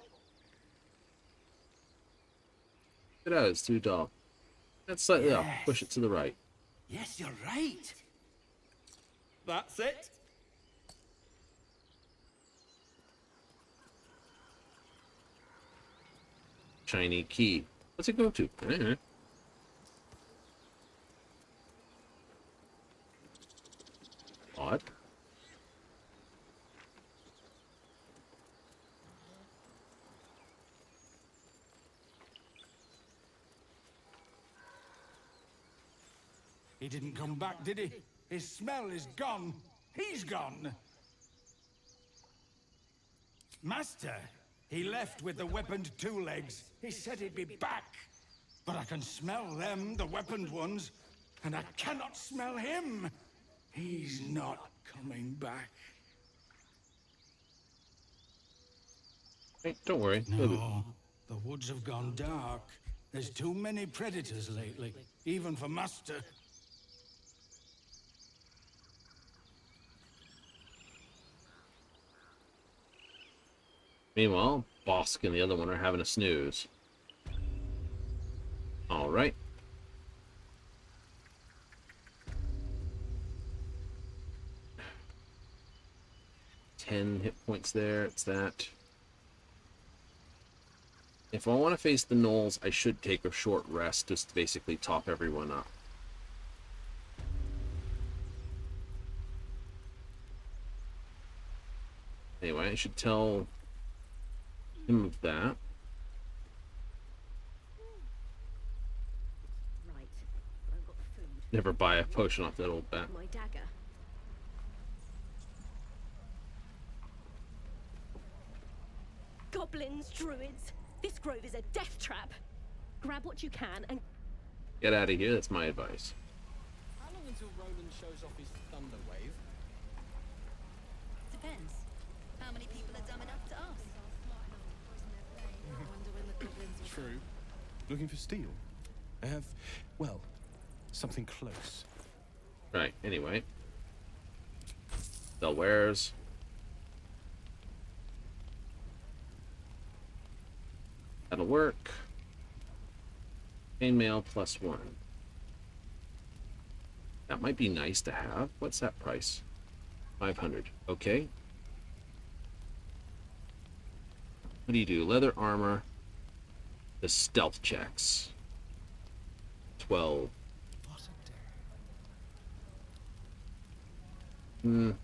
It does, too dull. That's slightly up. Push it to the right. Yes, you're right. That's it. Shiny key. What's it go to? Odd. He didn't come back, did he? His smell is gone. He's gone. Master, he left with the weaponed 2 legs. He said he'd be back. But I can smell them, the weaponed ones, and I cannot smell him. He's not coming back. Hey, don't worry. No, the woods have gone dark. There's too many predators lately, even for Master. Meanwhile, Bosk and the other one are having a snooze. Alright. 10 hit points there. It's that. If I want to face the gnolls, I should take a short rest just to basically top everyone up. Anyway, I should tell him of that. Right. I've got food. Never buy a potion off that old bat. My dagger. Goblins, druids. This grove is a death trap. Grab what you can and Get out of here, that's my advice. How long until Roland shows off his thunder wave? Depends. How many people are dumb enough to ask? True. Looking for steel? I have, well, something close. Right, anyway. Sell wares. That'll work. Chainmail +1. That might be nice to have. What's that price? 500. Okay. What do you do? Leather armor. The stealth checks. 12. It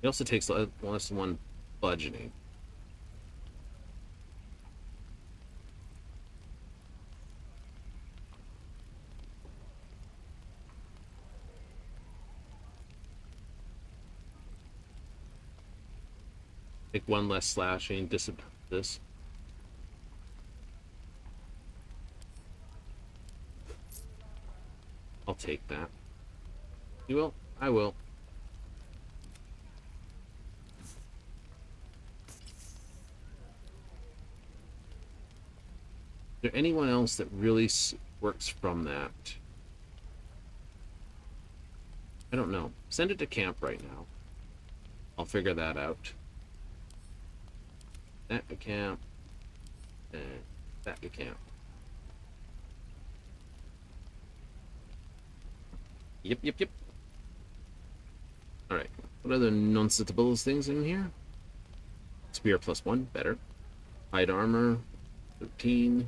also takes less than 1 budgeting. Take 1 less slashing. This. I'll take that. You will? I will. Is there anyone else that really works from that? I don't know. Send it to camp right now. I'll figure that out. That to camp. And that to camp. Yep. Alright. What other non-citables things in here? Spear +1, better. Hide armor, 13.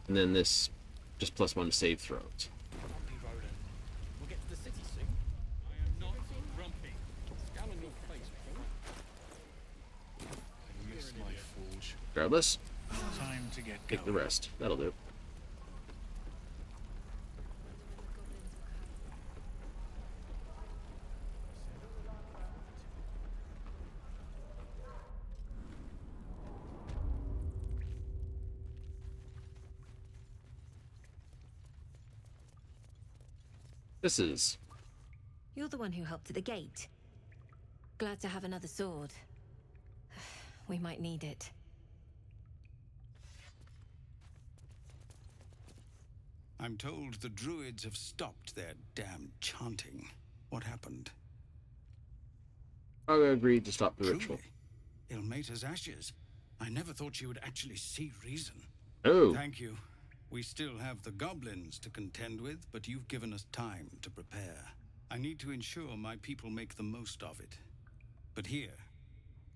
And then this, just +1 to save throws. We'll get to the city soon. I am not grumpy. Scowl on your face, Paul. I miss my forge. Regardless, Time to get take the rest. That'll do. This is... You're the one who helped at the gate. Glad to have another sword. We might need it. I'm told the druids have stopped their damn chanting. What happened? I agreed to stop the ritual. Ilmater's ashes. I never thought she would actually see reason. Oh. Thank you. We still have the goblins to contend with, but you've given us time to prepare. I need to ensure my people make the most of it. But here,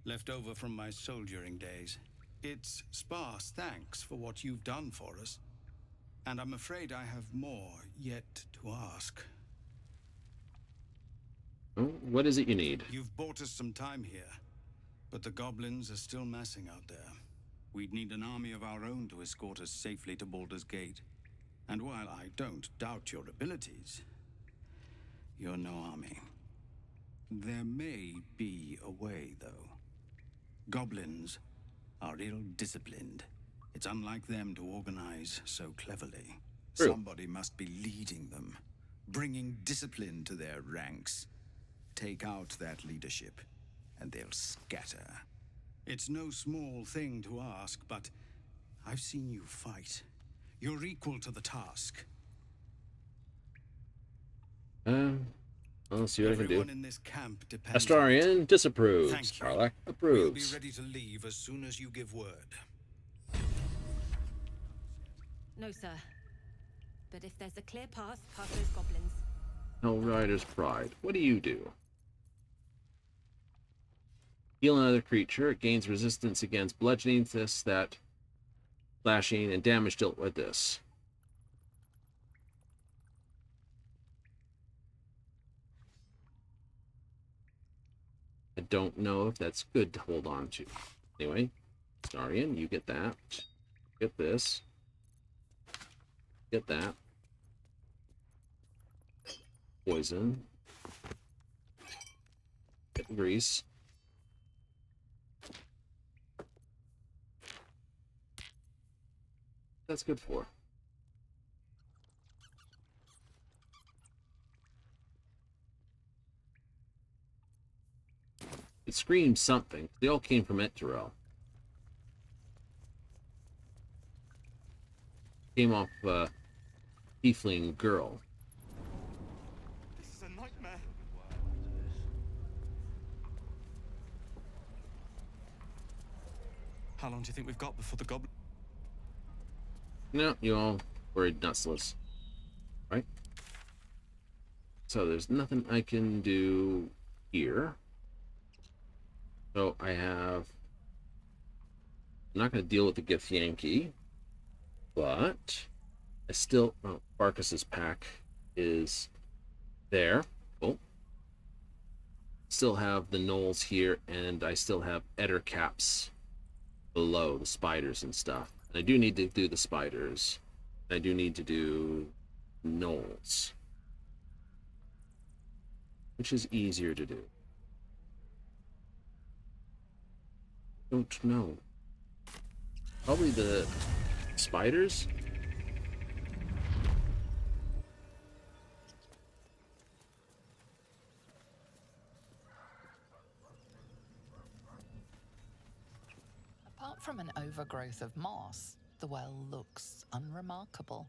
left over from my soldiering days, it's sparse thanks for what you've done for us. And I'm afraid I have more yet to ask. Oh, what is it you need? You've bought us some time here, but the goblins are still massing out there. We'd need an army of our own to escort us safely to Baldur's Gate. And while I don't doubt your abilities, you're no army. There may be a way, though. Goblins are ill-disciplined. It's unlike them to organize so cleverly. True. Somebody must be leading them, bringing discipline to their ranks. Take out that leadership, and they'll scatter. It's no small thing to ask, but I've seen you fight. You're equal to the task. I'll see what I can do. Everyone in this camp depends Astarian disapproves. Thank you. Karlak We'll approves. be ready to leave as soon as you give word. No, sir. But if there's a clear path past those goblins... Hell Rider's Pride. What do you do? Heal another creature. It gains resistance against bludgeoning, this, that, slashing, and damage dealt with this. I don't know if that's good to hold on to. Anyway, Starian, you get that. Get this. Get that. Poison. Get grease. That's good for. It screams something. They all came from Eterel. Came off Tiefling Girl. This is a nightmare. How long do you think we've got before the goblin? No, you all worried nutsless. Right? So there's nothing I can do here. So I have... I'm not going to deal with the Gith Yankee. But I still... Oh, Barkus's pack is there. Cool. Still have the gnolls here, and I still have Eder caps below the spiders and stuff. And I do need to do the spiders. I do need to do gnolls, which is easier to do. Don't know. Probably the spiders. Apart from an overgrowth of moss, the well looks unremarkable.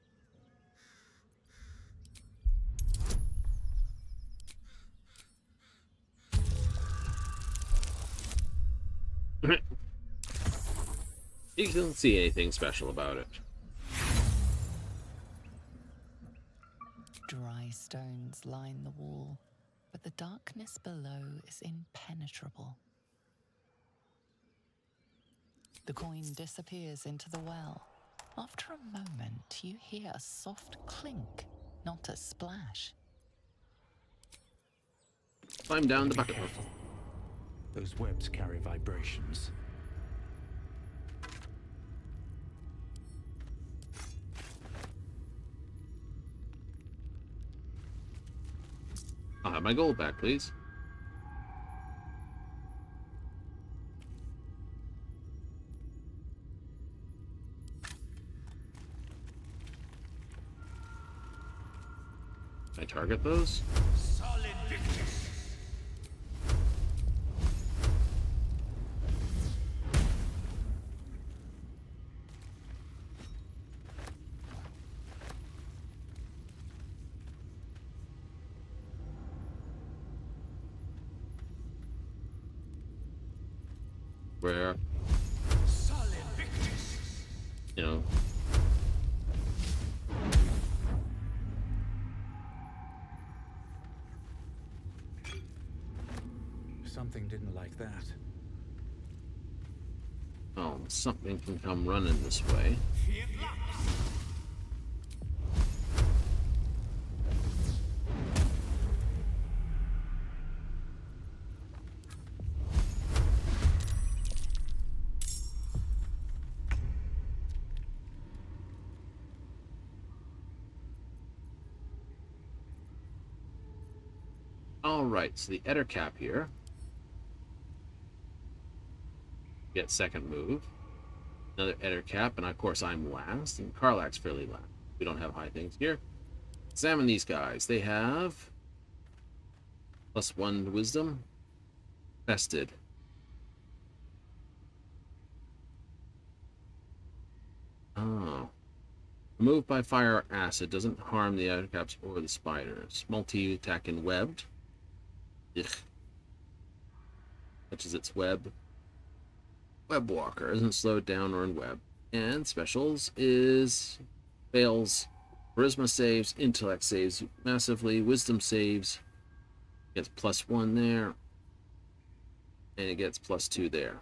You don't see anything special about it. Dry stones line the wall, but the darkness below is impenetrable. The coin disappears into the well. After a moment, you hear a soft clink, not a splash. Climb down the bucket. Those webs carry vibrations. I'll have my gold back, please. Can I target those? Solid victory. Where, Solid victory. you know, Something didn't like that. oh, something can come running this way. Alright, so the Eder cap here. Get second move. Another Eder cap, and of course I'm last, and Karlach's fairly last. We don't have high things here. Examine these guys. They have +1 wisdom. Vested. Oh. Removed by fire or acid doesn't harm the Eder caps or the spiders. Multi-attack and webbed. Ugh. Touches its web. Web Walker isn't slowed down or in web. And specials is fails charisma saves, intellect saves massively, wisdom saves. Gets +1 there. And it gets +2 there.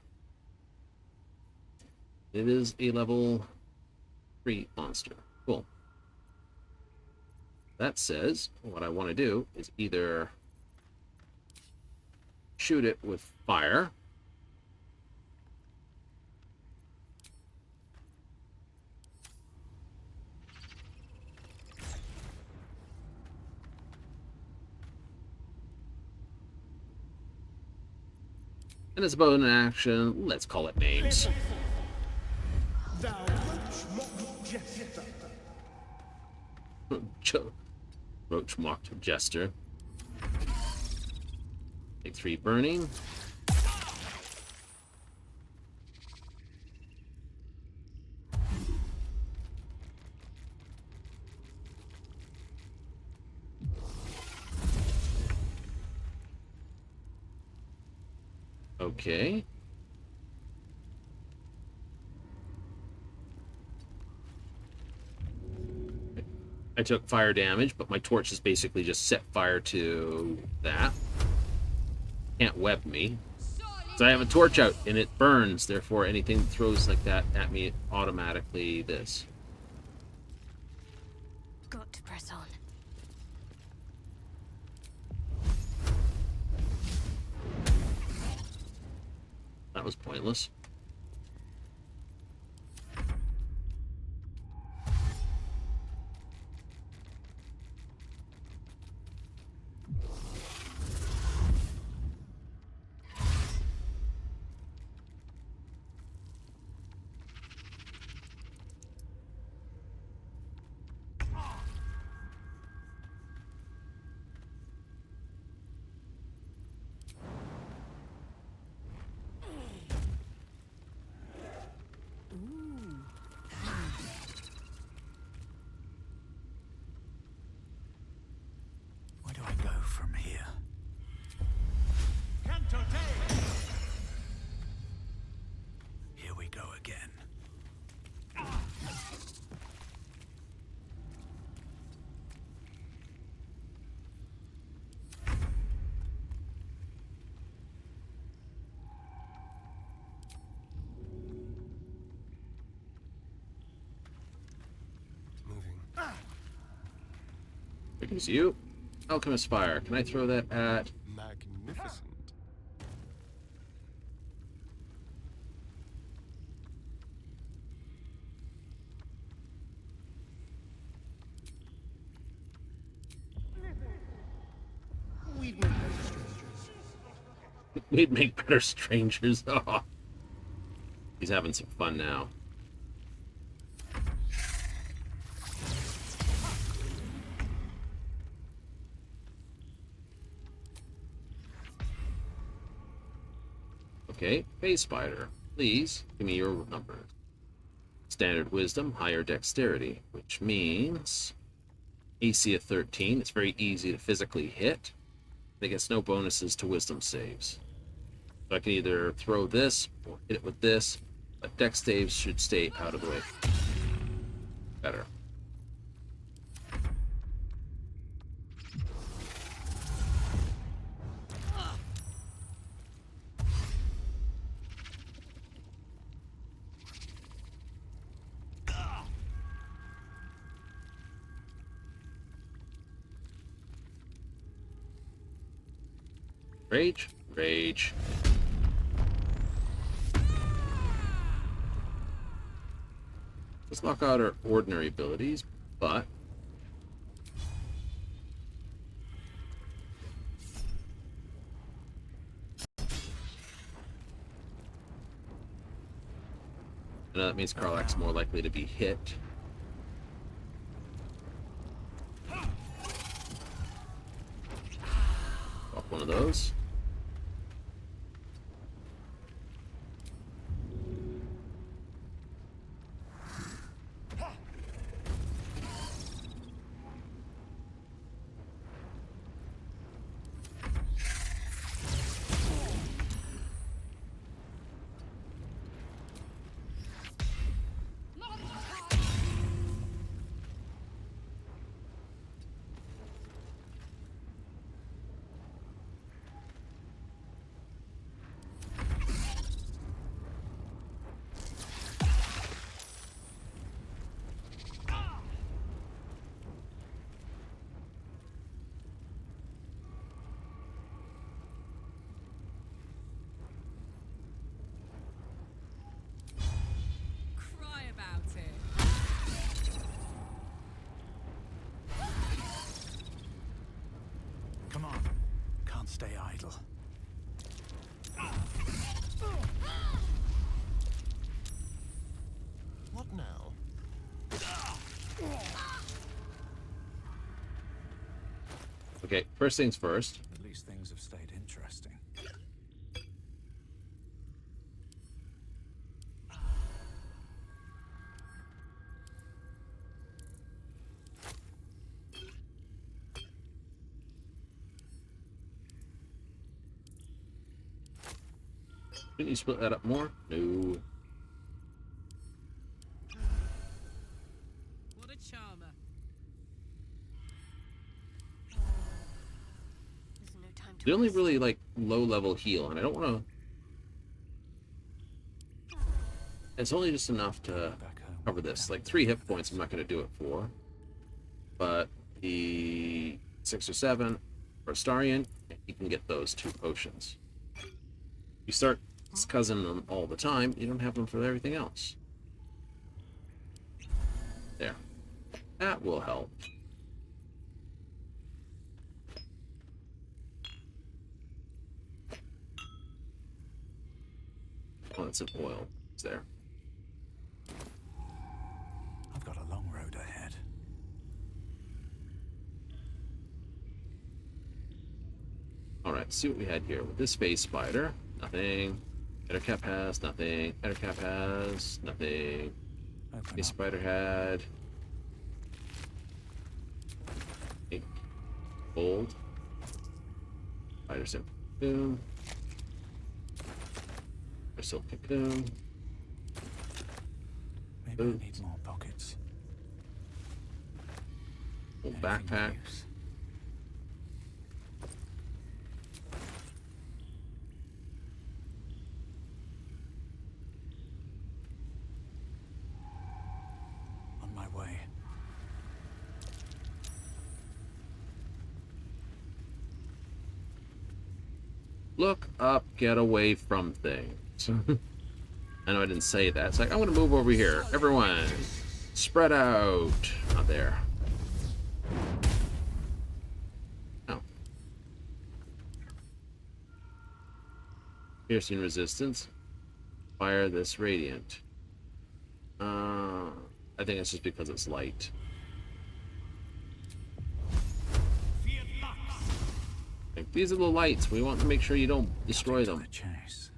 It is a level 3 monster. Cool. That says, what I want to do is either shoot it with fire. And it's about an action. Let's call it names. Roach mocked jester. Take 3 burning. Okay. I took fire damage, but my torch is basically just set fire to that. Can't web me. So I have a torch out and it burns, therefore anything that throws like that at me automatically this. Got to press on. That was pointless. Where do I go from here? Here we go again. Because you. Alchemist Fire. Can I throw that at... Magnificent. We'd make better strangers. Oh. He's having some fun now. Okay, Phase Spider, please give me your numbers. Standard Wisdom, higher Dexterity, which means AC of 13. It's very easy to physically hit. It gets no bonuses to Wisdom saves. So I can either throw this or hit it with this, but Dex saves should stay out of the way. Better. Rage, rage. Let's lock out our ordinary abilities, but and that means Karlach's more likely to be hit. Pop one of those. can't stay idle. What now? Okay, first things first. At least things have stayed interesting. Didn't you split that up more? No. What a charmer. There's no time to The only really like low level heal, and I don't want to. It's only just enough to cover this. Like 3 hit points, I'm not going to do it for. But the 6 or 7 for Astarion, you can get those 2 potions. You start scuzzing them all the time, you don't have them for everything else. There. That will help. Oh, it's an oil. It's there. I've got a long road ahead. Alright, see what we had here. With this space spider, nothing. Ettercap has nothing. Ettercap has nothing. Space spider had. Gold. Spider silk cocoon. Spider silk cocoon. Maybe I need more pockets. Old backpack. On my way. Look up, get away from things. I know I didn't say that. It's like, I'm going to move over here. Everyone, spread out. Not there. Oh. Piercing resistance. Fire this radiant. I think it's just because it's light. Like, these are the lights. We want to make sure you don't destroy them. Chase.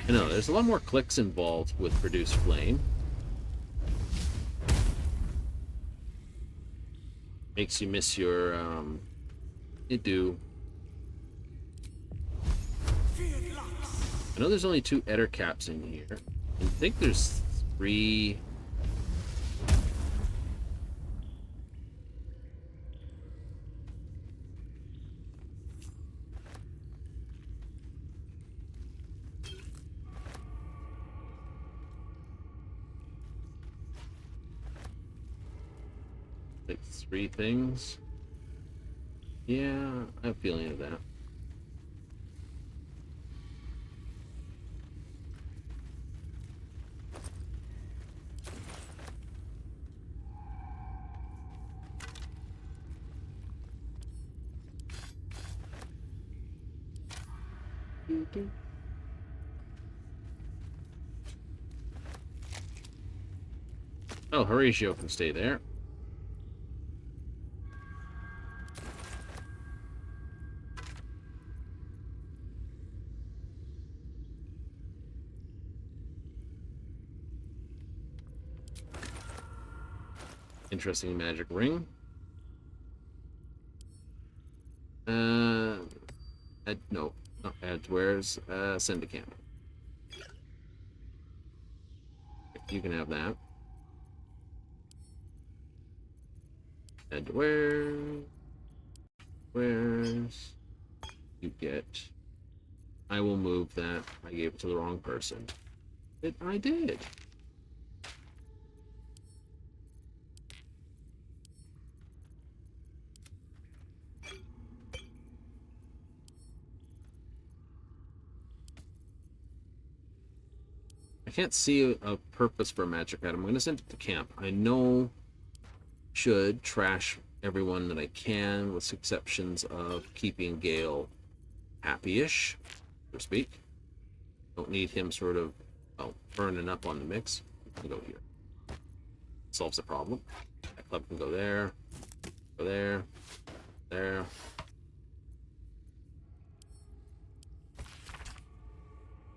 I know, there's a lot more clicks involved with Produce Flame. Makes you miss your, you do. I know there's only 2 Eder caps in here. I think there's 3... like 3 things. Yeah, I have a feeling of that. Oh, Horatio can stay there. Interesting magic ring. No, not Edgeware's Syndicamp. You can have that. Edgeware. Where's you get? I will move that. I gave it to the wrong person. I did. can't see a purpose for a magic item. I'm going to send it to camp. I know should trash everyone that I can, with exceptions of keeping Gale happy-ish, so to speak. Don't need him sort of, well, burning up on the mix. We can go here. Solves the problem. That club can go there, there.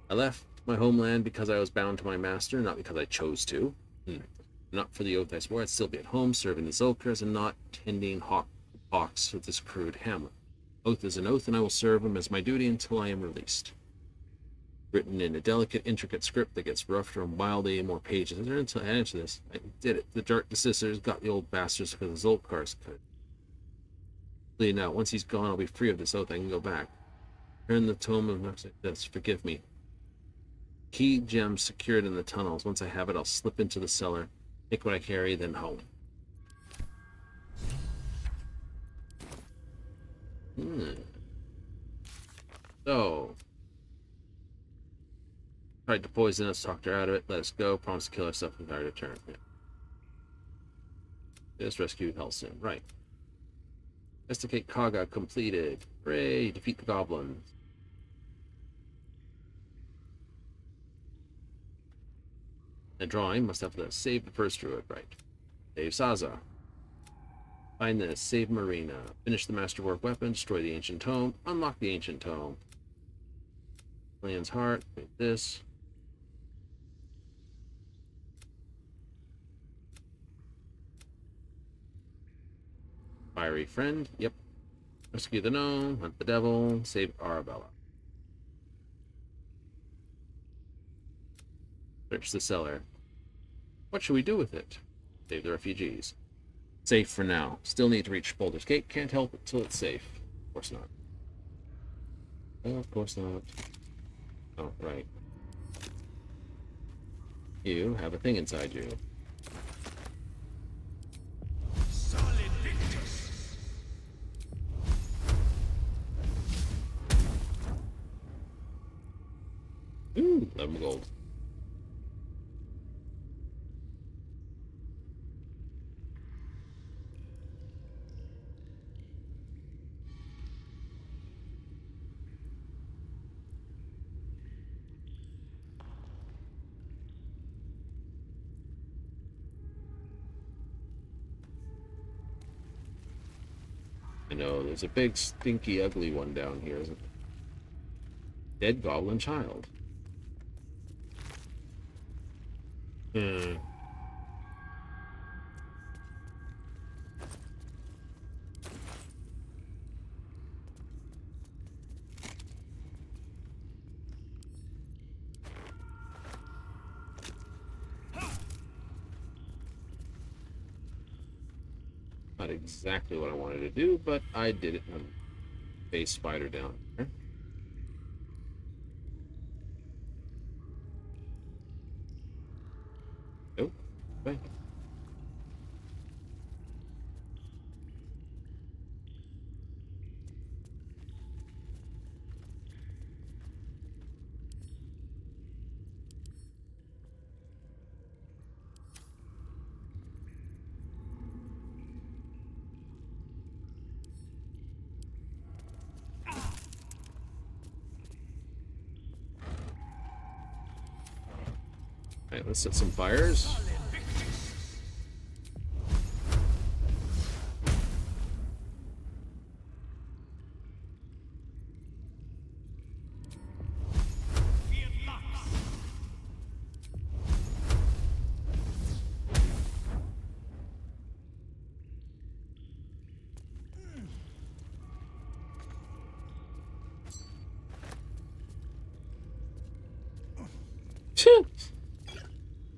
I left my homeland because I was bound to my master, not because I chose to. Not for the oath I swore, I'd still be at home serving the Zulkers and not tending hawks with this crude hamlet. Oath is an oath, and I will serve him as my duty until I am released. Written in a delicate, intricate script that gets rougher and wildly more pages. I didn't answer this. I did it. The Dark Sisters got the old bastards because the Zulkars could. Now, once he's gone, I'll be free of this oath. I can go back. Turn the tome of this. Forgive me. Key gems secured in the tunnels. Once I have it, I'll slip into the cellar, take what I carry, then home. So, tried to poison us, talked her out of it, let us go, promised to kill herself with our return. Yeah. Just rescued Helsin. Right. Investigate Kaga completed. Hooray! Defeat the goblins. The drawing must have the save the first druid, right? Save Saza. Find this. Save Marina. Finish the masterwork weapon. Destroy the ancient tome. Unlock the ancient tome. Land's heart. Make this. Fiery friend. Yep. Rescue the gnome. Hunt the devil. Save Arabella. Search the cellar. What should we do with it? Save the refugees. Safe for now. Still need to reach Baldur's Gate. Can't help it till it's safe. Of course not. Oh, of course not. Oh, right. You have a thing inside you. Solid Victus. Ooh, 11 gold. I know, there's a big, stinky, ugly one down here, isn't there? Dead goblin child. Not exactly what I wanted to do, but I did it. Base spider down there. Nope. Okay. Alright, let's set some fires.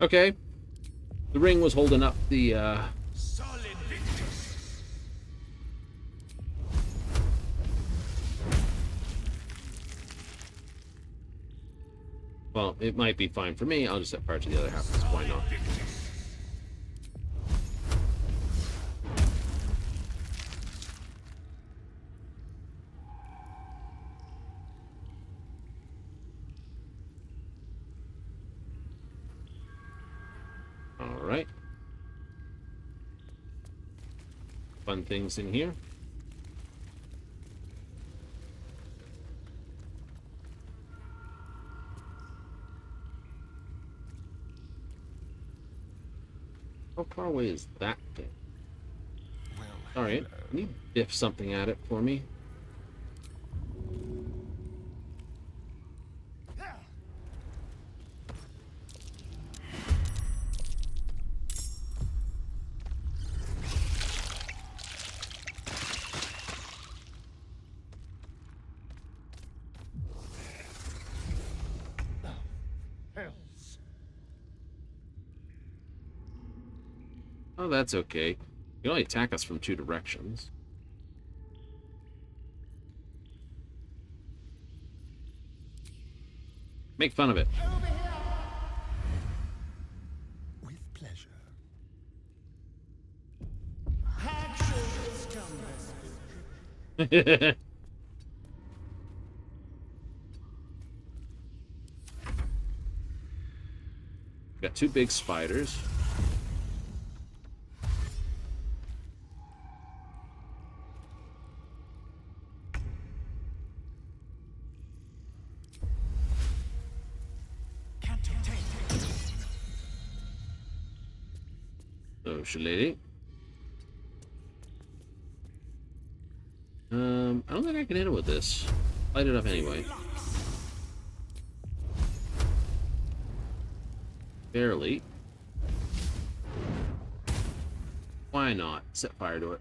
Okay. The ring was holding up the Solid Victus. well, it might be fine for me. I'll just set fire to the other half, because why not? fun things in here. How far away is that thing? Alright, can you biff something at it for me? Oh, that's okay. You can only attack us from 2 directions. Make fun of it. With pleasure. Got 2 big spiders. Oh, shillelagh. I don't think I can hit it with this. Light it up anyway. Barely. Why not? Set fire to it.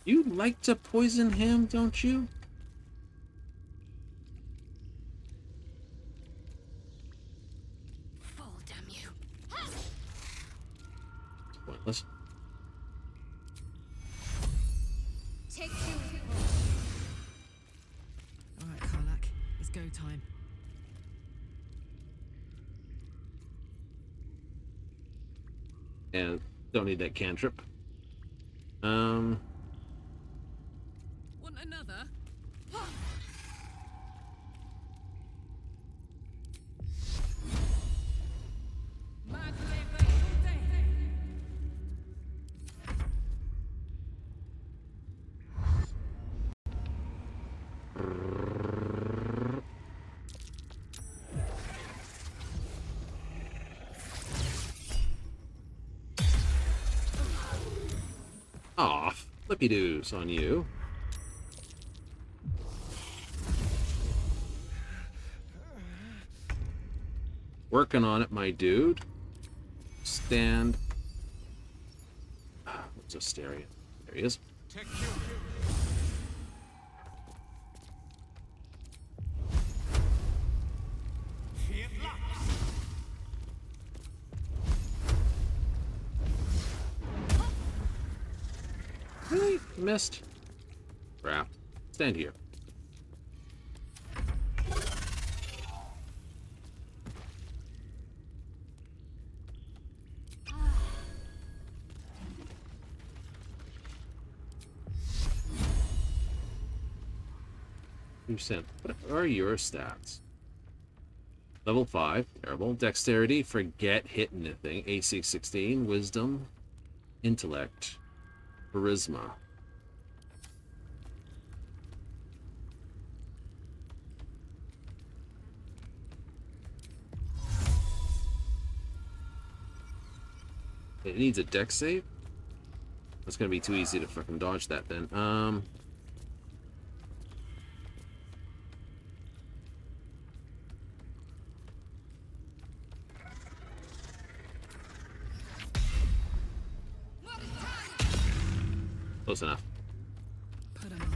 You like to poison him, don't you? Fall, damn you. Pointless. Take two. All right, Karlak, it's go time. And don't need that cantrip. Want another? Aw, flippy doos on you. Working on it, my dude. Stand. What's Asteria? There he is. Really? Missed? Crap. Stand here. What are your stats? Level 5, terrible. Dexterity, forget hitting the thing. AC 16, Wisdom, Intellect, Charisma. It needs a dex save? It's gonna be too easy to fucking dodge that then. Close enough. Put 'em up.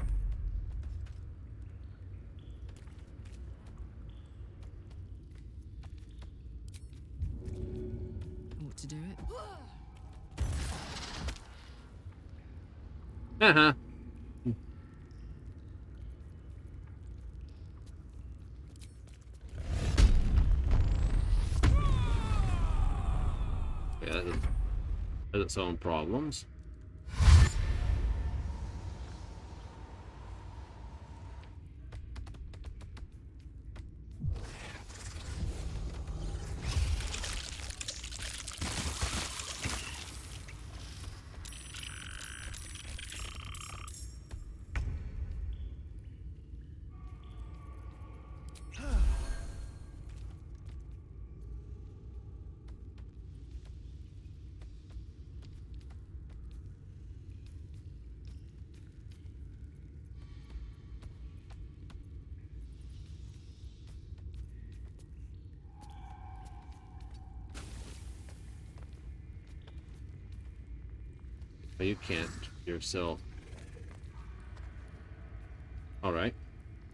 Ought to do it. Uh-huh. Yeah, that has its own problems. Oh, you can't. You're still... Alright.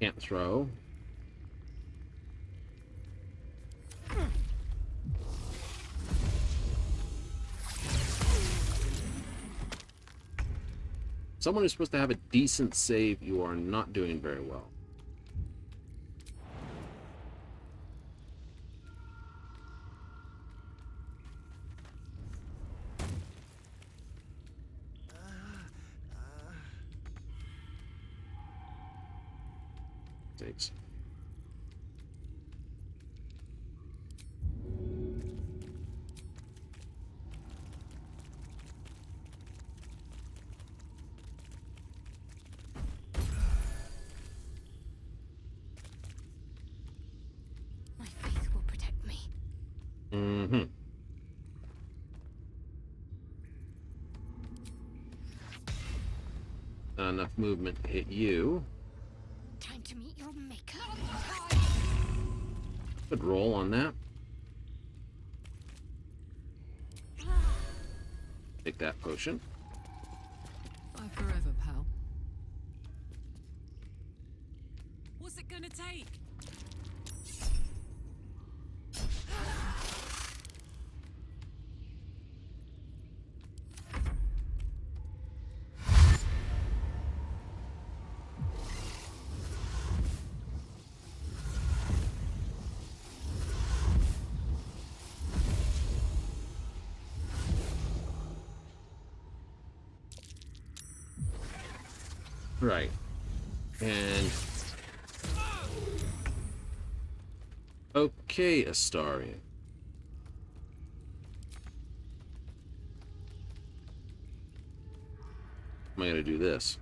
Can't throw. Someone who's supposed to have a decent save, you are not doing very well. Thanks. My faith will protect me. Mm-hmm. Not enough movement to hit you. Time to meet your maker. Good roll on that. Take that potion. Bye forever, pal. What's it gonna take? Right. And... Okay, Astarion. Am I gonna do this?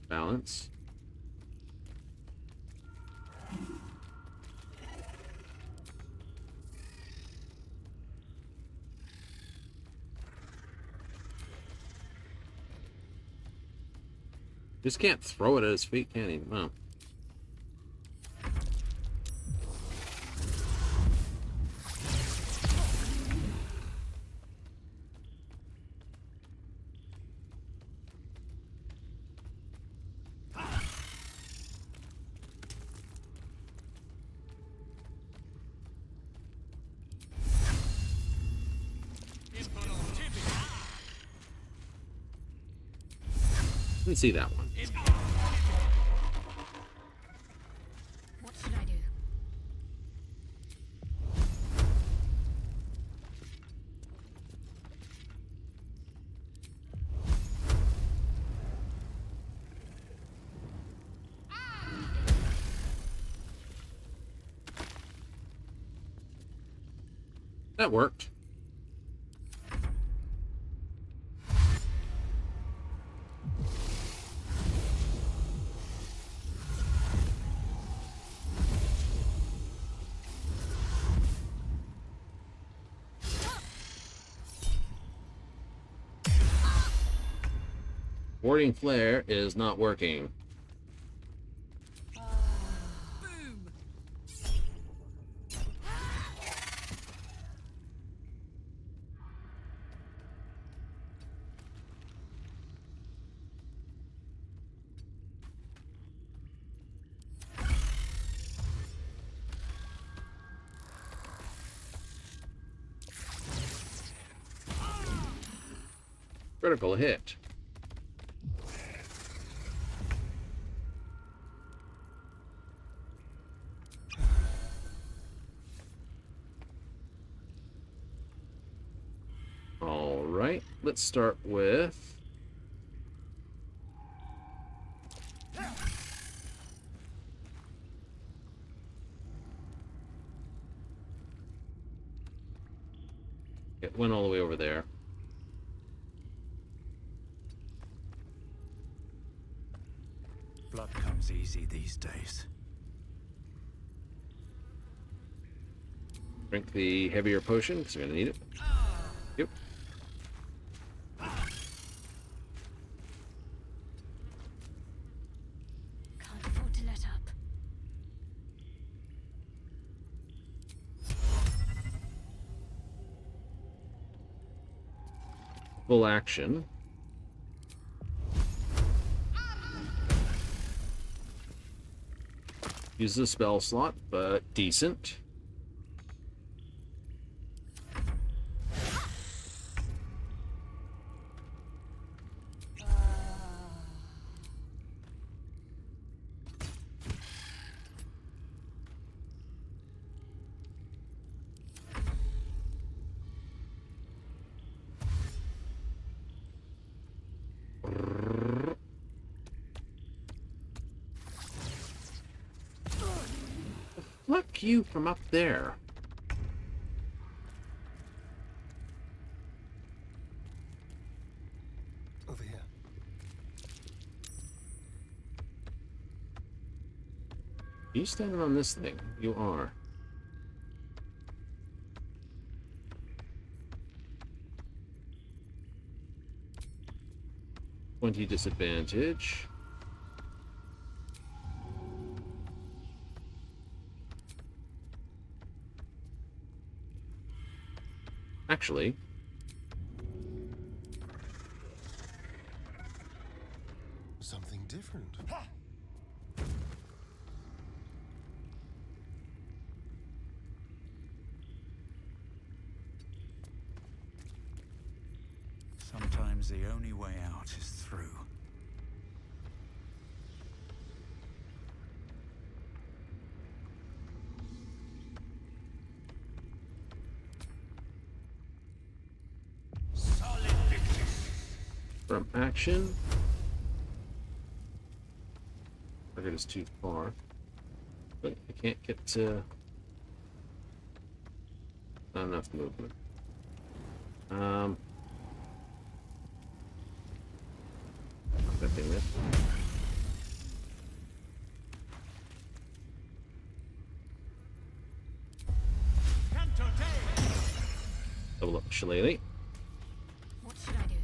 Balance. Just can't throw it at his feet, can he? Wow. Didn't see that one. What should I do? That worked. Warding flare is not working. Critical hit. All right, let's start with... It went all the way over there. Blood comes easy these days. Drink the heavier potion, because we're going to need it. Yep. full action. Use the spell slot, but decent. Pluck you from up there. Over here. Are you standing on this thing? You are. $20 disadvantage. Actually, Something different. Sometimes the only way out is through. from action. Target is too far. But I can't get to... Not enough movement. That thing there. Double up Shillelagh. What should I do?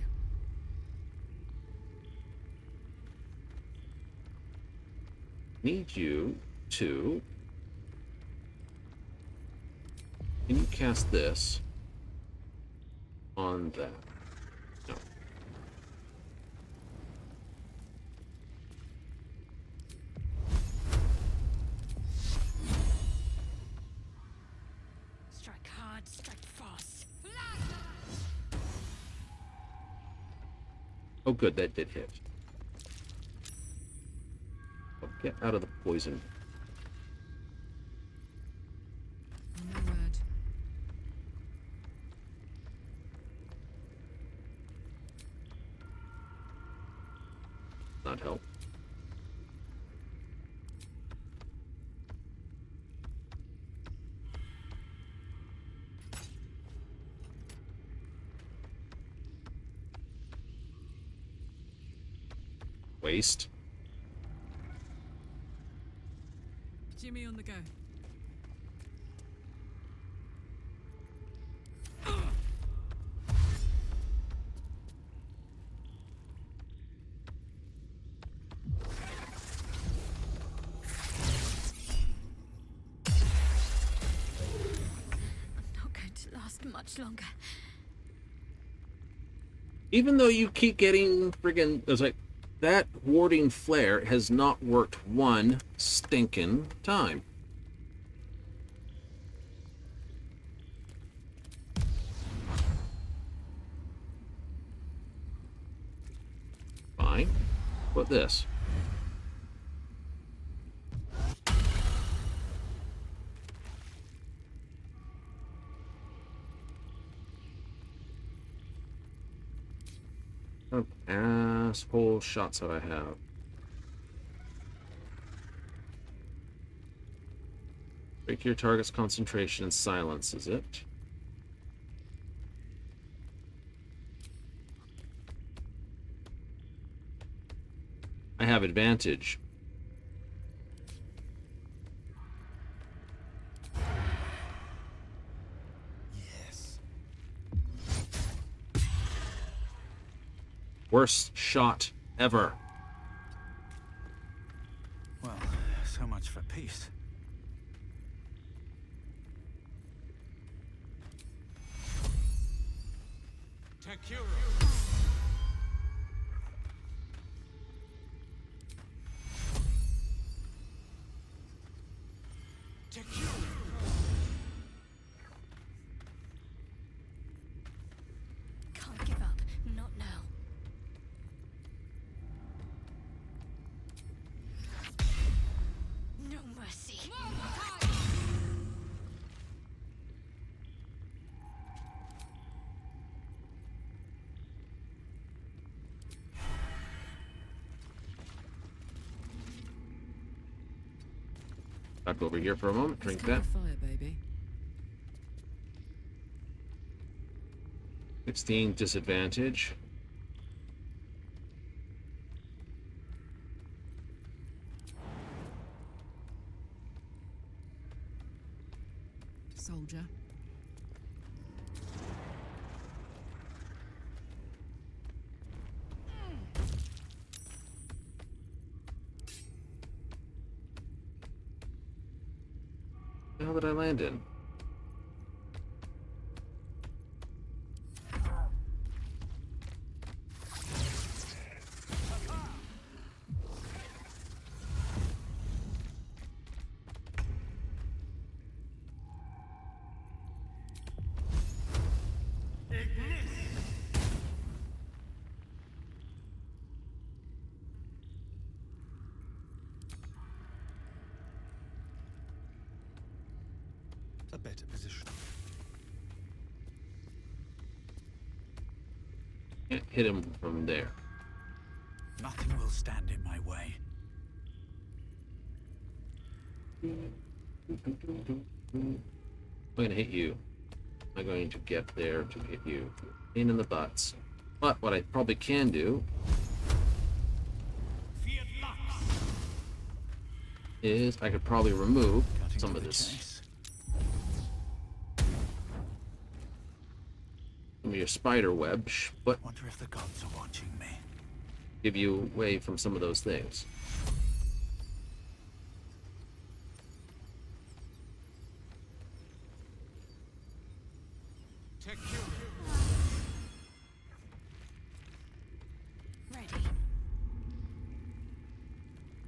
Need you to... Can you cast this on that? No. Strike hard, strike fast. Oh good, that did hit. Oh, get out of the poison. No word. Not help. Waste. Jimmy on the go. Not going to last much longer. Even though you keep getting friggin'... It's like, that warding flare has not worked one stinking time. Fine. What this? What asshole shots that I have? Break your target's concentration and silence, is it? I have advantage. Worst shot ever. Well, so much for peace. Takura. Back over here for a moment. Drink that. Fire, baby. 16 disadvantage. Soldier. What the hell did I land in? A better position. Can't hit him from there. Nothing will stand in my way. I'm going to hit you. I'm going to get there to hit you. Pain in the butts. But what I probably can do is I could probably remove some of this. Some of your spider web, but wonder if the gods are watching me. Give you away from some of those things. Ready.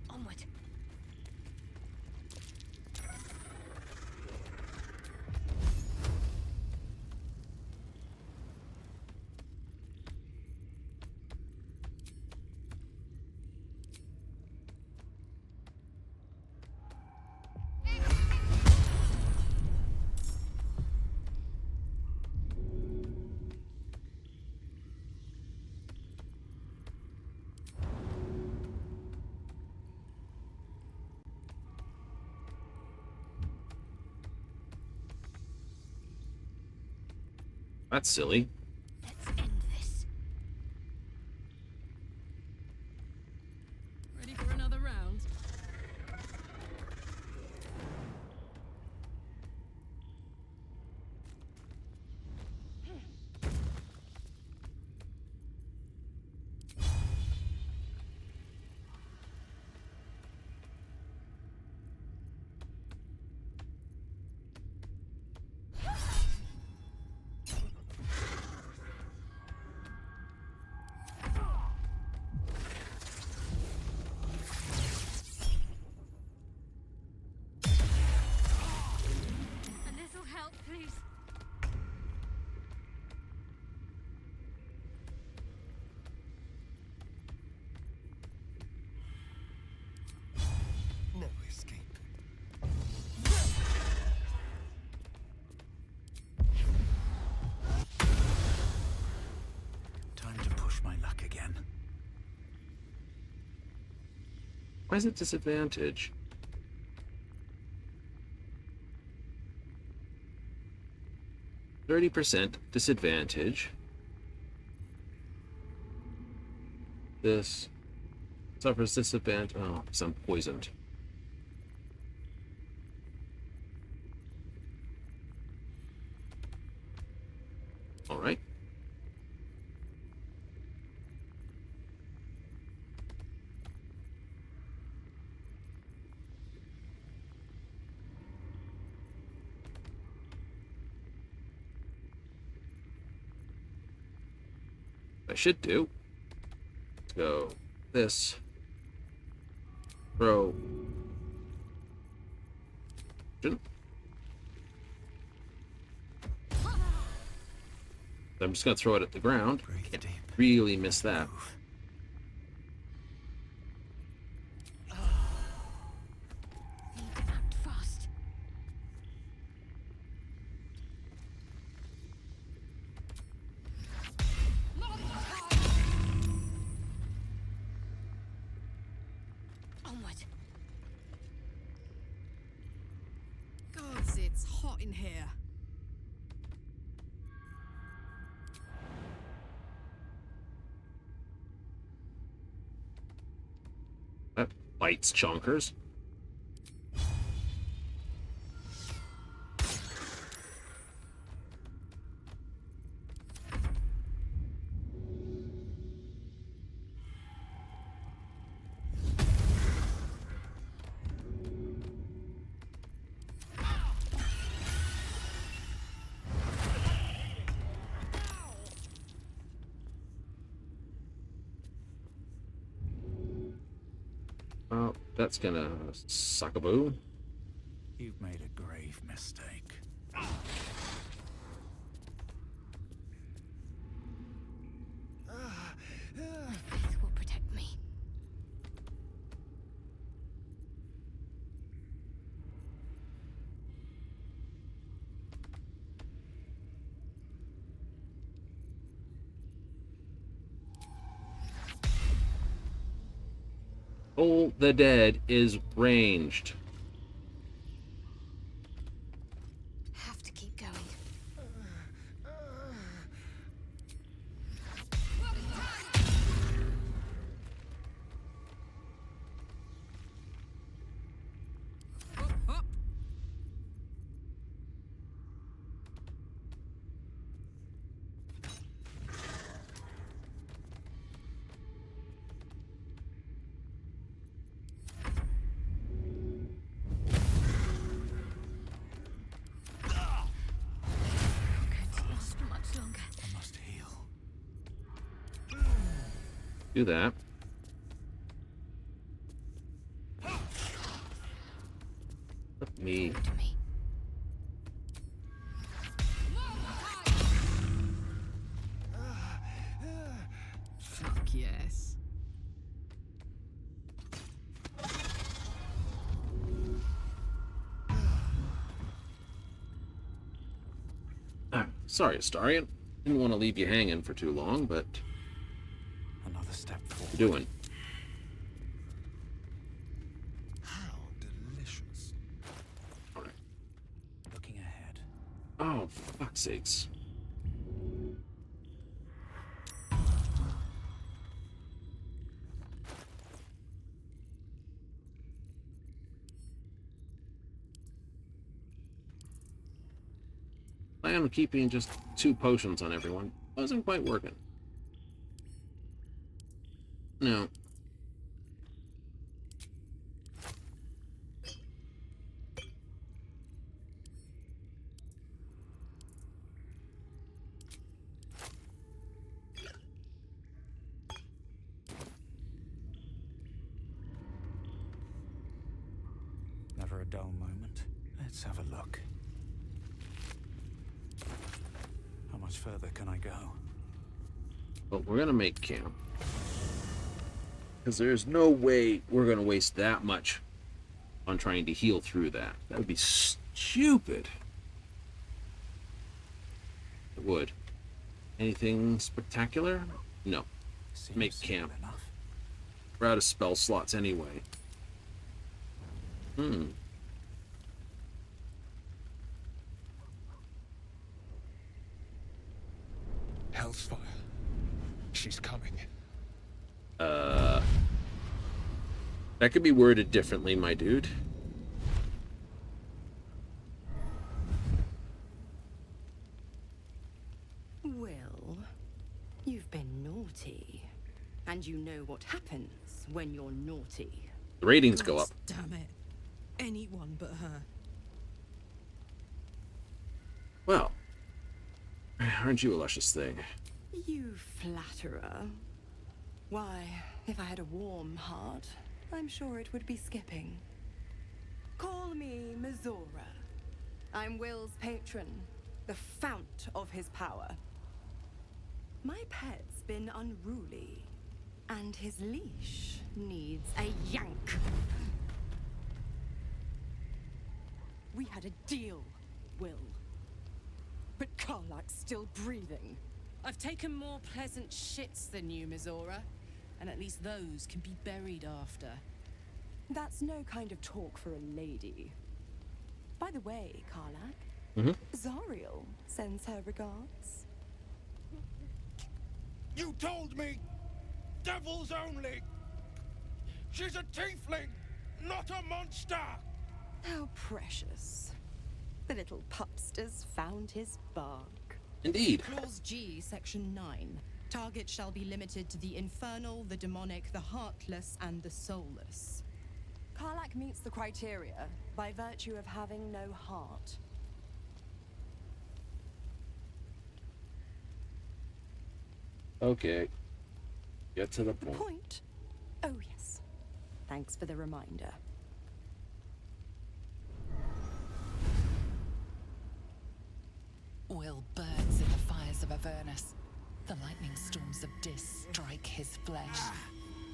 Onward. That's silly. Let's end this. Ready for another round? A little help, please. No escape. Time to push my luck again. Why is it disadvantage? %30 disadvantage. This suffers disadvantage. Oh, because I'm poisoned. All right. I should do. Let's go this. Throw. I'm just gonna throw it at the ground. Can't really miss that. Need to act fast. Onward. It's hot in here. That bites chonkers. Oh, that's gonna suck a boo. You've made a grave mistake. Faith will protect me. Toll the Dead is ranged. Have to keep going. I must heal. Do that. Let me. Fuck yes. Sorry, Astarion. Didn't want to leave you hanging for too long, but Another step forward. you're doing. How delicious. All right. Looking ahead. Oh, for fuck's sakes. Plan on keeping just 2 potions on everyone. Wasn't quite working. No. Never a dull moment. Let's have a look. How much further can I go? But we're gonna make camp. Because there's no way we're gonna waste that much on trying to heal through that. That would be stupid. It would. Anything spectacular? No. Make camp. We're out of spell slots anyway. Hellsfire. She's coming. That could be worded differently, my dude. Well, you've been naughty. And you know what happens when you're naughty. The ratings go up. Damn it. Anyone but her. Well, aren't you a luscious thing? You flatterer. Why, if I had a warm heart, I'm sure it would be skipping. Call me Mizora. I'm Will's patron, the fount of his power. My pet's been unruly, and his leash needs a yank. We had a deal, Will. But Karlak's still breathing. I've taken more pleasant shits than you, Mizora. And at least those can be buried after. That's no kind of talk for a lady. By the way, Karlak, Zariel sends her regards. You told me! Devils only! She's a tiefling, not a monster! How precious. The little pupster's found his bark. Indeed. Clause G, Section 9. Target shall be limited to the infernal, the demonic, the heartless, and the soulless. Karlak meets the criteria by virtue of having no heart. Okay. Get to the point. Point? Oh, yes. Thanks for the reminder. Will burns in the fires of Avernus. The lightning storms of Dis strike his flesh.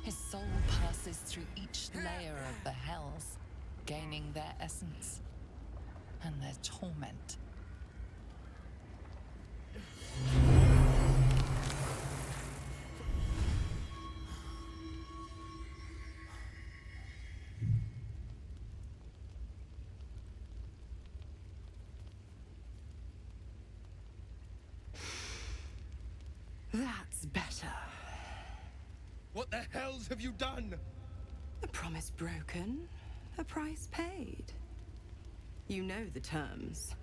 His soul passes through each layer of the hells, gaining their essence and their torment. That's better. What the hells have you done? A promise broken, a price paid. You know the terms.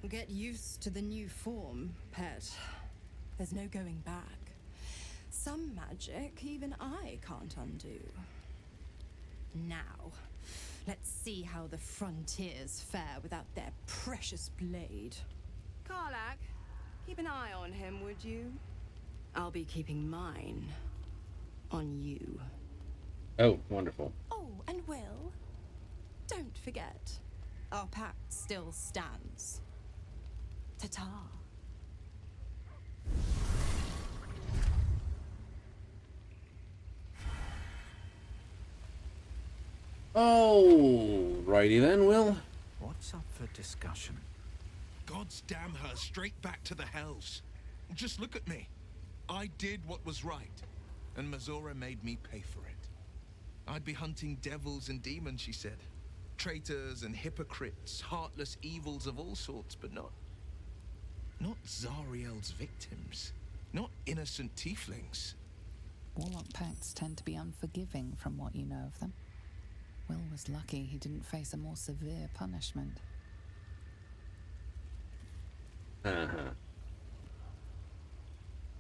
Get used to the new form, pet. There's no going back. Some magic even I can't undo. Now, let's see how the frontiers fare without their precious blade. Karlak, keep an eye on him, would you? I'll be keeping mine on you. Oh, wonderful. Oh, and Will, don't forget, our pact still stands. Ta-ta. Oh, righty then, Will. What's up for discussion? God's damn her, straight back to the hells. Just look at me. I did what was right, and Mazora made me pay for it. I'd be hunting devils and demons, she said. Traitors and hypocrites, heartless evils of all sorts, but not Zariel's victims. Not innocent tieflings. Warlock pacts tend to be unforgiving from what you know of them. Will was lucky he didn't face a more severe punishment.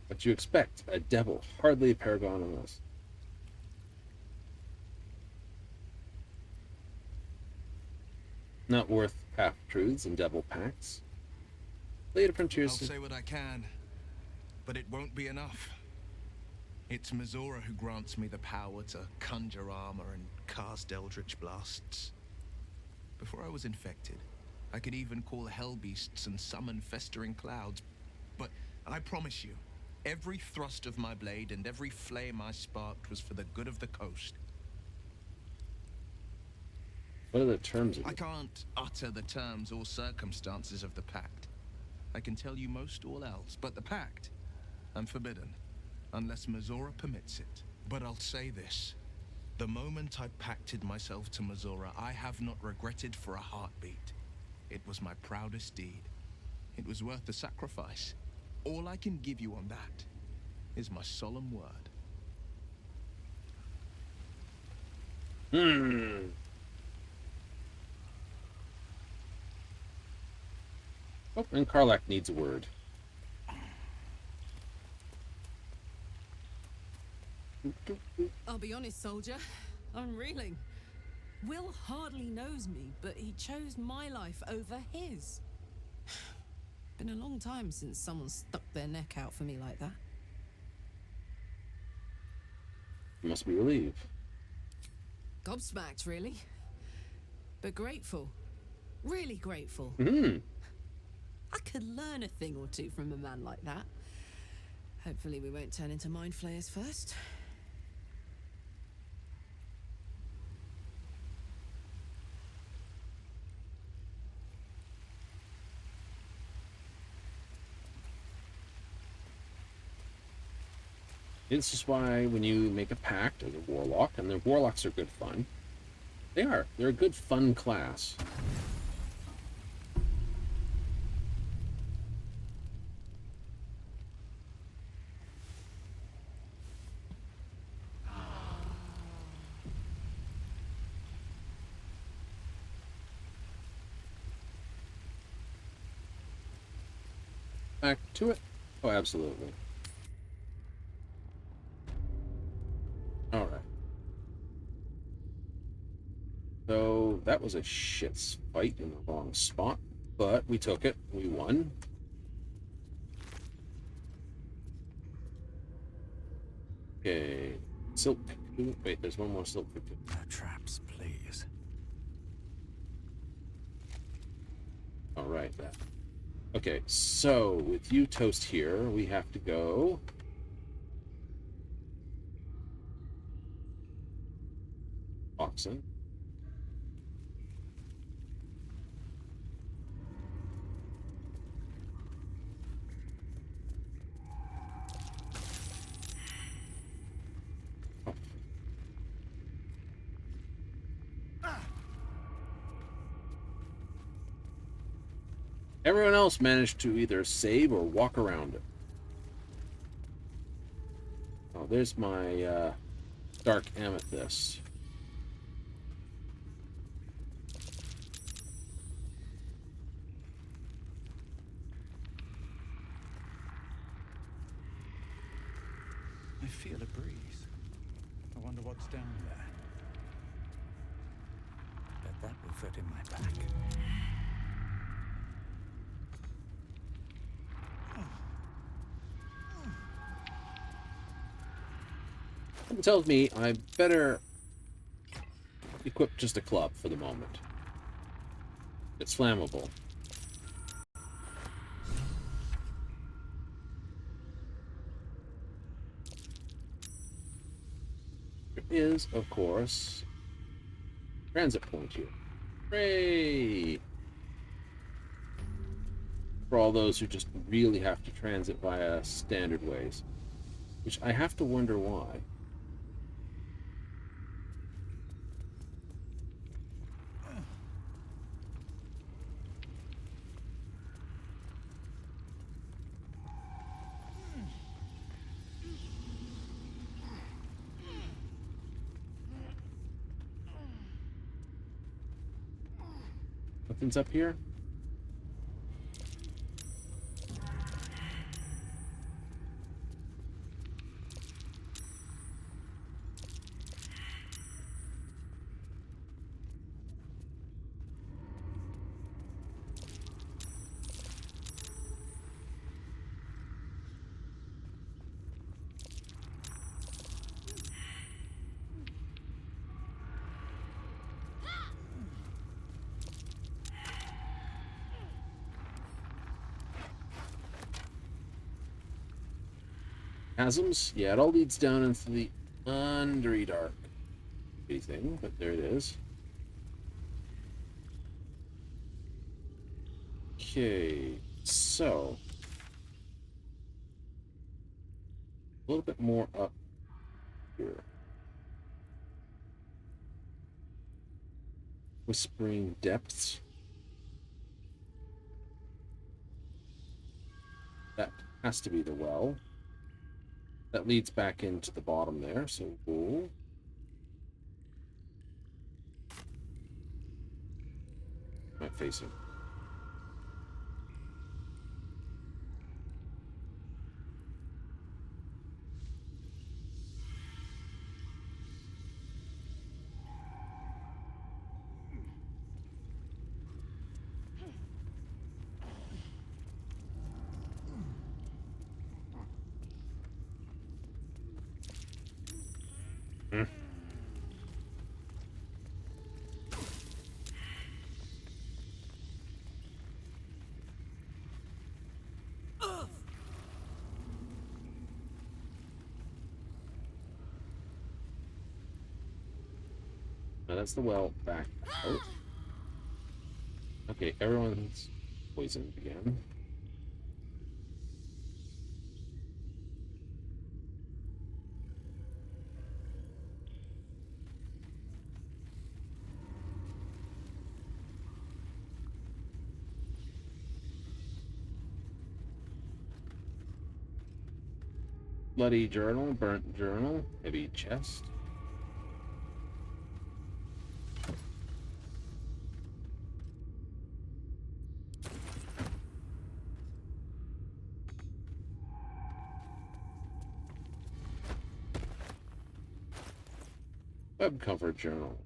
What you expect? A devil, hardly a paragon on this. Not worth half-truths and devil pacts. Later frontiers. I'll say what I can, but it won't be enough. It's Mazora who grants me the power to conjure armor and cast eldritch blasts. Before I was infected, I could even call hell beasts and summon festering clouds. But I promise you, every thrust of my blade and every flame I sparked was for the good of the coast. What are the terms of it? I can't utter the terms or circumstances of the pact. I can tell you most all else, but the pact, I'm forbidden, unless Mazora permits it. But I'll say this. The moment I pacted myself to Mazora, I have not regretted for a heartbeat. It was my proudest deed. It was worth the sacrifice. All I can give you on that is my solemn word. Oh, and Karlak needs a word. I'll be honest, soldier. I'm reeling. Will hardly knows me, but he chose my life over his. Been a long time since someone stuck their neck out for me like that. You must be relieved. Gobsmacked, really. But grateful. Really grateful. I could learn a thing or two from a man like that. Hopefully we won't turn into mind flayers first. This is why when you make a pact as a warlock, and the warlocks are good fun. They are. They're a good fun class. back to it? Oh, absolutely. All right. So that was a shit fight in the wrong spot, but we took it. We won. Okay. Silk. Wait, there's one more silk. No traps, please. All right, that. Okay, so with you, Toast, here, we have to go. Oxen. Everyone else managed to either save or walk around it. Oh, there's my dark amethyst. I feel a breeze. I wonder what's down there. Bet that will fit in my back. It tells me I better equip just a club for the moment. It's flammable. There is, of course, transit point here. Hooray! For all those who just really have to transit via standard ways. Which I have to wonder why. Nothing's up here? Chasms? Yeah, it all leads down into the Underdark thing, but there it is. Okay, so a little bit more up here. Whispering Depths. That has to be the well. That leads back into the bottom there, so cool. Am I facing? Hmm. Now that's the well back out. Okay, everyone's poisoned again. Bloody journal, burnt journal, heavy chest. Web cover journal.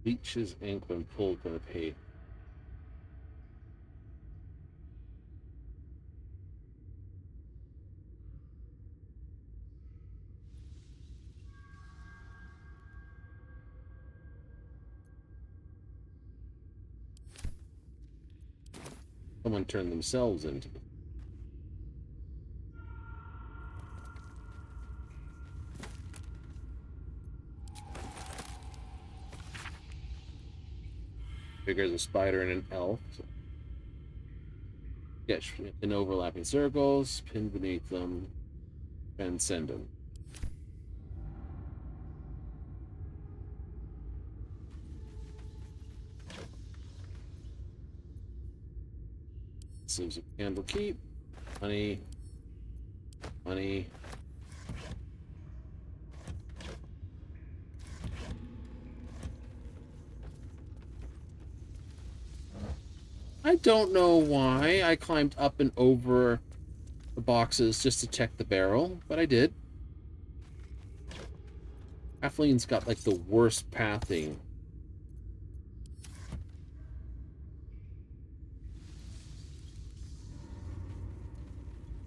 Leech's ink when pulled from the page. Someone turned themselves into the... Figures a spider and an elf. So. Sketch in overlapping circles, pin beneath them, transcend them. Seems a candle keep. Money. Money. I don't know why I climbed up and over the boxes just to check the barrel, but I did. Halfling's got like the worst pathing.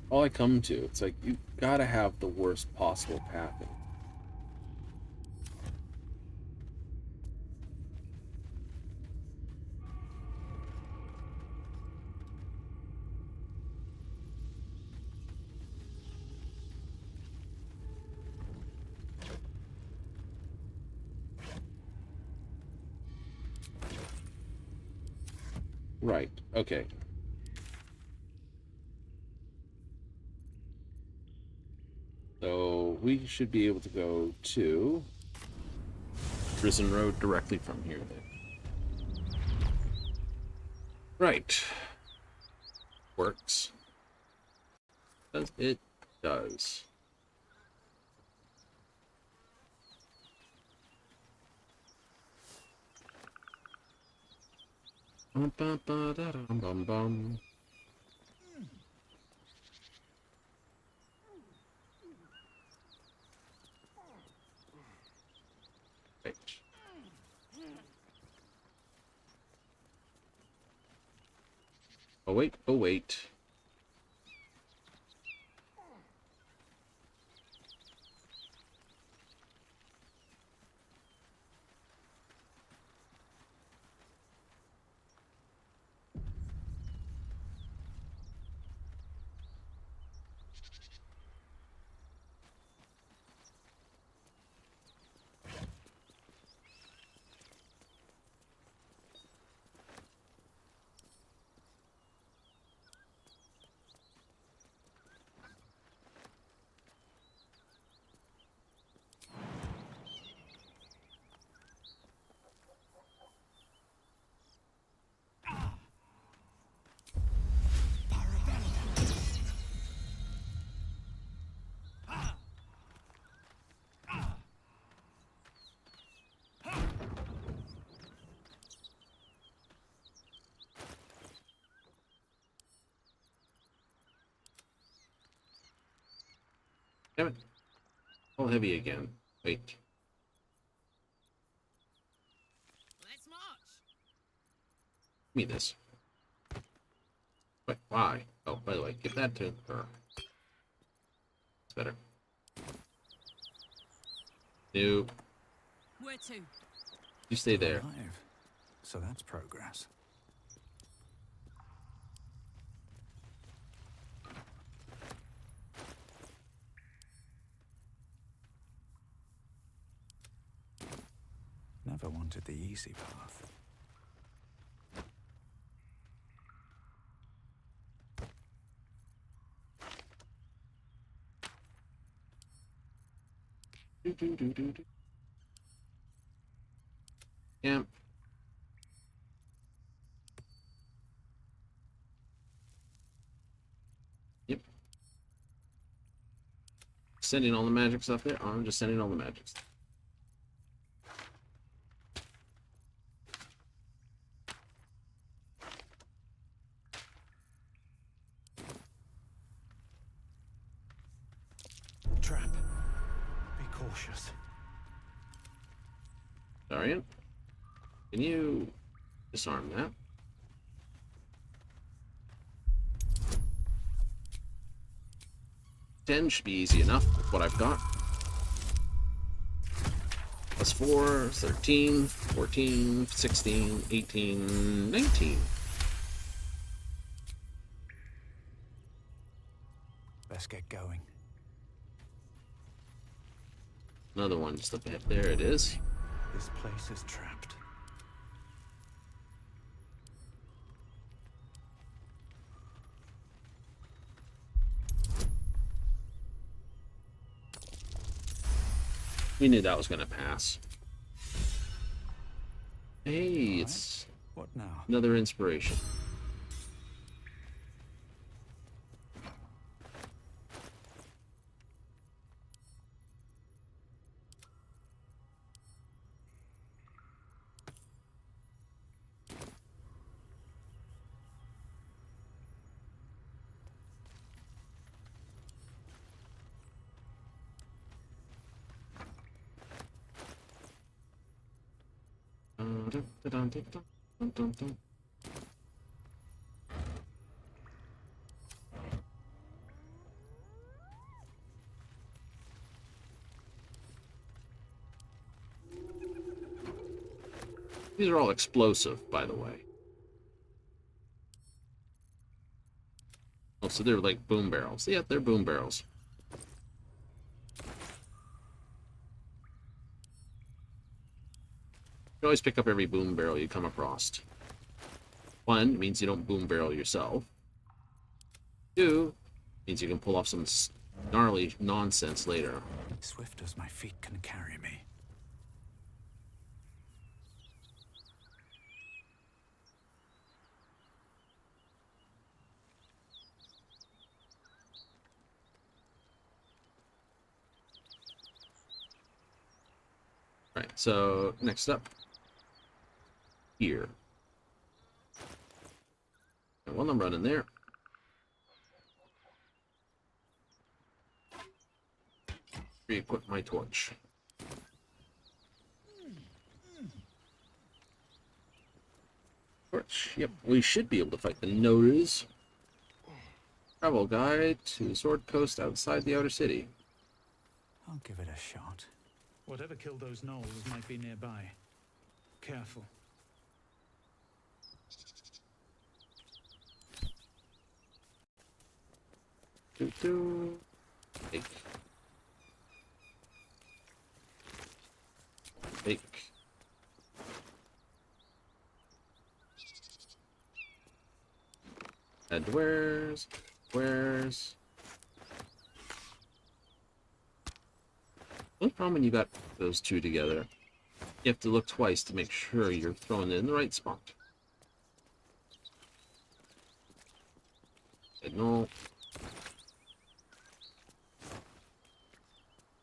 All I come to, it's like you gotta have the worst possible pathing. Right, okay. So we should be able to go to Prison Road directly from here then. Right. Works. Does it does. Bum, bum, ba, da, dum, bum, bum. Right. Oh wait, oh wait. Damn it. All heavy again. Wait. Let's march. Give me this. Wait, why? Oh, by the way, give that to her. It's better. Nope. Where to? You stay there. Alive. So that's progress. Never wanted the easy path. Yeah. Yep. Sending all the magic stuff there. I'm just sending all the magic stuff. trap. Be cautious. Darian, can you disarm that? Ten should be easy enough with what I've got. Plus 4, 13, 14, 16, 18, 19. Let's get going. Another one just up ahead. There it is. This place is trapped. We knew that was going to pass. Hey, it's what now? Another inspiration. These are all explosive, by the way. Oh, so they're like boom barrels. Yeah, they're boom barrels. You always pick up every boom barrel you come across. 1 means you don't boom barrel yourself. 2 means you can pull off some gnarly nonsense later. Swift as my feet can carry me. Right, so next up, here. And while I'm running there, re-equip my torch. Torch, yep, we should be able to fight the Notice. Travel guide to Sword Coast outside the outer city. I'll give it a shot. Whatever killed those gnolls might be nearby. Careful. Take. Take. And where's? The problem when you got those two together, you have to look twice to make sure you're throwing it in the right spot. No.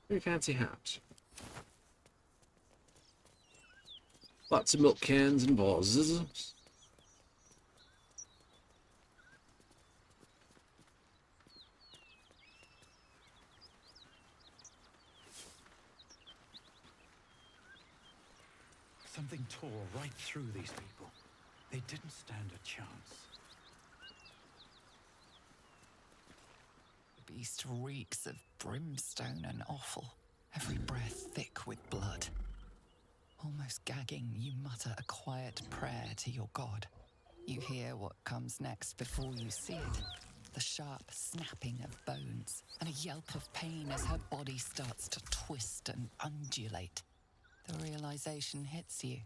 Very fancy hat. Lots of milk cans and vases. Something tore right through these people. They didn't stand a chance. The beast reeks of brimstone and offal, every breath thick with blood. Almost gagging, you mutter a quiet prayer to your god. You hear what comes next before you see it. The sharp snapping of bones, and a yelp of pain as her body starts to twist and undulate. The realization hits you.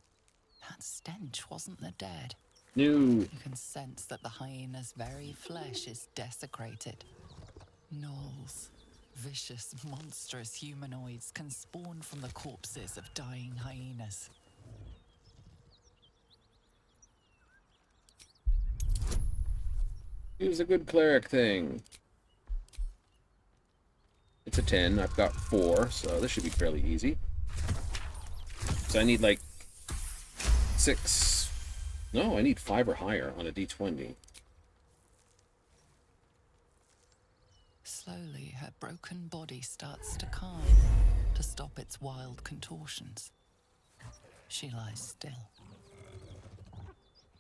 That stench wasn't the dead. No. You can sense that the hyena's very flesh is desecrated. Gnolls, vicious, monstrous humanoids can spawn from the corpses of dying hyenas. Use a good cleric thing. It's a 10. I've got 4, so this should be fairly easy. So I need like 6. No, I need 5 or higher on a d20. Slowly, her broken body starts to calm, to stop its wild contortions. She lies still.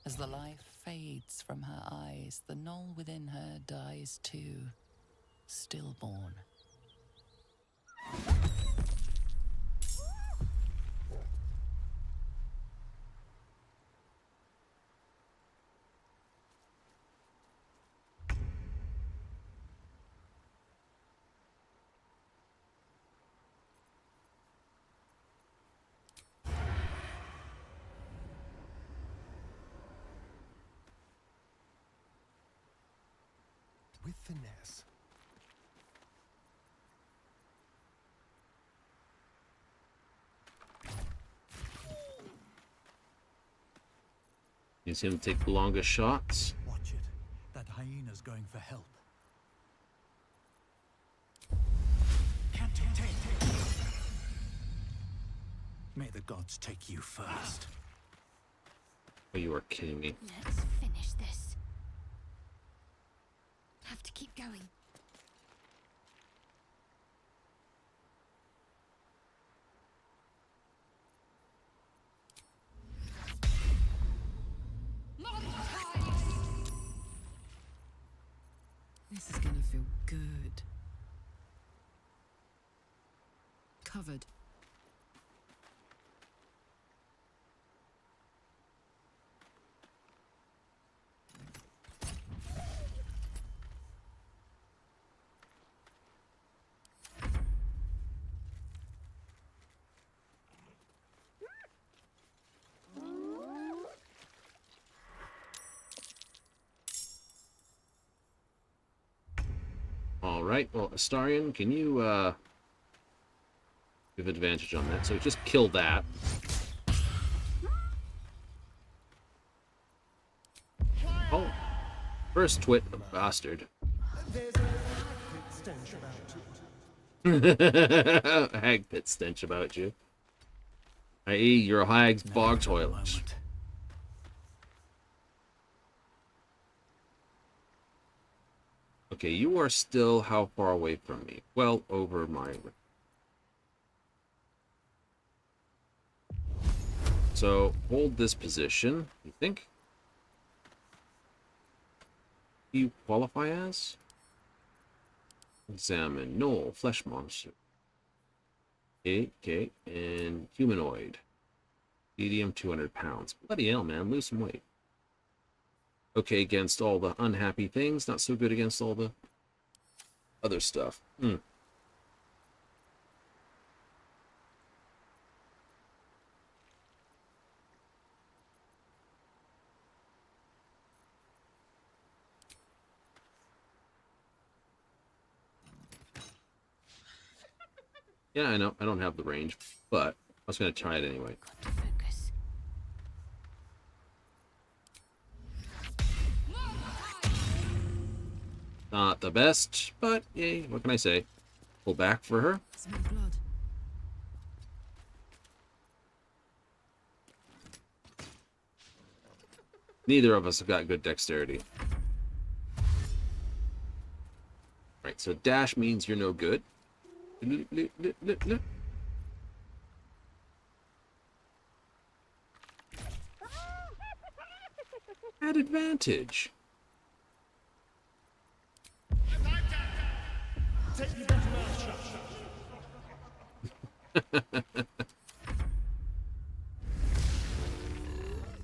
As the life fades from her eyes, the knoll within her dies too, stillborn. With finesse. Use him to take the longest shots. Watch it. That hyena's going for help. May the gods take you first. Oh, you are kidding me. Let's finish this. Have to keep going. This is gonna feel good. Covered. All right. Well, Astarion, can you give advantage on that? So just kill that. Oh, first twit, a bastard. There's a hag stench about it. A hag pit stench about you. I.e., you're a hag's bog toilet. Okay, you are still how far away from me? Well over my... So, hold this position, you think? You qualify as? Examine. Knoll. Flesh monster. Okay, and humanoid. Medium, 200 pounds. Bloody hell, man. Lose some weight. Okay against all the unhappy things. Not so good against all the other stuff. Yeah, I know. I don't have the range, but I was going to try it anyway. Not the best, but yay, what can I say? Pull back for her. Smell blood. Neither of us have got good dexterity. Right, so dash means you're no good. At advantage.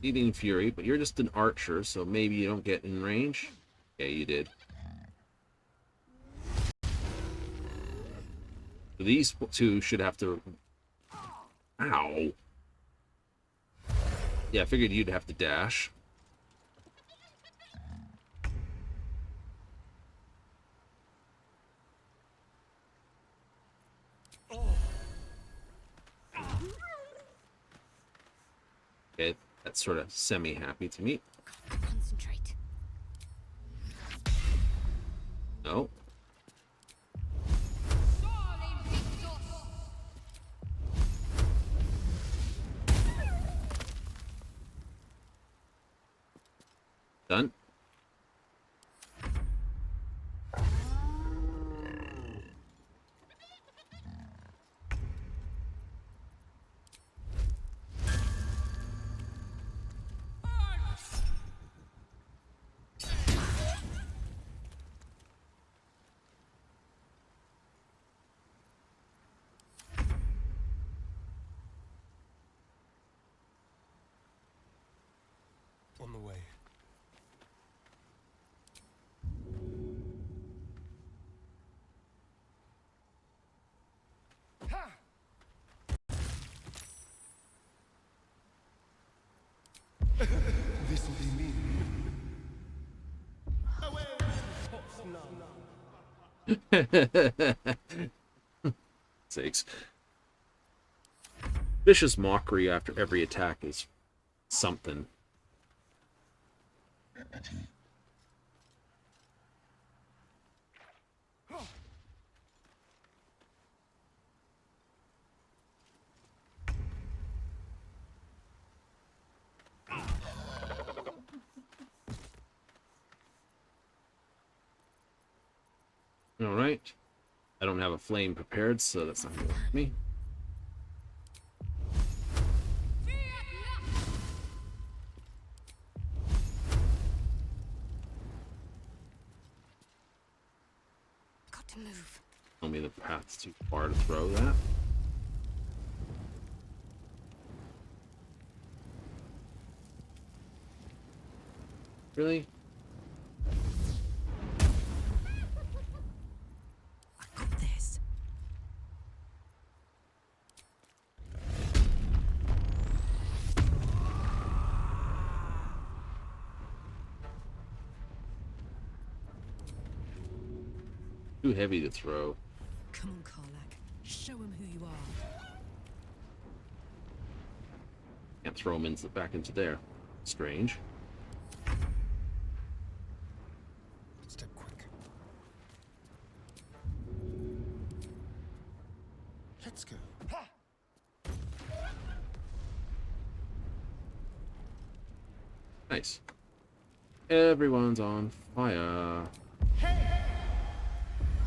Eating Fury, but you're just an archer, so maybe you don't get in range. Yeah, you did. So these two should have to... Ow. Yeah, I figured you'd have to dash. Okay, that's sort of semi-happy to me. Concentrate. No. Done. this'll be me. Sakes. Vicious mockery after every attack is something. All right. I don't have a flame prepared, so that's not going to work me. Got to move. Tell me the path's too far to throw that. Really? I got this. Too heavy to throw. Come on, Karlak. Show him who you are. Can't throw him back into there. Strange. Step quick. Let's go. Nice. Everyone's on fire.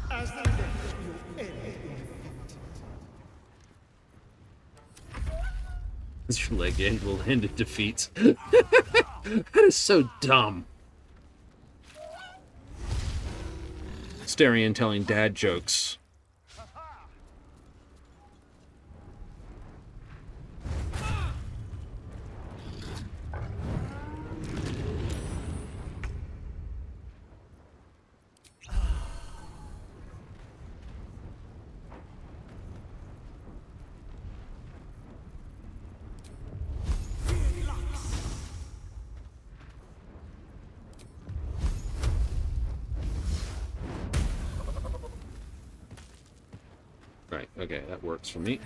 As the death of your enemy. Your leg end will end in defeat. That is so dumb. Starion telling dad jokes. Right, okay, that works for me.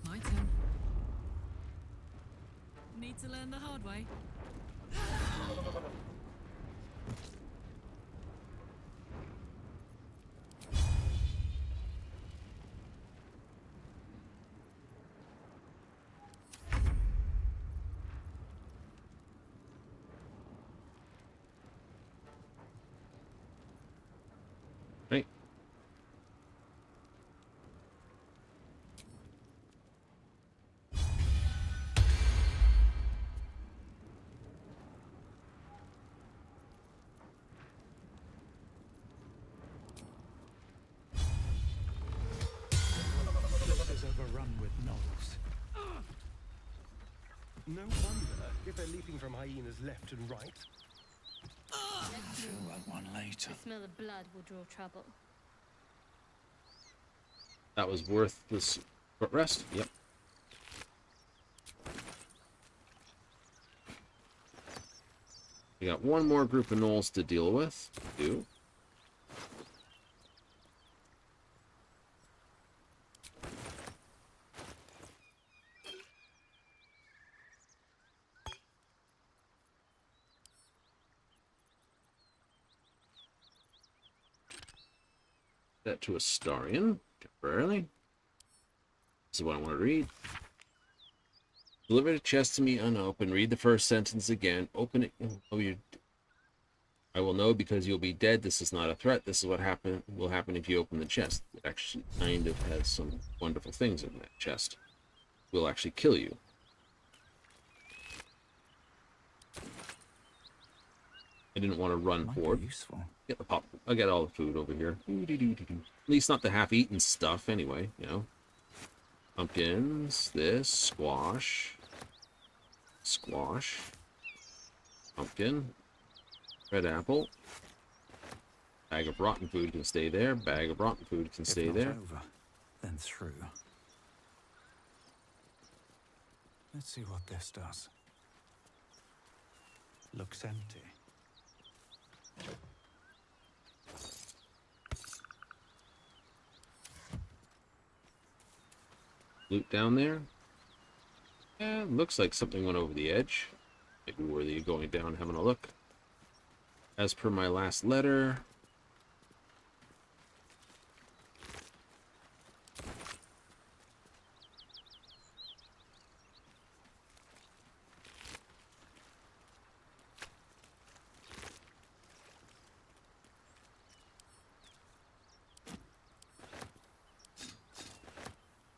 My turn. Need to learn the hard way. Right. Is overrun with gnolls. No wonder if they're leaping from hyenas left and right. I'll feel like one later. The smell of blood will draw trouble. That was worth this short rest. Yep. We got one more group of gnolls to deal with. Two. That to Astarion temporarily. This is what I want to read. Deliver the chest to me unopened. Read the first sentence again. Open it. Oh, I will know because you'll be dead. This is not a threat. This is what will happen if you open the chest. It actually kind of has some wonderful things in that chest. It will actually kill you. I didn't want to run forward. Useful. Get the pop. I'll get all the food over here. At least not the half-eaten stuff, anyway. You know, pumpkins. This squash. Squash. Pumpkin. Red apple. Bag of rotten food can stay there. Bag of rotten food can stay if not there. Over, then through. Let's see what this does. Looks empty. Loot down there. Yeah, looks like something went over the edge. Maybe worthy of going down and having a look. As per my last letter.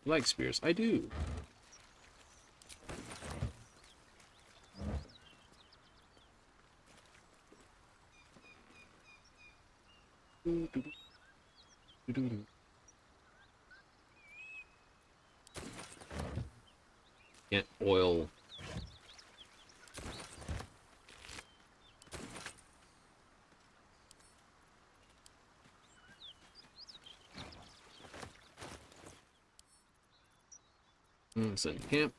You like spears? I do. Can't oil. Send camp.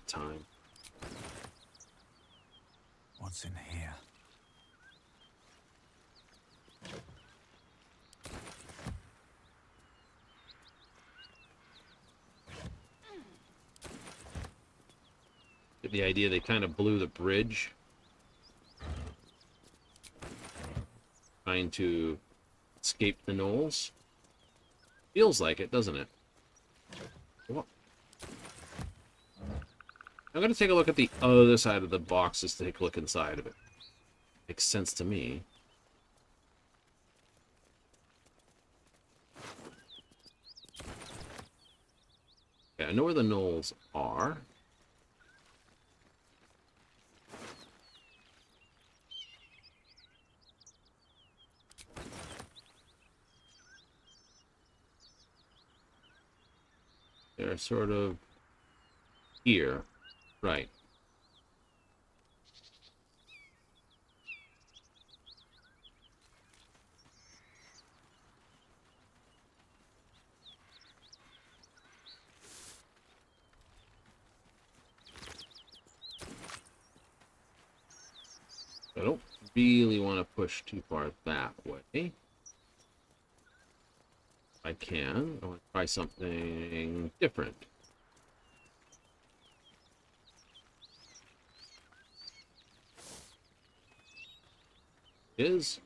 Time. What's in here? Get the idea they kind of blew the bridge. Trying to escape the gnolls. Feels like it, doesn't it? What? I'm going to take a look at the other side of the box just to take a look inside of it. Makes sense to me. Okay, I know where the gnolls are. They're sort of here. Right. I don't really want to push too far that way. I can. I want to try something different. Is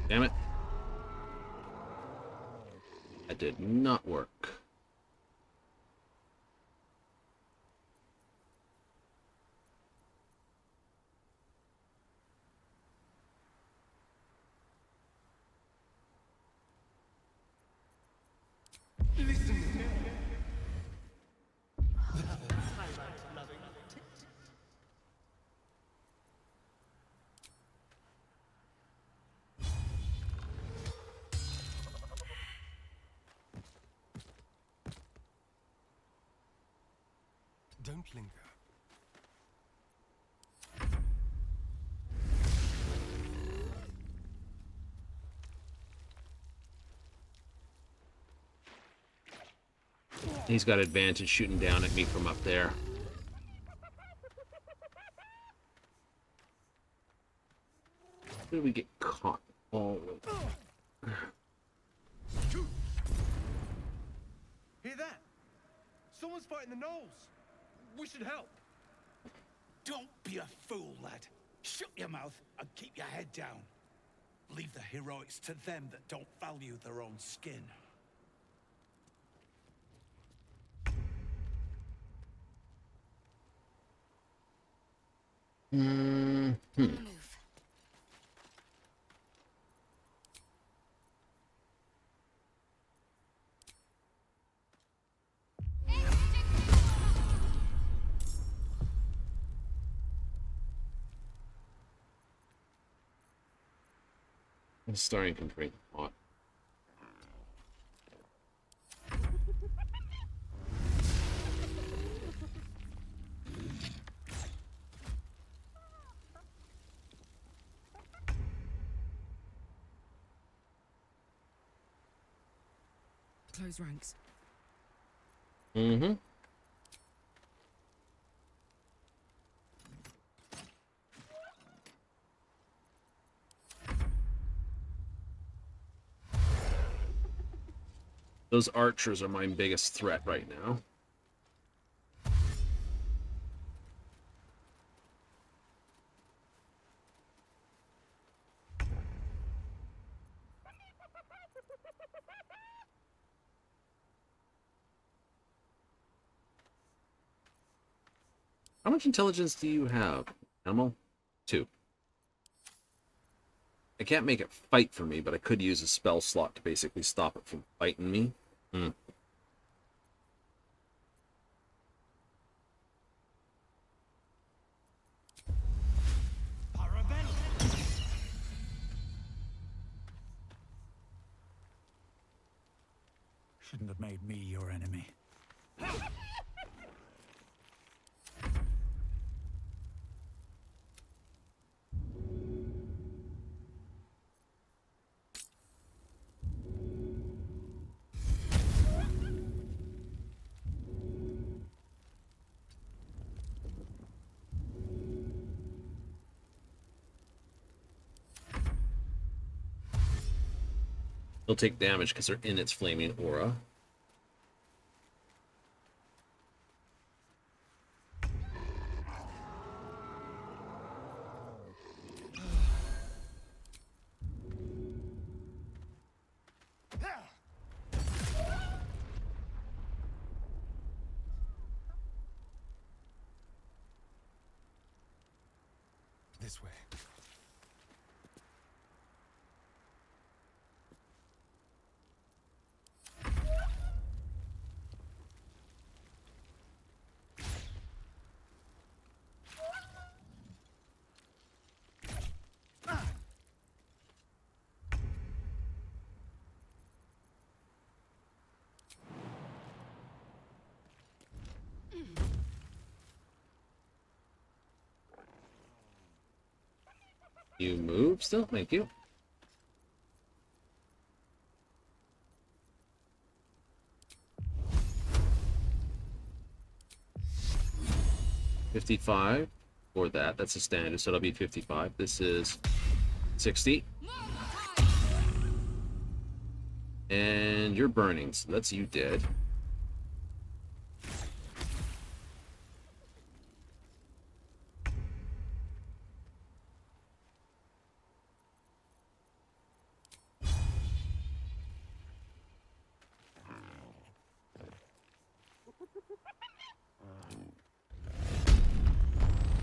damn it. That did not work. Don't linger. He's got advantage shooting down at me from up there. Where did we get caught? All Hear that? Someone's fighting the gnolls. We should help. Don't be a fool, lad. Shut your mouth and keep your head down. Leave the heroics to them that don't value their own skin. Starting can drink hot. close ranks. Mm-hmm. Those archers are my biggest threat right now. How much intelligence do you have, Animal? 2. I can't make it fight for me, but I could use a spell slot to basically stop it from fighting me. Shouldn't have made me your enemy. They'll take damage because they're in its flaming aura. This way. You move still? Thank you. $55 for that. That's a standard, so it'll be 55. This is 60. And you're burning, so that's you dead.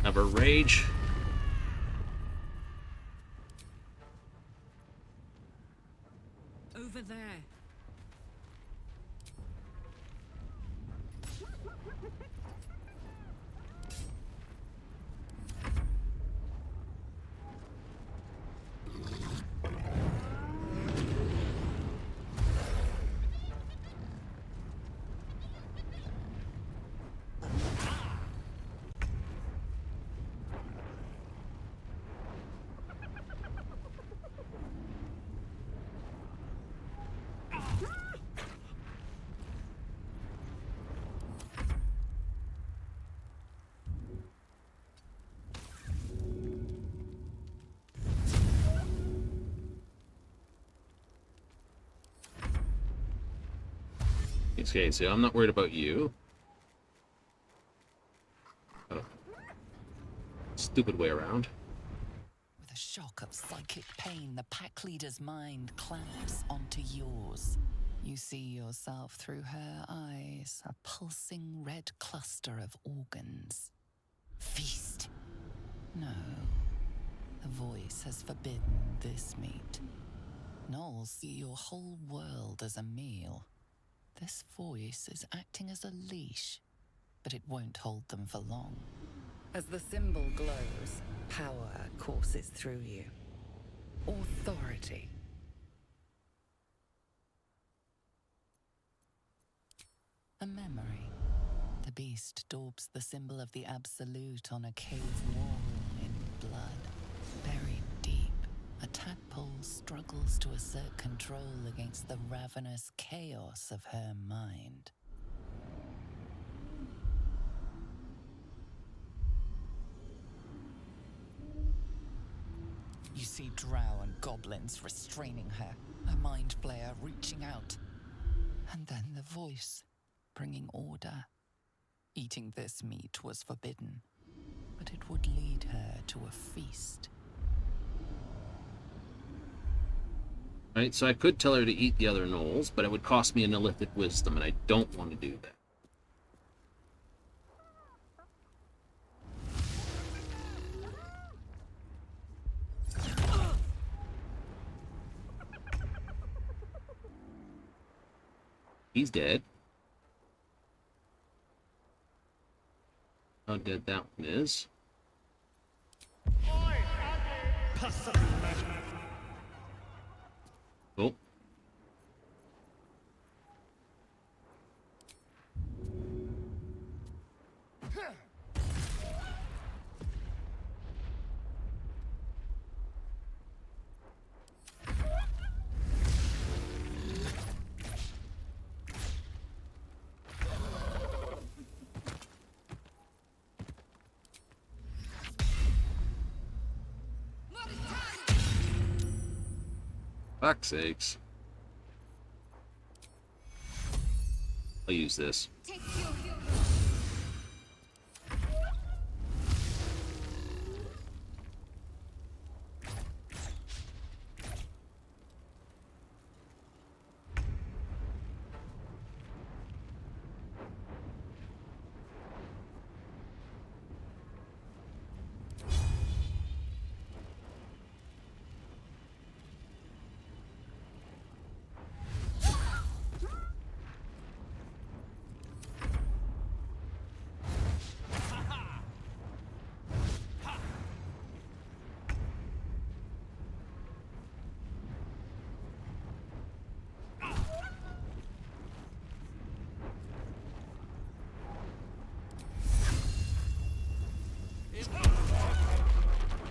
Have a rage. Over there. Okay, so I'm not worried about you. Oh. Stupid way around. With a shock of psychic pain, the pack leader's mind clamps onto yours. You see yourself through her eyes, a pulsing red cluster of organs. Feast. No. The voice has forbidden this meat. Gnolls see your whole world as a meal. This voice is acting as a leash, but it won't hold them for long. As the symbol glows, power courses through you. Authority. A memory. The beast daubs the symbol of the Absolute on a cave wall in blood. Buried deep, a tadpole's struggles to assert control against the ravenous chaos of her mind. You see drow and goblins restraining her, a mind flayer reaching out. And then the voice, bringing order. Eating this meat was forbidden, but it would lead her to a feast. Right, so I could tell her to eat the other gnolls, but it would cost me an illithid wisdom, and I don't want to do that. He's dead. How dead that one is. Oh. Fuck's sakes. I'll use this.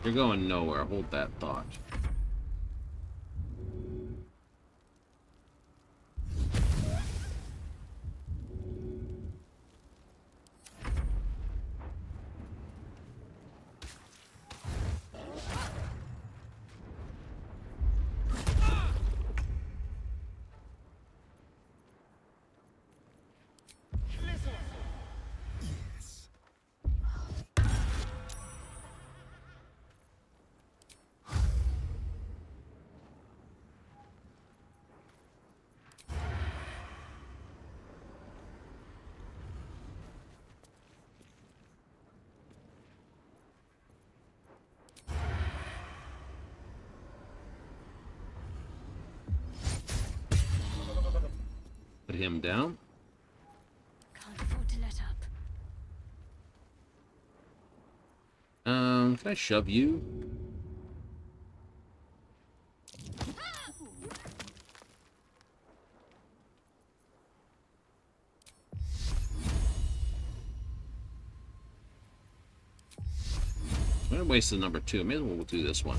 You're going nowhere. Hold that thought. Put him down. Can't afford to let up. Can I shove you? I'm gonna waste the number 2. Maybe we'll do this one.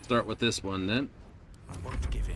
Start with this one then. I won't give in.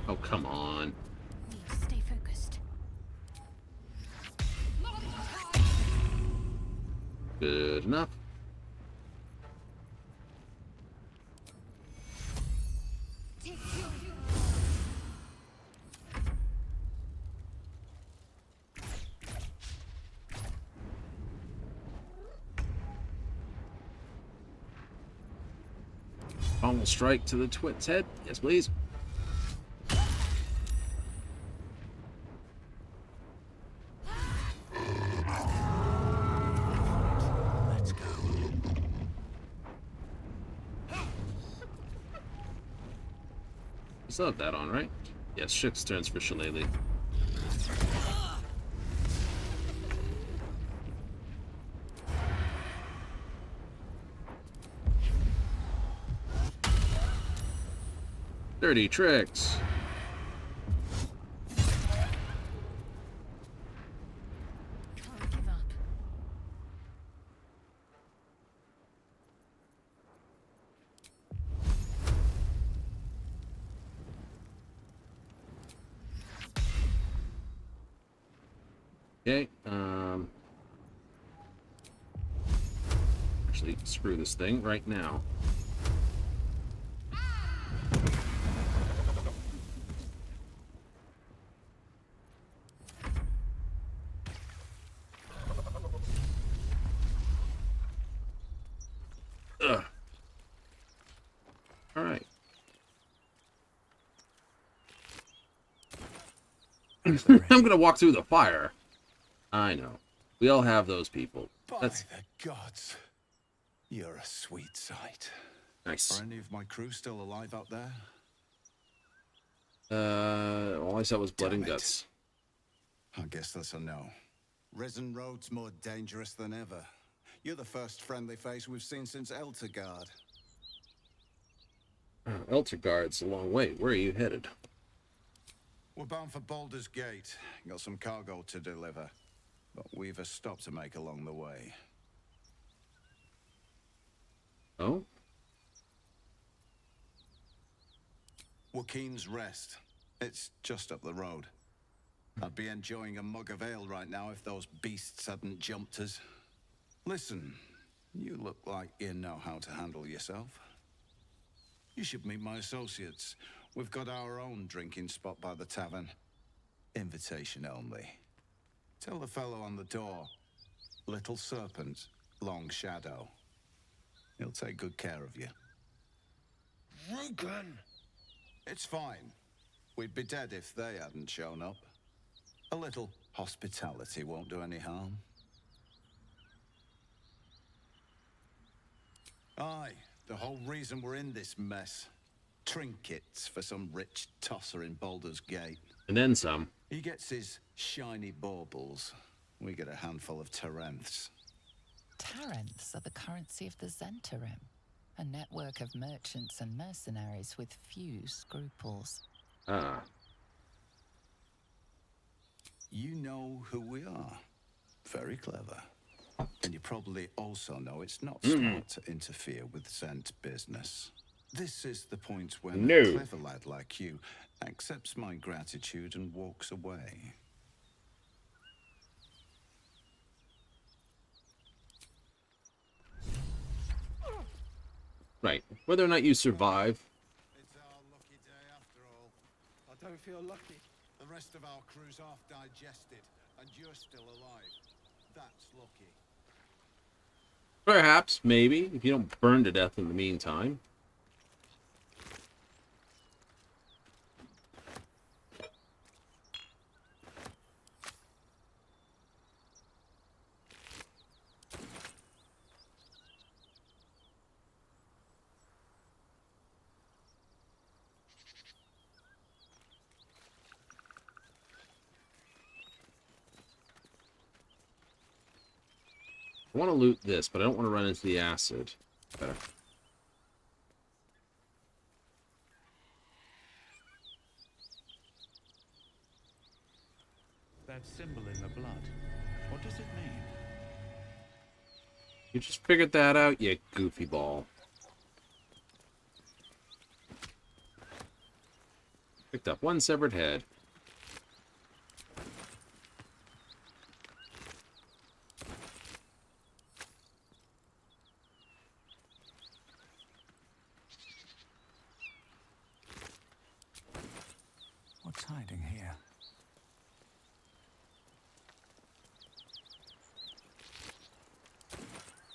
Oh, come on. Need to stay focused. Good enough. Pommel strike to the twit's head. Yes, please. Let's go. You still have that on, right? Yes, Shook's turns for Shillelagh. Dirty tricks. Can't give up. Okay, actually, screw this thing right now. Ugh. All right. I'm gonna walk through the fire. I know. We all have those people. By the gods, you're a sweet sight. Nice. Are any of my crew still alive out there? All I saw was blood and guts. I guess that's a no. Risen Road's more dangerous than ever. You're the first friendly face we've seen since Eltergard. Eltergard's a long way. Where are you headed? We're bound for Baldur's Gate. Got some cargo to deliver. But we've a stop to make along the way. Oh? Wakeen's Rest. It's just up the road. I'd be enjoying a mug of ale right now if those beasts hadn't jumped us. Listen, you look like you know how to handle yourself. You should meet my associates. We've got our own drinking spot by the tavern. Invitation only. Tell the fellow on the door, Little Serpent, Long Shadow. He'll take good care of you. Rugen! It's fine. We'd be dead if they hadn't shown up. A little hospitality won't do any harm. Aye, the whole reason we're in this mess. Trinkets for some rich tosser in Baldur's Gate. And then some. He gets his shiny baubles. We get a handful of Tarenths. Tarenths are the currency of the Zentarim, a network of merchants and mercenaries with few scruples. Ah. You know who we are. Very clever. And you probably also know it's not smart to interfere with Zent business. This is the point when a clever lad like you accepts my gratitude and walks away. Right. Whether or not you survive. It's our lucky day after all. I don't feel lucky. The rest of our crew's half digested, and you're still alive. That's lucky. Perhaps, maybe, if you don't burn to death in the meantime. I want to loot this, but I don't want to run into the acid. Better. That symbol in the blood, what does it mean? You just figured that out, you goofy ball. Picked up one severed head.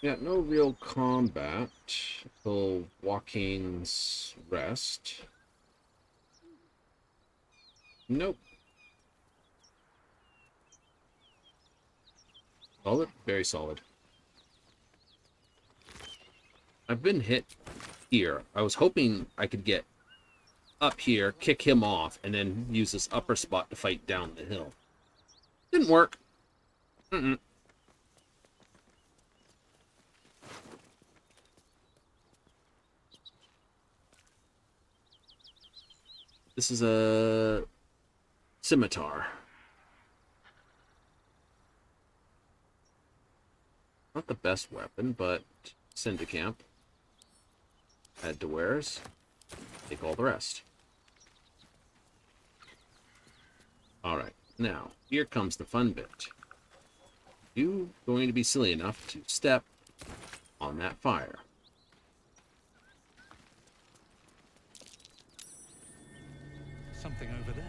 Yeah, no real combat until Joaquin's rest. Nope. Solid? Very solid. I've been hit here. I was hoping I could get up here, kick him off, and then use this upper spot to fight down the hill. Didn't work. Mm-mm. This is a scimitar. Not the best weapon, but send to camp. Add to wares. Take all the rest. Alright, now, here comes the fun bit. You going to be silly enough to step on that fire. Something over there.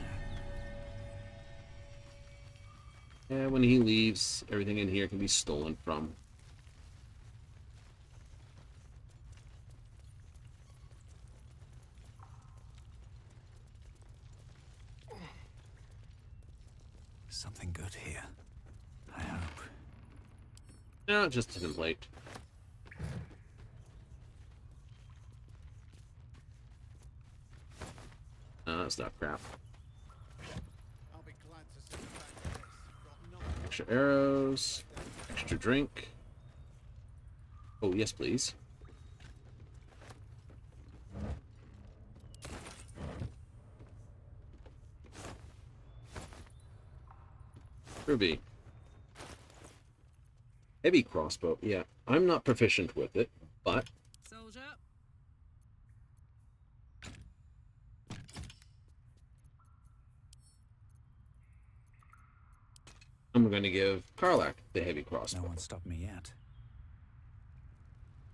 And when he leaves, everything in here can be stolen from. Something good here. I hope. No, just a template. No, that's not crap. Extra arrows. Extra drink. Oh, yes, please. Ruby. Heavy crossbow. Yeah, I'm not proficient with it, but... Soldier. I'm going to give Karlak the heavy crossbow. No one stopped me yet.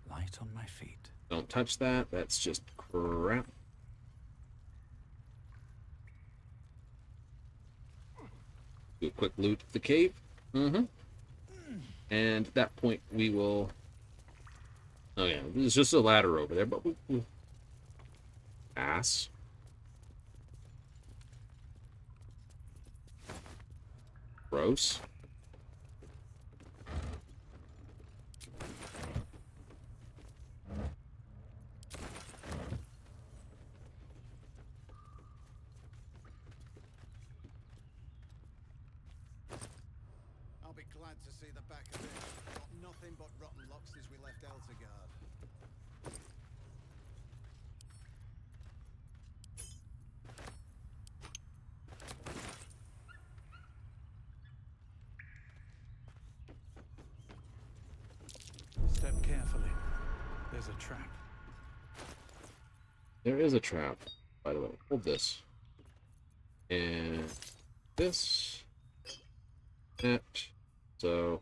Light on my feet. Don't touch that. That's just crap. Do a quick loot of the cave. And at that point, we will... Oh, yeah. There's just a ladder over there, but we'll pass. Gross. I'll be glad to see the back of it. Got nothing but rotten luck since we left Eltergard. Step carefully. There's a trap. There is a trap, by the way. Hold this. And this. That. So...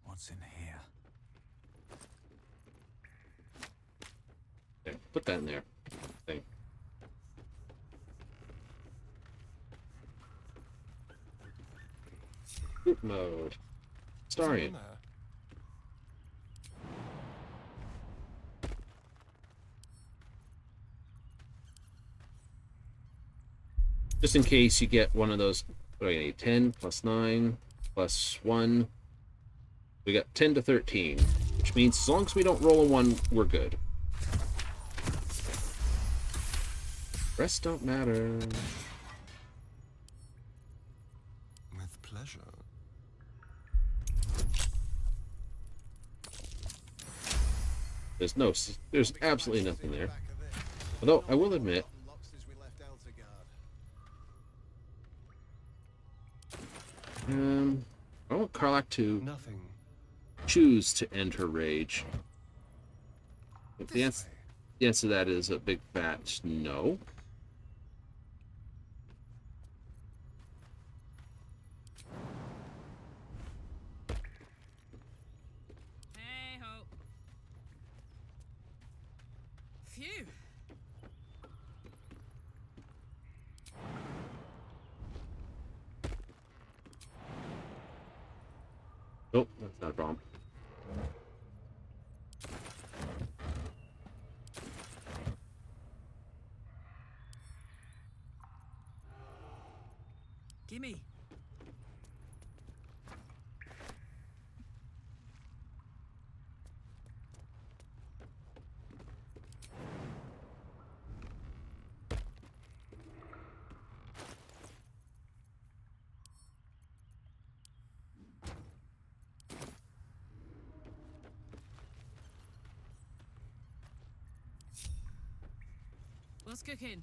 What's in here? Okay, put that in there. Thing. Group mode. Starian. Just in case you get one of those, what do I need? 10 plus 9 plus 1. We got 10 to 13, which means as long as we don't roll a 1, we're good. Rest don't matter. With pleasure. There's absolutely nothing there. Although, I will admit, I want Karlak to choose to end her rage. But the answer to that is a big fat no. Hey ho. Phew. That's not a problem. Gimme. What's cooking?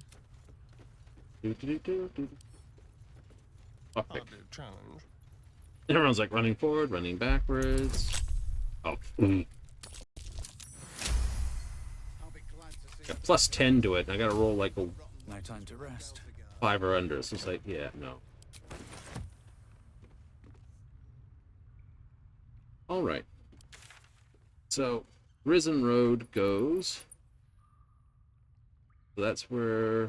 Oh, Hardly a challenge. everyone's like running forward, running backwards. Oh. Got plus 10 to it, and I gotta roll like a No time to rest. 5 or under. So it's like, yeah, no. All right. So, Risen Road goes. So that's where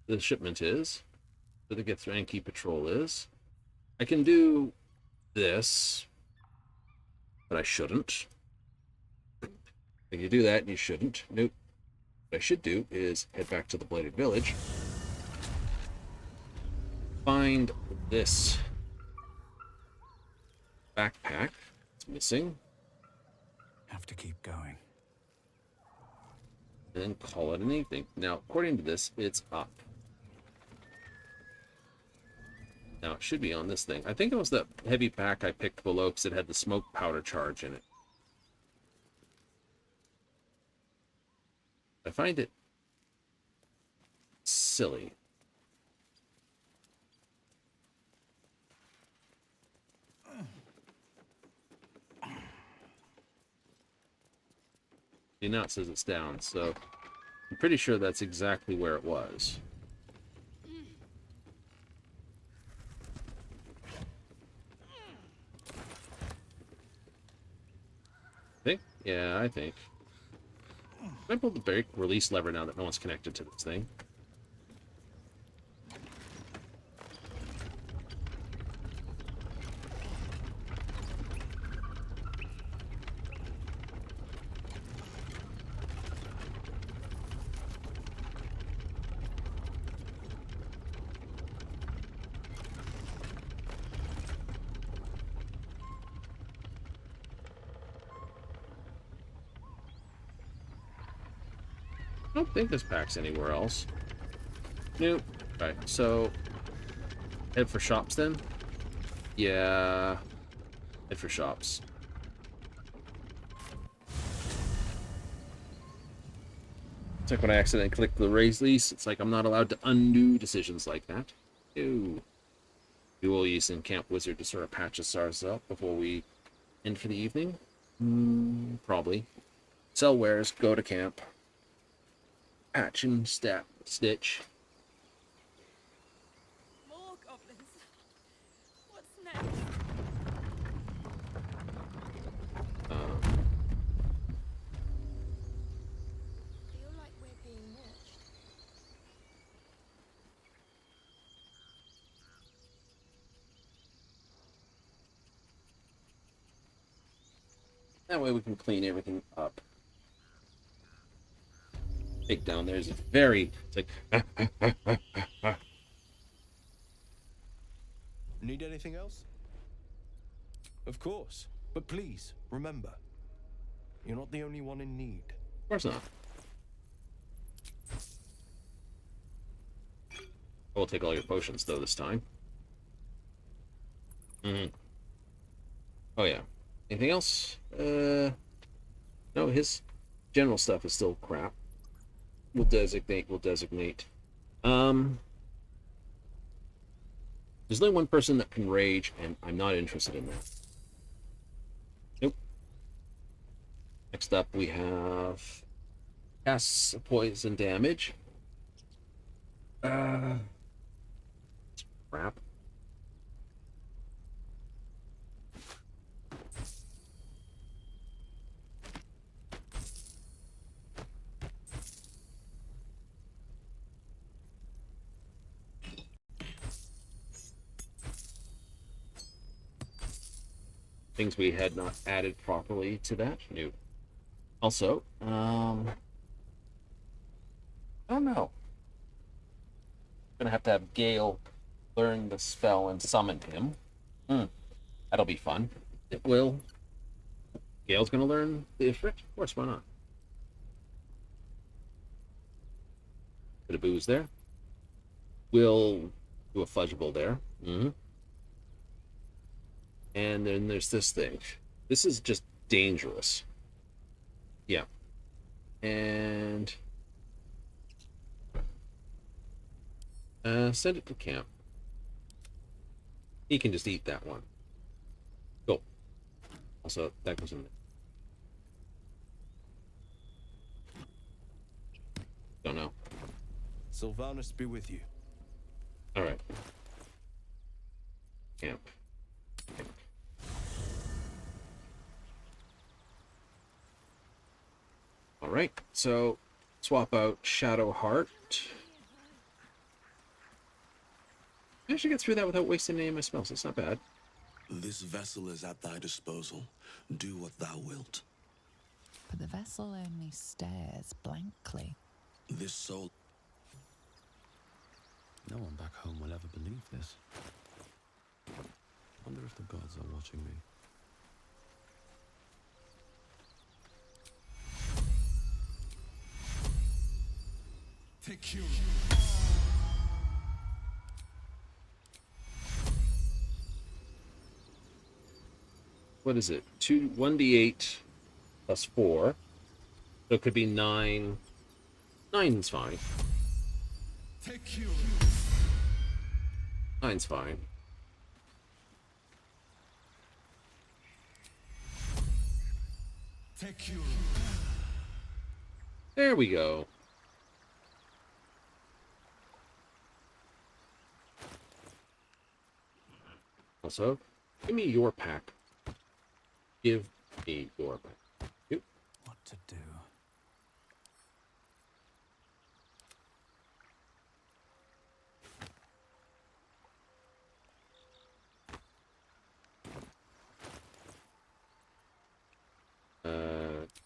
the shipment is. Where the Githyanki patrol is. I can do this, but I shouldn't. When you do that, you shouldn't. Nope. What I should do is head back to the Bladed Village. Find this backpack. It's missing. Have to keep going. And then call it an evening. Now, according to this, it's up. Now, it should be on this thing. I think it was the heavy pack I picked below because it had the smoke powder charge in it. I find it silly. Now it says it's down, so I'm pretty sure that's exactly where it was. Think? Yeah, I think. Can I pull the brake release lever now that no one's connected to this thing? I don't think this pack's anywhere else. Nope. Right, so head for shops then? Yeah. Head for shops. It's like when I accidentally click the raise lease, it's like I'm not allowed to undo decisions like that. Ew. We will use in Camp Wizard to sort of patch ourselves up before we end for the evening. Probably. Sell wares, go to camp. Patch and stitch. More goblins. What's next? Feel like we're being watched. That way we can clean everything up. Big down there is very, it's like, Need anything else? Of course. But please, remember, you're not the only one in need. Of course not. I will take all your potions, though, this time. Oh, yeah. Anything else? No, his general stuff is still crap. We'll designate. There's only one person that can rage, and I'm not interested in that. Nope. Next up, we have casts poison damage. Crap. things we had not added properly to that. New. Also, I don't know. Gonna have to have Gale learn the spell and summon him. That'll be fun. It will. Gale's gonna learn the Ifrit? Of course, why not? Bit of booze there. We'll do a fudgeable there. And then there's this thing. This is just dangerous. Yeah. And send it to camp. He can just eat that one. Cool. Also, that goes in there. Don't know. Sylvanus be with you. All right. Camp. All right. So swap out Shadow Heart. I should get through that without wasting any of my spells. It's not bad. This vessel is at thy disposal. Do what thou wilt. But the vessel only stares blankly. This soul... No one back home will ever believe this. Wonder if the gods are watching me. Take you. What is it? 1d8 plus 4. So it could be 9. 9's fine. Take you. 9's fine. Take you. There we go. Also, give me your pack. Give me your pack. Yep. What to do?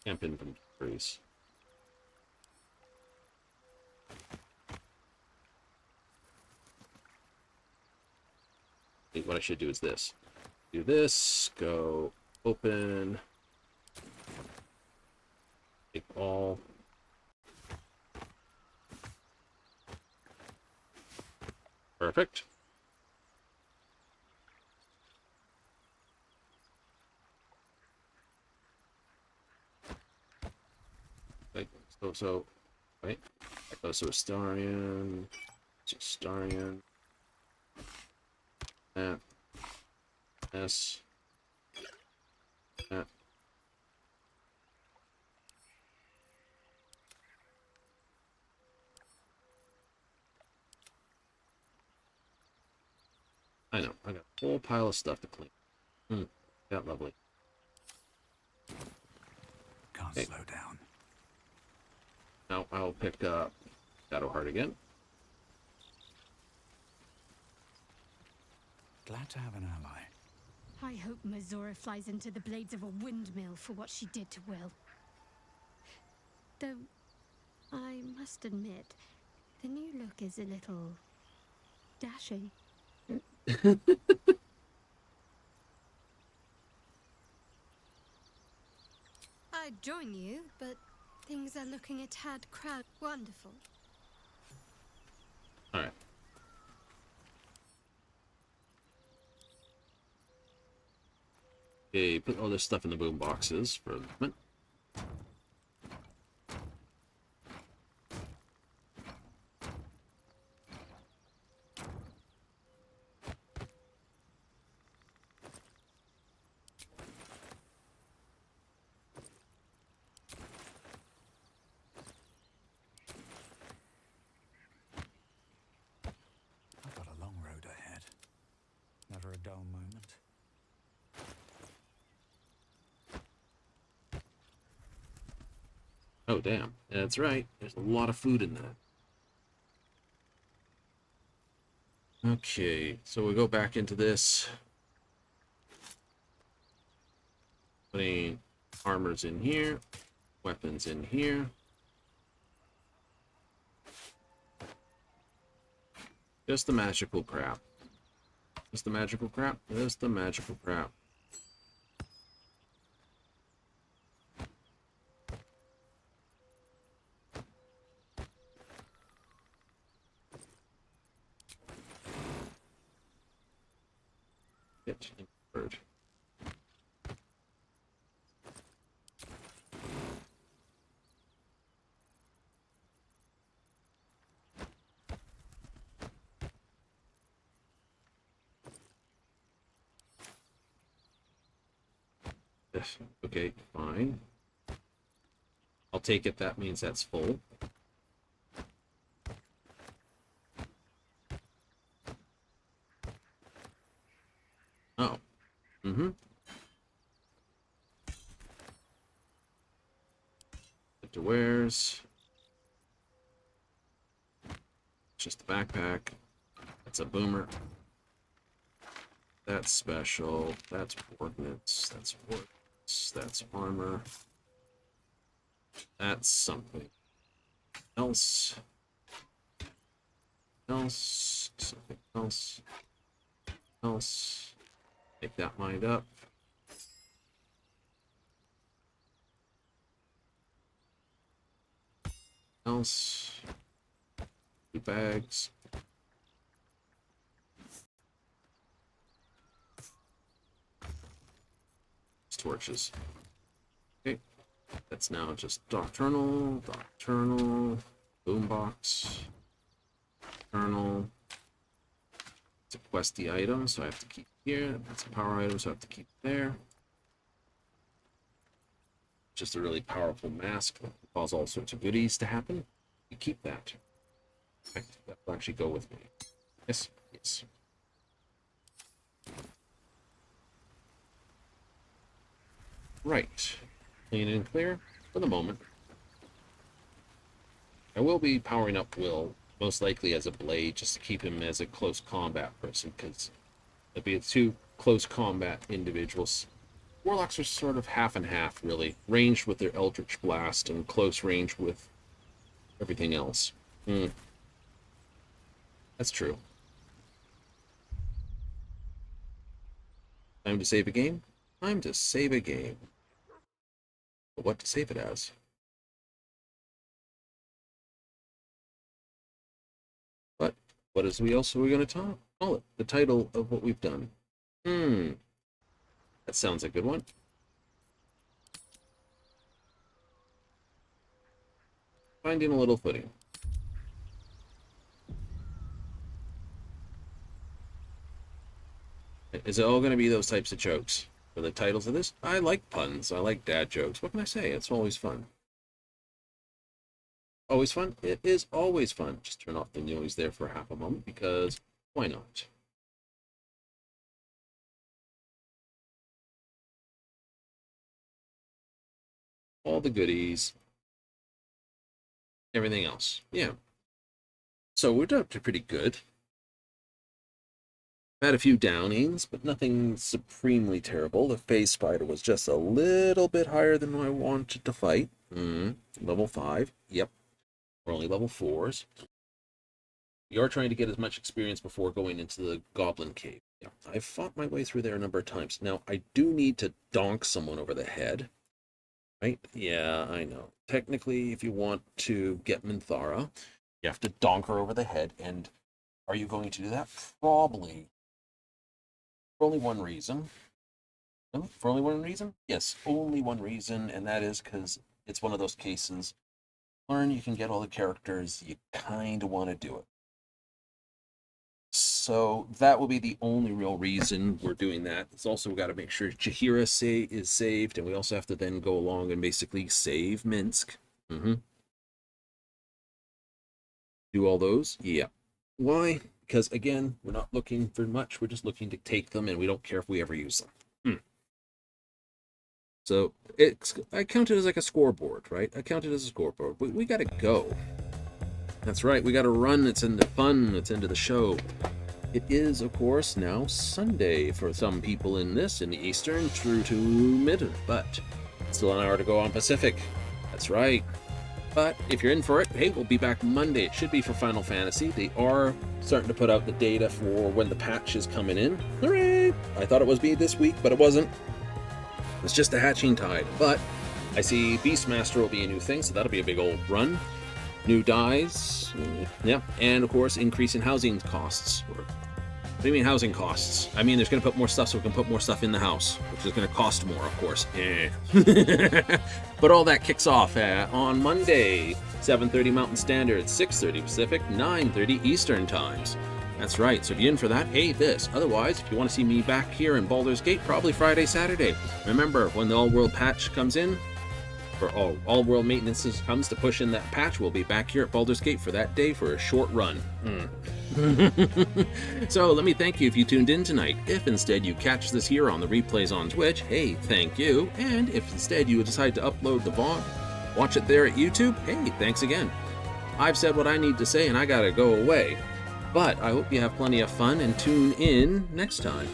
Camp inventories. I think what I should do is this. Do this, go open, take all. Perfect. Right, so, right, that goes to Astarion, that, S, that. I know, I got a whole pile of stuff to clean. That lovely. Can't slow down. Now I'll pick up Shadowheart again. Glad to have an ally. I hope Mazora flies into the blades of a windmill for what she did to Will. Though, I must admit, the new look is a little... dashing. I'd join you, but things are looking a tad crowded. Wonderful. Alright. Okay, put all this stuff in the boom boxes for a moment. I've got a long road ahead. Never a dull moment. Oh, damn. That's right. There's a lot of food in that. Okay, so we go back into this. Putting armors in here, weapons in here. Just the magical crap. Just the magical crap. Just the magical crap. Get bird. Okay, fine. I'll take it. That means that's full. Oh. Mm-hmm. Put to wares. Just a backpack. That's a boomer. That's special. That's ordnance. That's ordnance. That's armor. That's something else. Something else. Make that mind up. Else. 2 bags. Torches. Okay. That's now just Doctrinal, Boombox, Nocturnal. It's a questy item, so I have to keep it here. That's a power item, so I have to keep it there. Just a really powerful mask that can cause all sorts of goodies to happen. You keep that. That will actually go with me. Yes, yes. Right. Clean and clear for the moment. I will be powering up Will, most likely as a blade, just to keep him as a close combat person, because it'll be 2 close combat individuals. Warlocks are sort of half and half, really. Ranged with their Eldritch Blast and close range with everything else. That's true. Time to save a game? Time to save a game. But what to save it as? But what is we also going to call it? The title of what we've done. That sounds a good one. Finding a little footing. Is it all going to be those types of jokes for the titles of this? I like puns. I like dad jokes. What can I say? It's always fun. Always fun? It is always fun. Just turn off the noise there for half a moment, because why not? All the goodies. Everything else. Yeah. So we're up to pretty good. Had a few downings, but nothing supremely terrible. The phase spider was just a little bit higher than I wanted to fight. Level 5. Yep. We're only level 4s. We are trying to get as much experience before going into the goblin cave. Yeah, I've fought my way through there a number of times. Now, I do need to donk someone over the head. Right? Yeah, I know. Technically, if you want to get Minthara, you have to donk her over the head. And are you going to do that? Probably. For only one reason. For only one reason? Yes, only one reason, and that is because it's one of those cases. Learn you can get all the characters, you kind of want to do it. So that will be the only real reason we're doing that. It's also, we've got to make sure Jahira is saved, and we also have to then go along and basically save Minsk. Do all those? Yeah. Why? Because, again, we're not looking for much. We're just looking to take them, and we don't care if we ever use them. So I count it as like a scoreboard, right? I count it as a scoreboard. We got to go. That's right. We got to run. It's into fun. It's into the show. It is, of course, now Sunday for some people in the Eastern through to Middle, but still an hour to go on Pacific. That's right. But if you're in for it, hey, we'll be back Monday. It should be for Final Fantasy. They are starting to put out the data for when the patch is coming in. Hooray! I thought it was be this week, but it wasn't. It's just the Hatching Tide. But I see Beastmaster will be a new thing, so that'll be a big old run. New dies, yeah, and of course, increase in housing costs. What do you mean housing costs? I mean, there's going to put more stuff, so we can put more stuff in the house, which is going to cost more, of course. But all that kicks off on Monday, 7:30 Mountain Standard, 6:30 Pacific, 9:30 Eastern times. That's right, so if you're in for that, hey, this. Otherwise, if you want to see me back here in Baldur's Gate, probably Friday, Saturday. Remember, when the All-World patch comes in, or all-world maintenance comes to push in that patch, we'll be back here at Baldur's Gate for that day for a short run. So let me thank you if you tuned in tonight. If instead you catch this here on the replays on Twitch, hey, thank you. And if instead you decide to upload the VOD, watch it there at YouTube, hey, thanks again. I've said what I need to say and I gotta go away. But I hope you have plenty of fun and tune in next time.